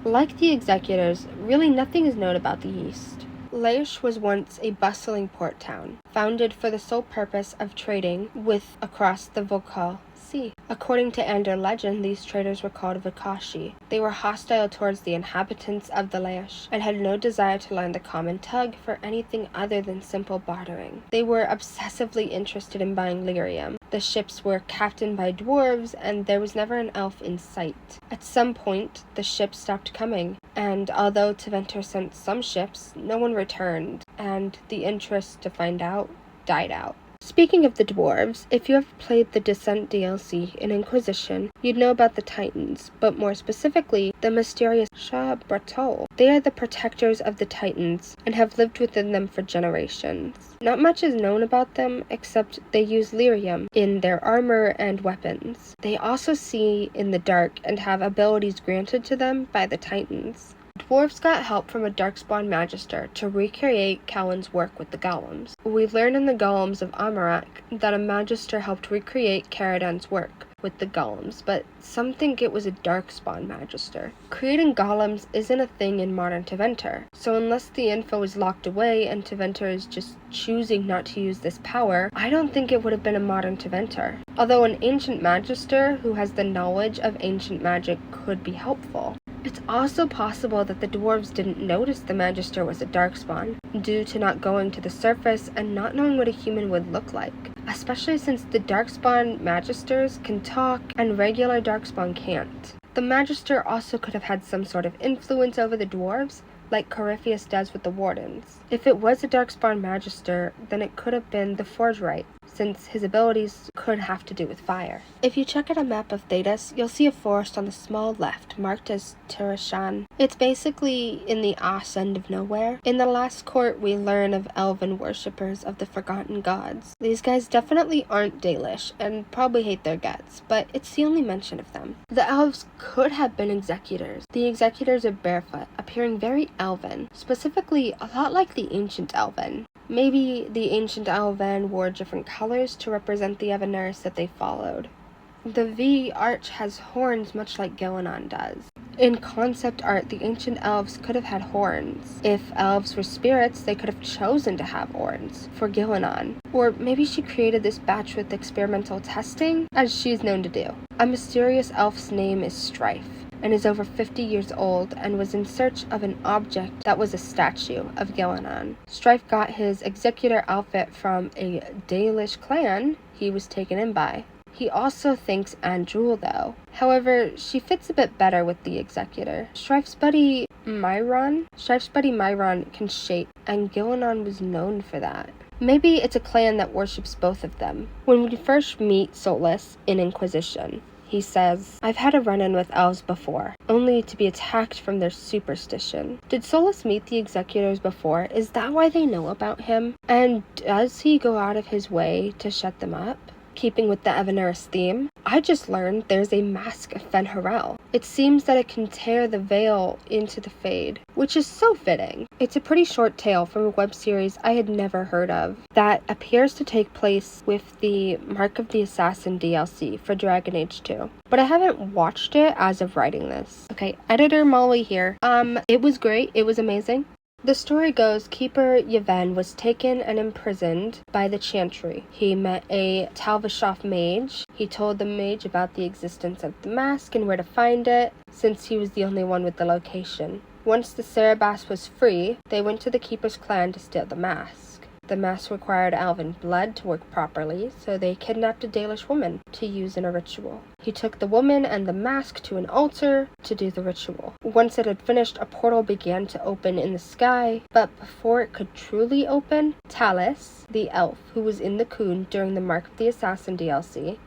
Like the Executors, really nothing is known about the East. Laish was once a bustling port town, founded for the sole purpose of trading with across the Volcal Sea. According to Ander legend, these traders were called Vakashi. They were hostile towards the inhabitants of the Laish, and had no desire to learn the common tug for anything other than simple bartering. They were obsessively interested in buying lyrium, The ships were captained by dwarves, and there was never an elf in sight. At some point, the ships stopped coming, and although Tevinter sent some ships, no one returned, and the interest to find out died out. Speaking of the dwarves, if you have played the Descent DLC in Inquisition, you'd know about the Titans, but more specifically, the mysterious Shah Bratol. They are the protectors of the Titans, and have lived within them for generations. Not much is known about them, except they use lyrium in their armor and weapons. They also see in the dark, and have abilities granted to them by the Titans. Dwarves got help from a Darkspawn Magister to recreate Callan's work with the golems. We learn in the Golems of Amarak that a Magister helped recreate Caradan's work with the golems, but some think it was a Darkspawn Magister. Creating golems isn't a thing in modern Tevinter, so unless the info is locked away and Tevinter is just choosing not to use this power, I don't think it would have been a modern Tevinter. Although an ancient Magister who has the knowledge of ancient magic could be helpful. It's also possible that the dwarves didn't notice the Magister was a Darkspawn, due to not going to the surface and not knowing what a human would look like, especially since the Darkspawn Magisters can talk and regular Darkspawn can't. The Magister also could have had some sort of influence over the dwarves, like Corypheus does with the Wardens. If it was a Darkspawn Magister, then it could have been the Forgerite, since his abilities could have to do with fire. If you check out a map of Thedas, you'll see a forest on the small left marked as Turashan. It's basically in the ass end of nowhere. In the last court, we learn of elven worshippers of the forgotten gods. These guys definitely aren't Dalish, and probably hate their guts, but it's the only mention of them. The elves could have been executors. The executors are barefoot, appearing very elven, specifically a lot like the ancient elven. Maybe the ancient elven wore different colors to represent the Evaneris that they followed. The V arch has horns much like Gillenon does. In concept art, the ancient elves could have had horns. If elves were spirits, they could have chosen to have horns for Gillenon. Or maybe she created this batch with experimental testing, as she's known to do. A mysterious elf's name is Strife, and is over 50 years old, and was in search of an object that was a statue of Gillenon. Strife got his executor outfit from a Dalish clan he was taken in by. He also thinks Andrul though. However, she fits a bit better with the executor. Strife's buddy Myron can shape, and Gillenon was known for that. Maybe it's a clan that worships both of them. When we first meet Solus in Inquisition, he says, "I've had a run-in with elves before, only to be attacked from their superstition." Did Solus meet the executors before? Is that why they know about him? And does he go out of his way to shut them up? Keeping with the Evaneris theme, I just learned there's a mask of Fen'Harel. It seems that it can tear the veil into the Fade, which is so fitting. It's a pretty short tale from a web series I had never heard of that appears to take place with the Mark of the Assassin DLC for Dragon Age 2. But I haven't watched it as of writing this. Okay, editor Molly here. It was great. It was amazing. The story goes, Keeper Yevhen was taken and imprisoned by the Chantry. He met a Talvashov mage. He told the mage about the existence of the mask and where to find it, since he was the only one with the location. Once the Cerebas was free, they went to the Keeper's clan to steal the mask. The mask required elven blood to work properly, so they kidnapped a Dalish woman to use in a ritual. He took the woman and the mask to an altar to do the ritual. Once it had finished, a portal began to open in the sky, but before it could truly open, Talus, the elf who was in the Coon during the Mark of the Assassin DLC,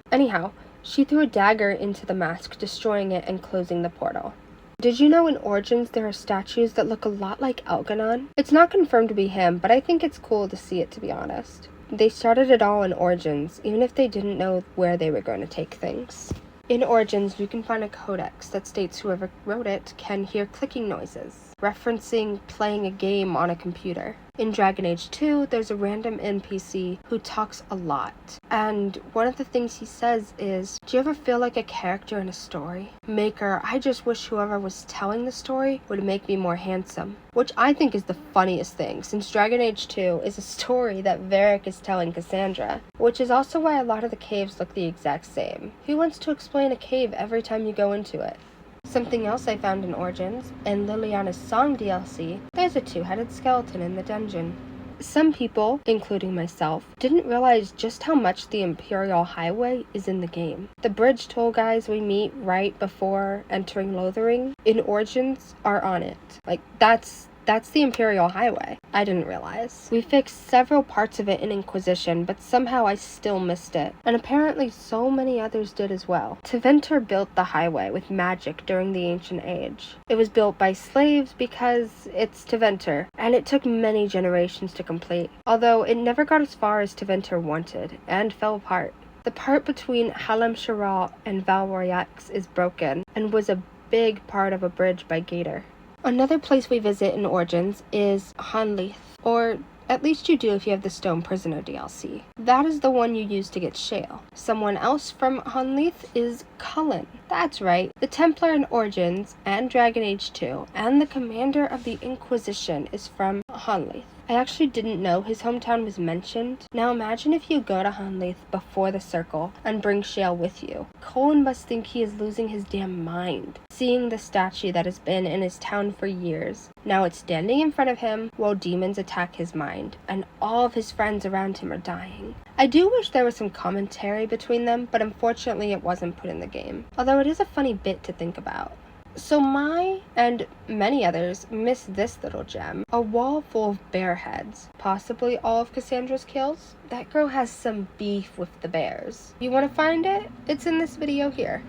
she threw a dagger into the mask, destroying it and closing the portal. Did you know in Origins there are statues that look a lot like Elganon? It's not confirmed to be him, but I think it's cool to see it, to be honest. They started it all in Origins, even if they didn't know where they were going to take things. In Origins, you can find a codex that states whoever wrote it can hear clicking noises, referencing playing a game on a computer. In Dragon Age 2, there's a random NPC who talks a lot, and one of the things he says is, "Do you ever feel like a character in a story? Maker, I just wish whoever was telling the story would make me more handsome." Which I think is the funniest thing, since Dragon Age 2 is a story that Varric is telling Cassandra, which is also why a lot of the caves look the exact same. Who wants to explain a cave every time you go into it? Something else I found in Origins, in Liliana's Song DLC, there's a two-headed skeleton in the dungeon. Some people, including myself, didn't realize just how much the Imperial Highway is in the game. The bridge toll guys we meet right before entering Lothering in Origins are on it. Like, that's the Imperial Highway. I didn't realize. We fixed several parts of it in Inquisition, but somehow I still missed it. And apparently so many others did as well. Tevinter built the highway with magic during the Ancient Age. It was built by slaves because it's Tevinter, and it took many generations to complete. Although it never got as far as Tevinter wanted, and fell apart. The part between Halem Sharal and Valroyax is broken, and was a big part of a bridge by Gator. Another place we visit in Origins is Hanleith, or at least you do if you have the Stone Prisoner DLC. That is the one you use to get Shale. Someone else from Hanleith is Cullen. That's right, the Templar in Origins and Dragon Age 2, and the commander of the Inquisition is from Hanleith. I actually didn't know his hometown was mentioned. Now imagine if you go to Hanleith before the Circle and bring Shale with you. Cullen must think he is losing his damn mind, seeing the statue that has been in his town for years. Now it's standing in front of him while demons attack his mind, and all of his friends around him are dying. I do wish there was some commentary between them, but unfortunately it wasn't put in the game. Although it is a funny bit to think about. So my, and many others, missed this little gem. A wall full of bear heads. Possibly all of Cassandra's kills? That girl has some beef with the bears. You want to find it? It's in this video here.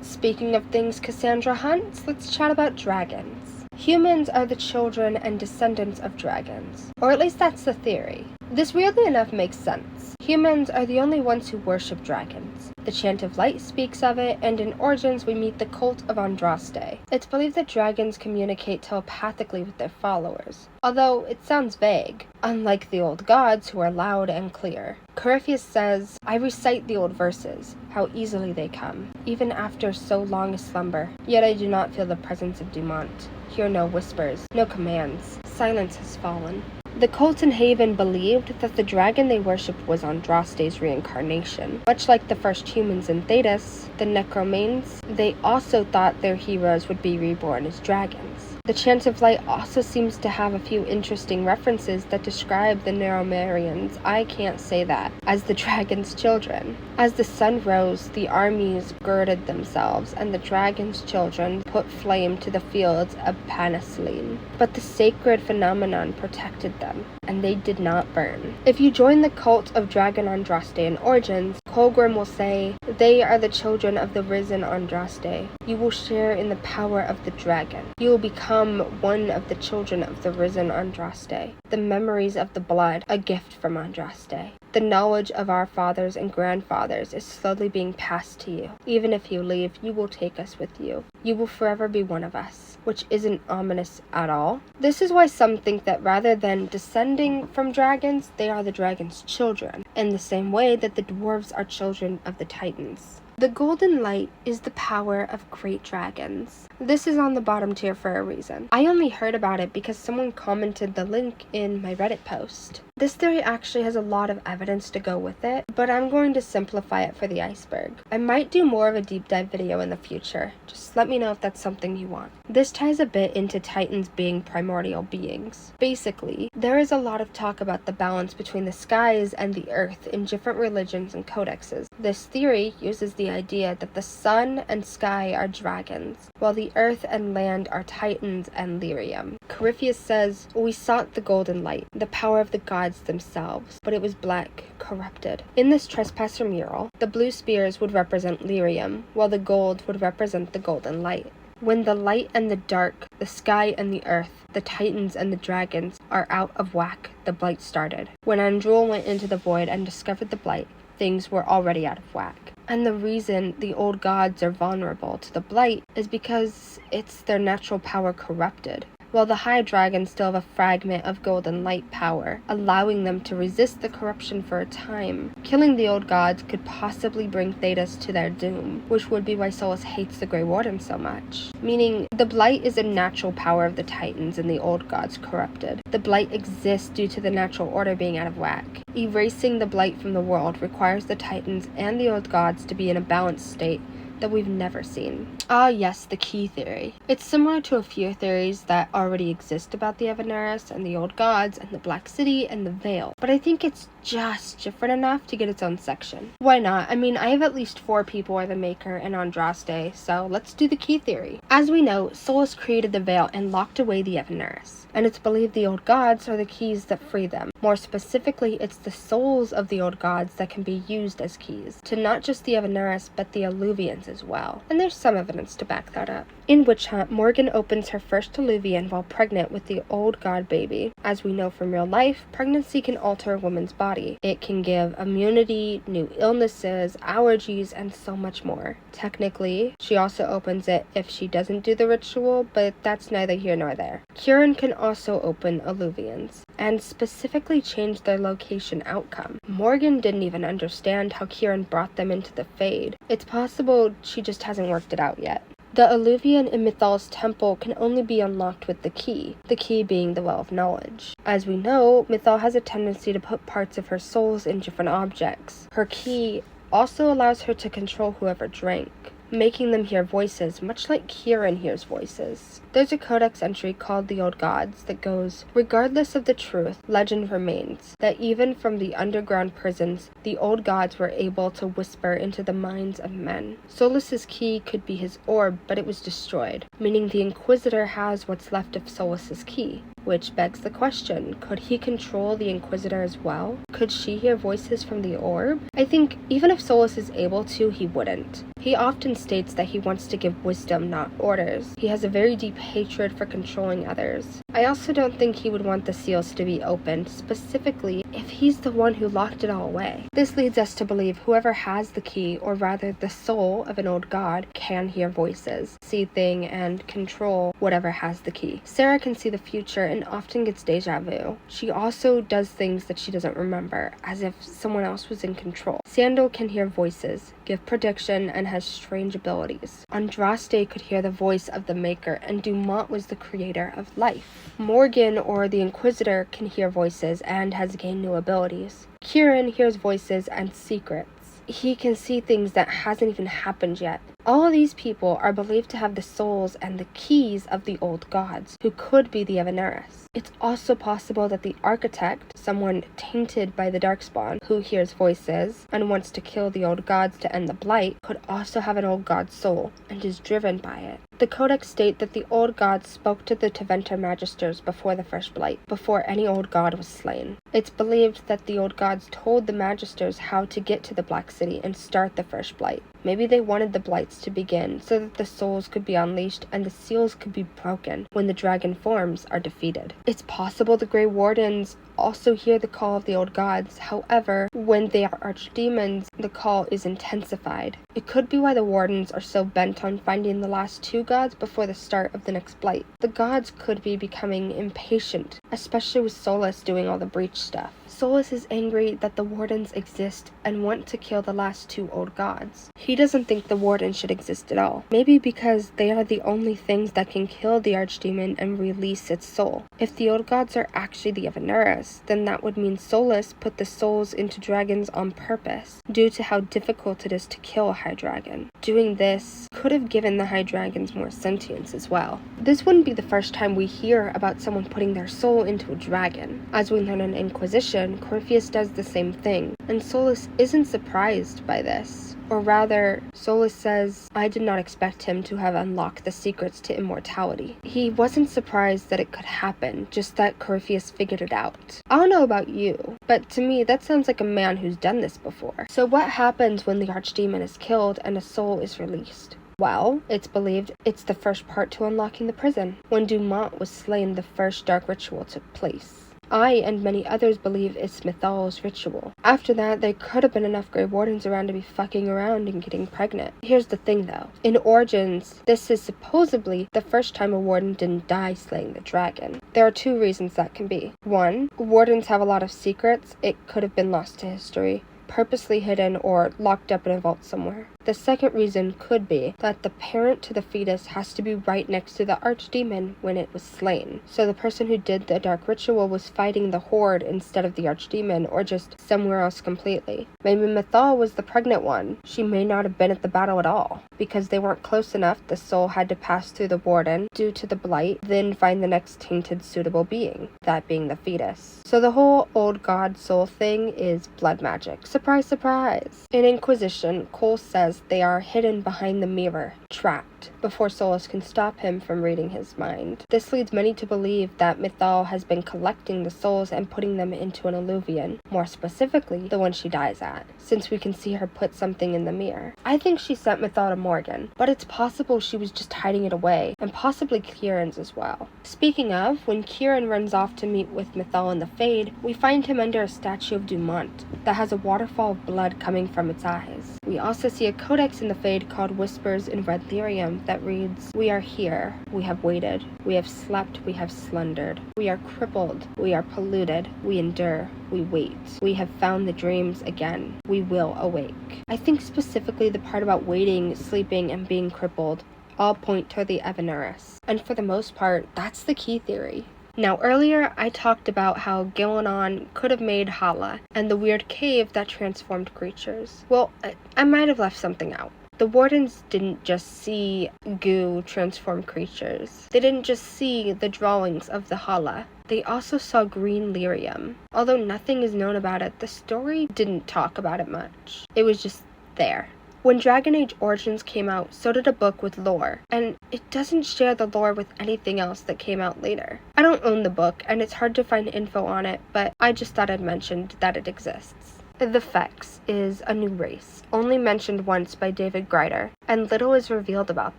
Speaking of things Cassandra hunts, let's chat about dragons. Humans are the children and descendants of dragons. Or at least that's the theory. This weirdly enough makes sense. Humans are the only ones who worship dragons. The Chant of Light speaks of it, and in Origins we meet the cult of Andraste. It's believed that dragons communicate telepathically with their followers, although it sounds vague, unlike the old gods who are loud and clear. Corypheus says, "I recite the old verses, how easily they come, even after so long a slumber, yet I do not feel the presence of Dumont. Hear no whispers, no commands. Silence has fallen." The cult in Haven believed that the dragon they worshipped was Andraste's reincarnation. Much like the first humans in Thedas, the Necromanes, they also thought their heroes would be reborn as dragons. The Chant of Light also seems to have a few interesting references that describe the Neromarians, I can't say that, as the dragon's children. As the sun rose, the armies girded themselves, and the dragon's children put flame to the fields of Panasline. But the sacred phenomenon protected them, and they did not burn. If you join the cult of Dragon Andraste in Origins, Colgrim will say, "They are the children of the risen Andraste. You will share in the power of the dragon. You will become one of the children of the risen Andraste. The memories of the blood, a gift from Andraste. The knowledge of our fathers and grandfathers is slowly being passed to you. Even if you leave, you will take us with you. You will forever be one of us," which isn't ominous at all. This is why some think that rather than descending from dragons, they are the dragon's children, in the same way that the dwarves are children of the Titans. The golden light is the power of great dragons. This is on the bottom tier for a reason. I only heard about it because someone commented the link in my Reddit post. This theory actually has a lot of evidence to go with it, but I'm going to simplify it for the iceberg. I might do more of a deep dive video in the future. Just let me know if that's something you want. This ties a bit into Titans being primordial beings. Basically, there is a lot of talk about the balance between the skies and the earth in different religions and codexes. This theory uses the idea that the sun and sky are dragons, while the earth and land are Titans and lyrium. Corypheus says, "We sought the golden light, the power of the gods themselves, but it was black, corrupted." In this trespasser mural, the blue spears would represent lyrium, while the gold would represent the golden light. When the light and the dark, the sky and the earth, the Titans and the dragons are out of whack, the blight started. When Andrul went into the void and discovered the blight, things were already out of whack. And the reason the old gods are vulnerable to the blight is because it's their natural power corrupted, while the high dragons still have a fragment of golden light power, allowing them to resist the corruption for a time. Killing the old gods could possibly bring Thedas to their doom, which would be why Solus hates the Grey Warden so much. Meaning, the blight is a natural power of the Titans and the old gods corrupted. The blight exists due to the natural order being out of whack. Erasing the blight from the world requires the Titans and the old gods to be in a balanced state that we've never seen. Ah yes, the key theory. It's similar to a few theories that already exist about the Evaneris and the Old Gods and the Black City and the Veil, but I think it's just different enough to get its own section. Why not? I mean, I have at least 4 people are the Maker and Andraste, so let's do the key theory. As we know, Solus created the Veil and locked away the Evaneris, and it's believed the Old Gods are the keys that free them. More specifically, it's the souls of the Old Gods that can be used as keys to not just the Evaneris, but the Alluvians as well. And there's some evidence to back that up. In Witch Hunt, Morgan opens her first Alluvian while pregnant with the Old God baby. As we know from real life, pregnancy can alter a woman's body. It can give immunity, new illnesses, allergies, and so much more. Technically, she also opens it if she doesn't do the ritual, but that's neither here nor there. Kieran can also open Alluvians, and specifically change their location outcome. Morgan didn't even understand how Kieran brought them into the Fade. It's possible she just hasn't worked it out yet. The Alluvian in Mythal's temple can only be unlocked with the key being the Well of Knowledge. As we know, Mythal has a tendency to put parts of her souls in different objects. Her key also allows her to control whoever drank, making them hear voices, much like Kieran hears voices. There's a codex entry called the Old Gods that goes, regardless of the truth, legend remains that even from the underground prisons, the Old Gods were able to whisper into the minds of men. Solus's key could be his orb, but it was destroyed, meaning the Inquisitor has what's left of Solus's key. Which begs the question, could he control the Inquisitor as well? Could she hear voices from the orb? I think even if Solus is able to, he wouldn't. He often states that he wants to give wisdom, not orders. He has a very deep hatred for controlling others. I also don't think he would want the seals to be opened, specifically if he's the one who locked it all away. This leads us to believe whoever has the key, or rather the soul of an old god, can hear voices, see things, and control whatever has the key. Sarah can see the future and often gets deja vu. She also does things that she doesn't remember, as if someone else was in control. Sandal can hear voices, give prediction, and has strange abilities. Andraste could hear the voice of the Maker, and Dumont was the creator of life. Morgan, or the Inquisitor, can hear voices and has gained new abilities. Kieran hears voices and secrets. He can see things that hasn't even happened yet. All of these people are believed to have the souls and the keys of the Old Gods, who could be the Evaneris. It's also possible that the Architect, someone tainted by the Darkspawn, who hears voices and wants to kill the Old Gods to end the Blight, could also have an Old God soul, and is driven by it. The Codex state that the Old Gods spoke to the Tevinter Magisters before the First Blight, before any Old God was slain. It's believed that the Old Gods told the Magisters how to get to the Black City and start the First Blight. Maybe they wanted the Blights to begin so that the souls could be unleashed and the seals could be broken when the dragon forms are defeated. It's possible the Grey Wardens also hear the call of the Old Gods. However, when they are archdemons, the call is intensified. It could be why the Wardens are so bent on finding the last 2 gods before the start of the next Blight. The gods could be becoming impatient, especially with Solus doing all the breach stuff. Solus is angry that the Wardens exist and want to kill the last 2 Old Gods. He doesn't think the Wardens should exist at all. Maybe because they are the only things that can kill the Archdemon and release its soul. If the Old Gods are actually the Evaneris, then that would mean Solus put the souls into dragons on purpose, due to how difficult it is to kill a High Dragon. Doing this could have given the High Dragons more sentience as well. This wouldn't be the first time we hear about someone putting their soul into a dragon. As we learn in Inquisition, Corpheus does the same thing, and Solus isn't surprised by this. Or rather, Solus says, I did not expect him to have unlocked the secrets to immortality. He wasn't surprised that it could happen, just that Corpheus figured it out. I don't know about you, but to me that sounds like a man who's done this before. So what happens when the Archdemon is killed and a soul is released? Well, it's believed it's the first part to unlocking the prison. When Dumont was slain, the first dark ritual took place. I and many others believe it's Mythal's ritual. After that, there could have been enough Grey Wardens around to be fucking around and getting pregnant. Here's the thing though. In Origins, this is supposedly the first time a Warden didn't die slaying the dragon. There are 2 reasons that can be. 1, Wardens have a lot of secrets. It could have been lost to history, purposely hidden, or locked up in a vault somewhere. The second reason could be that the parent to the fetus has to be right next to the archdemon when it was slain. So the person who did the dark ritual was fighting the horde instead of the archdemon, or just somewhere else completely. Maybe Mythal was the pregnant one. She may not have been at the battle at all. Because they weren't close enough, the soul had to pass through the warden due to the blight, then find the next tainted suitable being, that being the fetus. So the whole old god soul thing is blood magic. Surprise, surprise! In Inquisition, Cole says they are hidden behind the mirror, trapped, before Solus can stop him from reading his mind. This leads many to believe that Mythal has been collecting the souls and putting them into an alluvion, more specifically, the one she dies at, since we can see her put something in the mirror. I think she sent Mythal to Morgan, but it's possible she was just hiding it away, and possibly Kieran's as well. Speaking of, when Kieran runs off to meet with Mythal in the Fade, we find him under a statue of Dumont that has a waterfall of blood coming from its eyes. We also see a codex in the Fade called Whispers in Red Lyrium that reads, "We are here, we have waited, we have slept, we have slumbered, we are crippled, we are polluted, we endure, we wait, we have found the dreams again, we will awake." I think specifically the part about waiting, sleeping, and being crippled all point toward the Evanuris, and for the most part, that's the key theory. Now earlier I talked about how Gillenon could have made Hala, and the weird cave that transformed creatures. Well, I might have left something out. The Wardens didn't just see goo transform creatures. They didn't just see the drawings of the Hala. They also saw green lyrium. Although nothing is known about it, the story didn't talk about it much. It was just there. When Dragon Age Origins came out, so did a book with lore, and it doesn't share the lore with anything else that came out later. I don't own the book, and it's hard to find info on it, but I just thought I'd mention that it exists. The Fex is a new race, only mentioned once by David Greider, and little is revealed about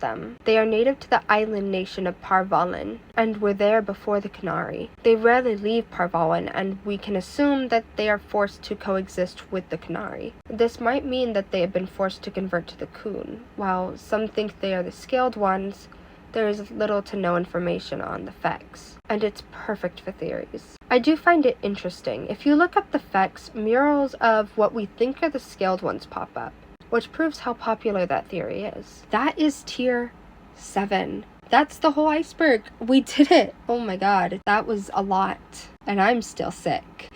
them. They are native to the island nation of Parvalin, and were there before the Canary. They rarely leave Parvalin, and we can assume that they are forced to coexist with the Canary. This might mean that they have been forced to convert to the Coon. While some think they are the Scaled Ones, there is little to no information on the Fex, and it's perfect for theories. I do find it interesting. If you look up the Fex, murals of what we think are the Scaled Ones pop up, which proves how popular that theory is. That is tier 7. That's the whole iceberg. We did it. Oh my god, that was a lot, and I'm still sick.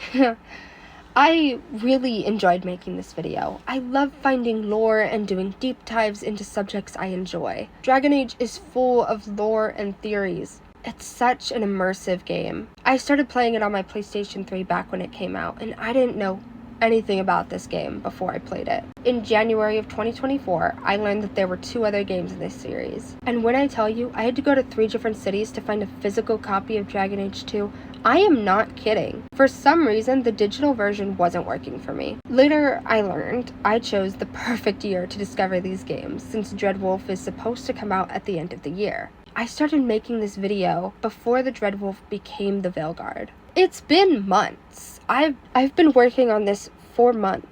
I really enjoyed making this video. I love finding lore and doing deep dives into subjects I enjoy. Dragon Age is full of lore and theories. It's such an immersive game. I started playing it on my PlayStation 3 back when it came out, and I didn't know anything about this game before I played it. In January of 2024, I learned that there were 2 other games in this series. And when I tell you I had to go to 3 different cities to find a physical copy of Dragon Age 2, I am not kidding. For some reason, the digital version wasn't working for me. Later, I learned I chose the perfect year to discover these games, since Dreadwolf is supposed to come out at the end of the year. I started making this video before the Dreadwolf became the Veilguard. It's been months. I've been working on this for months.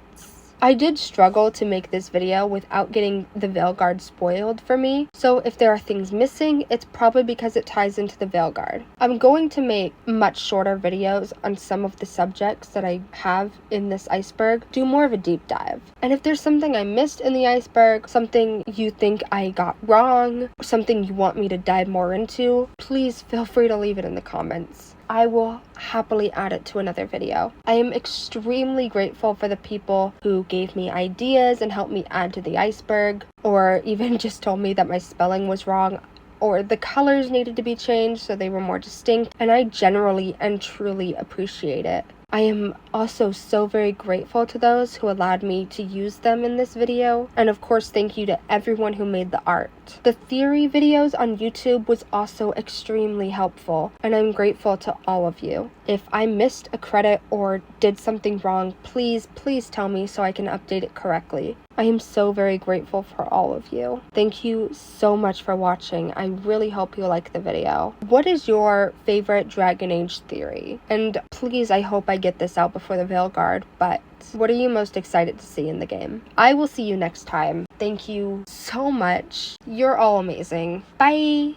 I did struggle to make this video without getting the Veilguard spoiled for me, so if there are things missing, it's probably because it ties into the Veilguard. I'm going to make much shorter videos on some of the subjects that I have in this iceberg, do more of a deep dive. And if there's something I missed in the iceberg, something you think I got wrong, something you want me to dive more into, please feel free to leave it in the comments. I will happily add it to another video. I am extremely grateful for the people who gave me ideas and helped me add to the iceberg, or even just told me that my spelling was wrong, or the colors needed to be changed so they were more distinct, and I generally and truly appreciate it. I am also so very grateful to those who allowed me to use them in this video, and of course thank you to everyone who made the art. The theory videos on YouTube was also extremely helpful, and I'm grateful to all of you. If I missed a credit or did something wrong, please tell me so I can update it correctly. I am so very grateful for all of you. Thank you so much for watching. I really hope you like the video. What is your favorite Dragon Age theory? And please, I hope I get this out before the Veilguard, but what are you most excited to see in the game? I will see you next time. Thank you so much. You're all amazing. Bye!